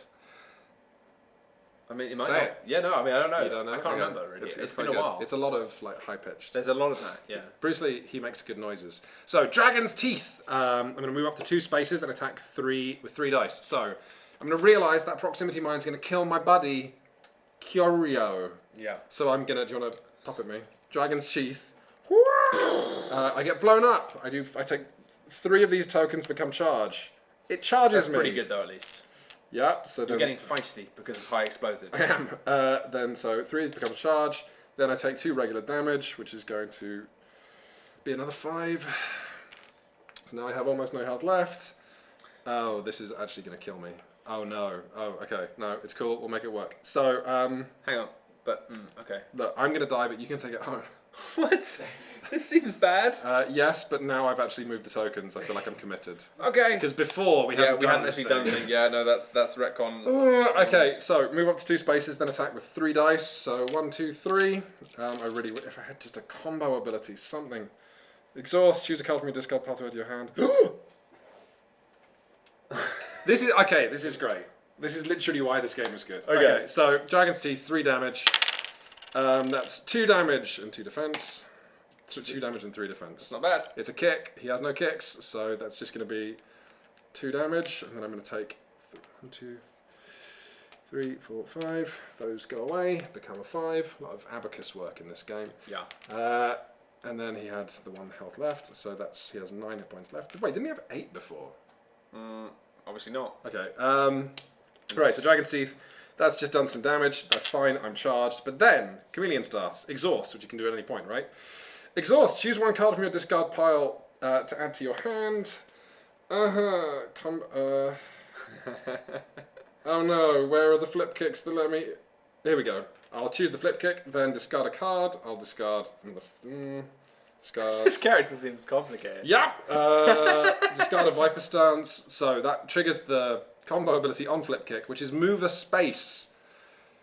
I mean, it might Say not. it. Yeah, no, I mean, I don't know. You don't know? I can't Okay. remember, really. It's been quite a good. while. It's a lot of like high pitched. There's a lot of that, yeah. Bruce Lee, he makes good noises. So Dragon's Teeth. I'm going to move up to 2 spaces and attack 3 with 3 dice. So I'm going to realise that proximity mine's going to kill my buddy Curio. Yeah. So I'm going to. Do you want to pop at me? Dragon's Teeth. I get blown up. I take 3 of these tokens become charge. It charges That's me. pretty good, though, at least. Yep. So You're then getting feisty because of high explosives. I am. Then so 3 become a charge. Then I take 2 regular damage, which is going to be another 5. So now I have almost no health left. Oh, this is actually going to kill me. Oh no. Oh, okay. No, it's cool. We'll make it work. So, Hang on. But, okay. look, I'm going to die, but you can take it home. What? This seems bad. Yes, but now I've actually moved the tokens. I feel like I'm committed. Okay. Because before we hadn't done actually anything. done anything. Yeah, no, that's retcon. Okay, so move up to 2 spaces, then attack with 3 dice. So 1, 2, 3. I really, if I had just a combo ability, something. Exhaust. Choose a card from your discard pile to add to your hand. This is okay. This is great. This is literally why this game is good. Okay. So Dragon's Teeth, 3 damage. That's 2 damage and 2 defense. So 2 damage and 3 defense. It's not bad. It's a kick. He has no kicks, so that's just going to be 2 damage, and then I'm going to take 1, 2, 3, 4, 5. Those go away, become a 5. A lot of abacus work in this game. Yeah. And then he had the 1 health left, so he has 9 hit points left. Wait, didn't he have 8 before? Obviously not. Okay. Right, so Dragon's Teeth. That's just done some damage. That's fine. I'm charged. But then Chameleon starts. Exhaust, which you can do at any point, right? Exhaust. Choose 1 card from your discard pile to add to your hand. Oh no, where are the flip kicks that let me... Here we go. I'll choose the flip kick, then discard a card. I'll discard... discard... This character seems complicated. Yep! Discard a Viper Stance. So that triggers the combo ability on flip kick, which is move a space.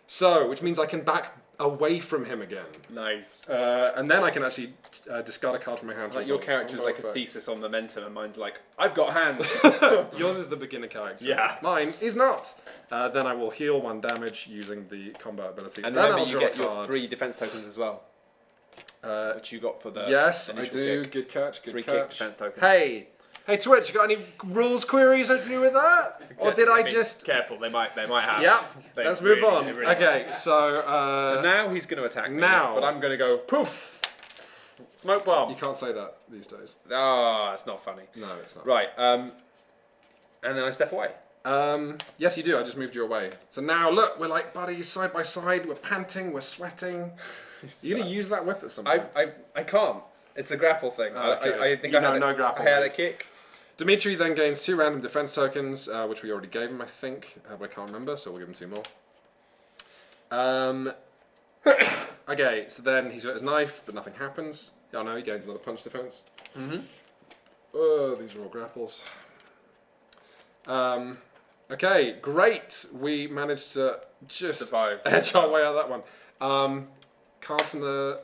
So, which means I can back away from him again. Nice. And then I can actually discard a card from my hand. to Like your resolve character's combo like a effect. thesis on momentum, and mine's like, I've got hands. Yours is the beginner character. Yeah. Mine is not. Then I will heal 1 damage using the combo ability. And then remember, I'll you draw get a your card. 3 defense tokens as well, which you got for the Yes, I initial do. kick. Good catch. Good 3 catch. kick defense tokens. Hey, Twitch, you got any rules queries I can do with that? Or did I mean, just? Careful, they might have. Yeah. They Let's move really- on. they really Okay, might. so So now he's going to attack me. now- but I'm going to go poof. Smoke bomb. you can't say that these days. Oh, that's not funny. No, it's not. Right. And then I step away. Yes, you do. I just moved you away. So now look, we're like buddies side by side. We're panting. We're sweating. You're gonna use that whip at some point. I can't. It's a grapple thing. Okay. I think You I had know no grapple I had a moves. kick. Dimitri then gains 2 random defense tokens, which we already gave him, I think, but I can't remember, so we'll give him 2 more. Okay, so then he's got his knife, but nothing happens. Yeah, no, he gains another punch defense. Oh, these are all grapples. Okay, great. We managed to just Survive. edge our way out of that one. Card from the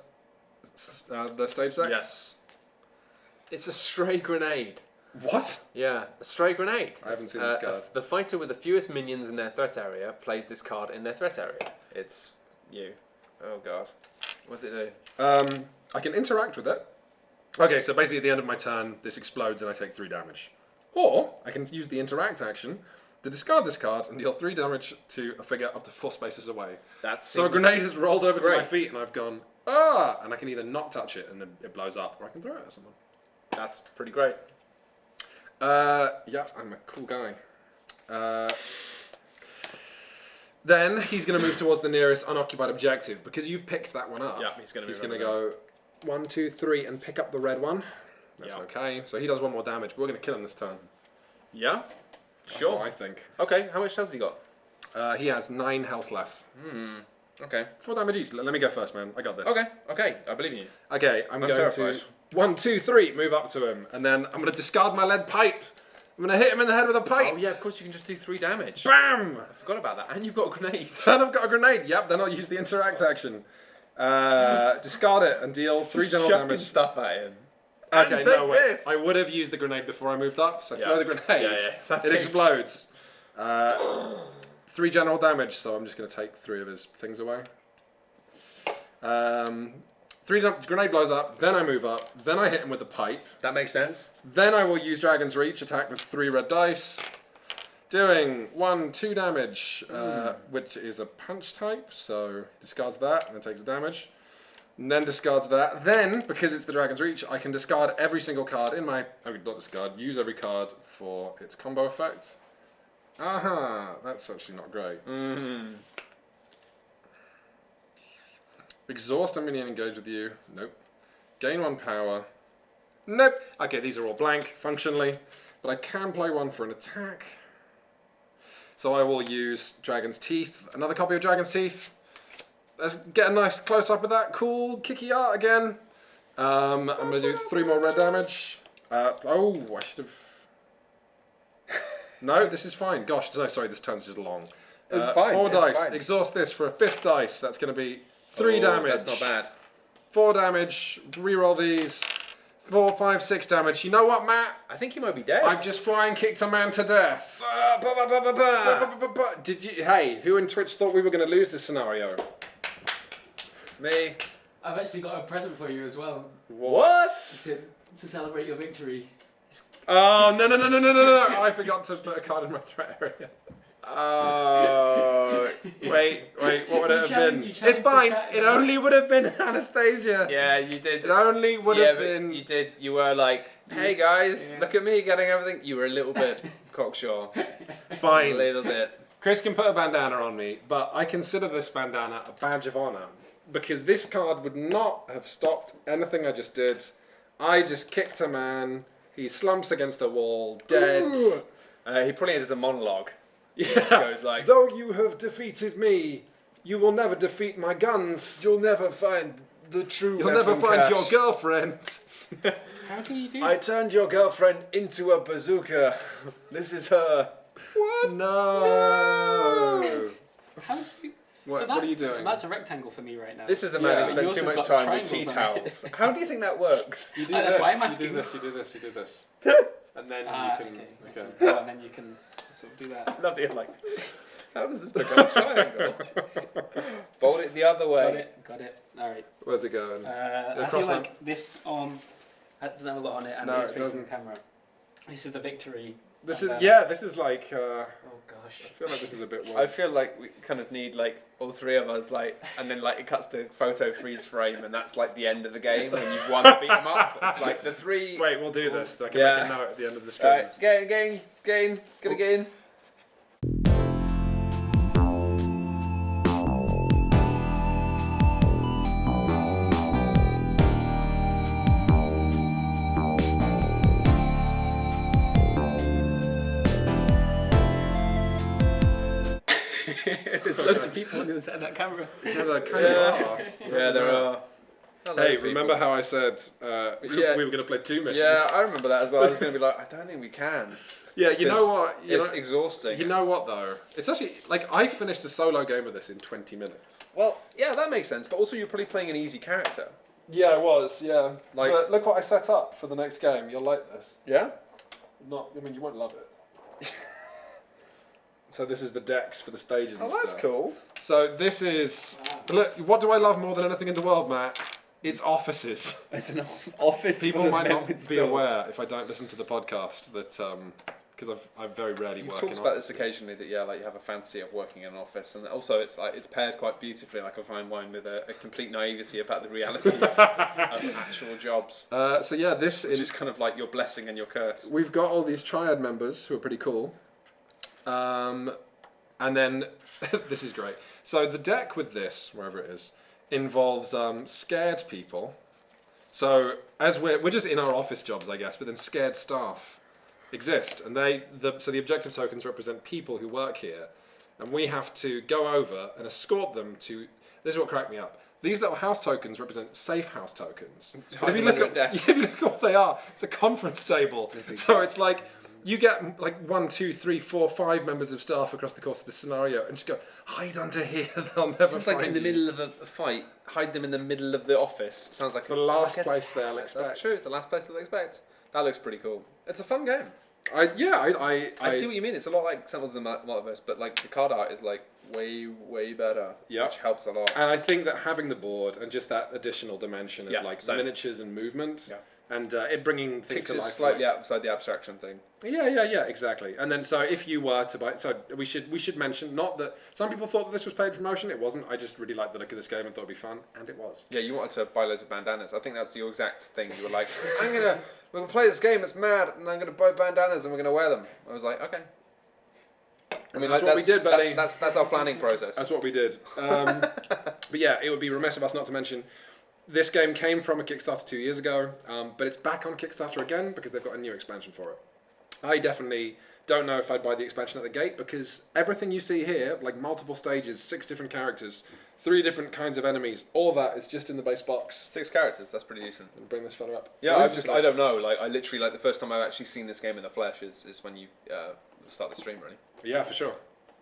stage deck. Yes. It's a stray grenade. What? Yeah, a stray grenade. I haven't seen this card. The fighter with the fewest minions in their threat area plays this card in their threat area. It's you. Oh god. What's it do? I can interact with it. Okay, so basically at the end of my turn, this explodes and I take 3 damage. Or I can use the interact action to discard this card and deal 3 damage to a figure up to 4 spaces away. So a grenade has rolled over to my great. feet and I've gone, ah! And I can either not touch it and then it blows up, or I can throw it at someone. That's pretty great. Yeah, I'm a cool guy. Then he's going to move towards the nearest unoccupied objective because you've picked that one up. Yeah, he's going to He's going to go 1, 2, 3 and pick up the red one. That's Yeah. okay. So he does 1 more damage, but we're going to kill him this turn. Yeah. That's Sure. what I think. Okay. How much health has he got? He has 9 health left. Okay. 4 damage each. Let me go first, man. I got this. Okay. I believe in you. Okay, I'm going terrified. to 1, 2, 3 move up to him, and then I'm going to discard my lead pipe. I'm going to hit him in the head with a pipe. Oh yeah, of course you can just do 3 damage. Bam! I forgot about that. And you've got a grenade. Then I've got a grenade. Yep. Then I'll use the interact action. Discard it and deal 3 general Chucking damage. stuff at him. Okay, And no take wait. this. I would have used the grenade before I moved up, so Yeah. throw the grenade. Yeah. That It makes- explodes. 3 general damage, so I'm just going to take 3 of his things away. 3 grenade blows up, then I move up, then I hit him with the pipe, That makes sense. then I will use Dragon's Reach, attack with 3 red dice, doing 1, 2 damage, which is a punch type, so discards that and then takes damage. And then discards that. Then, because it's the Dragon's Reach, I can discard every single card in my... I mean, not discard, use every card for its combo effect. Aha, that's actually not great. Exhaust a minion engaged with you. Nope. Gain 1 power. Nope. Okay, these are all blank, functionally. But I can play 1 for an attack. So I will use Dragon's Teeth. Another copy of Dragon's Teeth. Let's get a nice close-up of that. Cool, kicky art again. I'm going to do 3 more red damage. I should have... No, this is fine. Gosh, no, sorry, this turn's just long. It's fine. 4 it's dice. fine. Exhaust this for a 5th dice. That's going to be 3 damage. That's not bad. 4 damage. Reroll these. 4, 5, 6 damage. You know what, Matt? I think he might be dead. I've just flying kicked a man to death. Did you? Hey, who in Twitch thought we were going to lose this scenario? Me. I've actually got a present for you as well What? to celebrate your victory. Oh no! I forgot to put a card in my threat area. Oh. Wait, what would it have been? You challenged It's the fine. chat It about- only would have been Anastasia. Yeah, you did. It only would yeah, have but been. you did. You were like, hey guys, Yeah. look at me getting everything. You were a little bit cocksure. A Fine. little bit. Chris can put a bandana on me, but I consider this bandana a badge of honor because this card would not have stopped anything I just did. I just kicked a man. He slumps against the wall, dead. He probably does a monologue. Yeah. Just goes like, Though you have defeated me, you will never defeat my guns. You'll never find the true You'll never weapon find cache. your girlfriend. How do you do I turned your girlfriend into a bazooka. This is her. What? No. How do you... What are you doing? So that's a rectangle for me right now. This is a man Yeah. who spent Yours too has much got time with tea triangles on it. towels. How do you think that works? You do That's this. why I'm You asking. do this. You do this. You do this. And then you can. Okay. Okay. Oh, and then you can sort of do that. Love it. Like, how does this become a triangle? Fold it the other way. Got it. All right. Where's it going? I Across feel one. like this doesn't have a lot on it, and No, it is it facing doesn't. the camera. This is the victory. This and is then- This is like. Oh gosh. I feel like this is a bit. I feel like we kind of need like all three of us like, and then like it cuts to photo freeze frame, and that's like the end of the game when you've won the beat 'em up. It's like the three. Wait, we'll do this. I can Yeah. make a note at the end of the stream. Alright, gain, gonna get in. There's loads of people on the other side of that camera. Yeah, there kind of are. Yeah, there are. Hey, remember how I said Yeah. we were going to play 2 missions? Yeah, I remember that as well. I was going to be like, I don't think we can. Yeah, you know what? It's exhausting. You know what though? It's actually like I finished a solo game of this in 20 minutes. Well, yeah, that makes sense. But also, you're probably playing an easy character. Yeah, I was. Yeah, Like- but look what I set up for the next game. You'll like this. Yeah. I mean, you won't love it. So this is the decks for the stages and Oh, that's stuff. cool. So this is look. What do I love more than anything in the world, Matt? It's offices. It's an office. People full of might men not with be swords. aware if I don't listen to the podcast that because I very rarely You've work talked in about this offices. occasionally that like you have a fancy of working in an office, and also it's like it's paired quite beautifully, like a fine wine, with a complete naivety about the reality of actual jobs, So yeah, this which is is kind of like your blessing and your curse. we've got all these triad members who are pretty cool. And then this is great. So the deck with this, wherever it is, involves scared people. So as we're just in our office jobs, I guess, but then scared staff exist, and so the objective tokens represent people who work here, and we have to go over and escort them to. This is what cracked me up. These little house tokens represent safe house tokens. But if you look at what they are, it's a conference table. So it's like you get like 1, 2, 3, 4, 5 members of staff across the course of this scenario, and just go hide under here. They'll never Seems find like in the you. middle of a fight, hide them in the middle of the office. Sounds like It's the it's last like place they'll expect. That's true. It's the last place they'll expect. That looks pretty cool. It's a fun game. I see what you mean. It's a lot like Sentinels of the Multiverse, but like the card art is like way better. Yeah. Which helps a lot. And I think that having the board and just that additional dimension of Yeah, like same. miniatures and movement, Yeah. and it bringing things Kicks to it life. slightly outside the abstraction thing. Yeah, exactly. And then so if you were to buy, so we should mention not that some people thought that this was paid promotion. It wasn't. I just really liked the look of this game and thought it'd be fun, and it was. Yeah, you wanted to buy loads of bandanas. I think that's your exact thing. You were like, we're gonna play this game. It's mad, and I'm gonna buy bandanas and we're gonna wear them. I was like, okay. I mean, That's like, what we did, buddy. That's our planning process. That's what we did. But yeah, it would be remiss of us not to mention this game came from a Kickstarter 2 years ago, but it's back on Kickstarter again because they've got a new expansion for it. I definitely don't know if I'd buy the expansion at the gate because everything you see here, like multiple stages, 6 different characters, 3 different kinds of enemies, all that is just in the base box. 6 characters. That's pretty decent. And bring this fella up. Yeah, So this is I don't know. Like, I literally like the first time I've actually seen this game in the flesh is when you start the stream. Really, Yeah, for sure.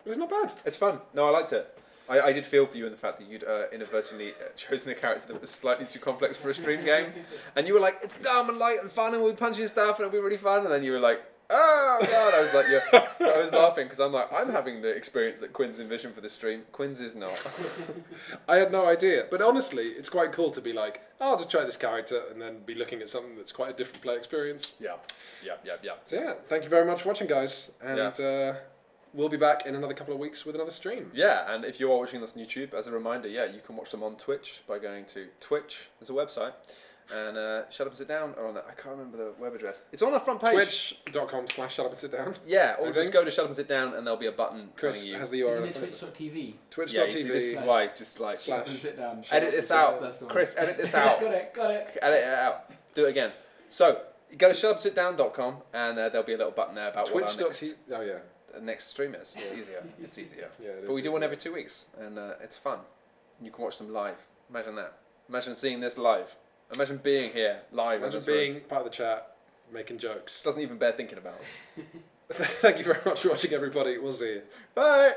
But it's not bad. it's fun. No, I liked it. I did feel for you in the fact that you'd inadvertently chosen a character that was slightly too complex for a stream game, and you were like, "It's dumb and light and fun, and we'll punch and stuff, and it'll be really fun." And then you were like, "Oh god!" I was like, I was laughing because I'm like, I'm having the experience that Quinn's envisioned for the stream. Quinn's is not. I had no idea. But honestly, it's quite cool to be like, oh, I'll just try this character and then be looking at something that's quite a different play experience. Yeah. So yeah, thank you very much for watching, guys. And we'll be back in another couple of weeks with another stream. Yeah, and if you are watching this on YouTube, as a reminder, you can watch them on Twitch by going to Twitch. There's a website. And Shut Up and Sit Down are on that. I can't remember the web address. It's on our front page. Twitch.com/Shut Up and Sit Down. Yeah, or I just think. go to Shut Up and Sit Down and there'll be a button Chris telling you. has the Isn't URL. it twitch.tv? Twitch.tv. Yeah, you see, this is why, just like... Slash. And sit down. Edit this That's out. the one. Chris, edit this out. Got it. Edit it out. Do it again. So, you go to shutupsitdown.com and there'll be a little button there about what our Twitch.tv. Oh yeah. next stream is. It's easier. It's easier. Yeah. But we do one every 2 weeks, and it's fun. You can watch them live. Imagine that. Imagine seeing this live. Imagine being here live. Imagine being part of the chat, making jokes. Doesn't even bear thinking about. Thank you very much for watching, everybody. We'll see you. Bye.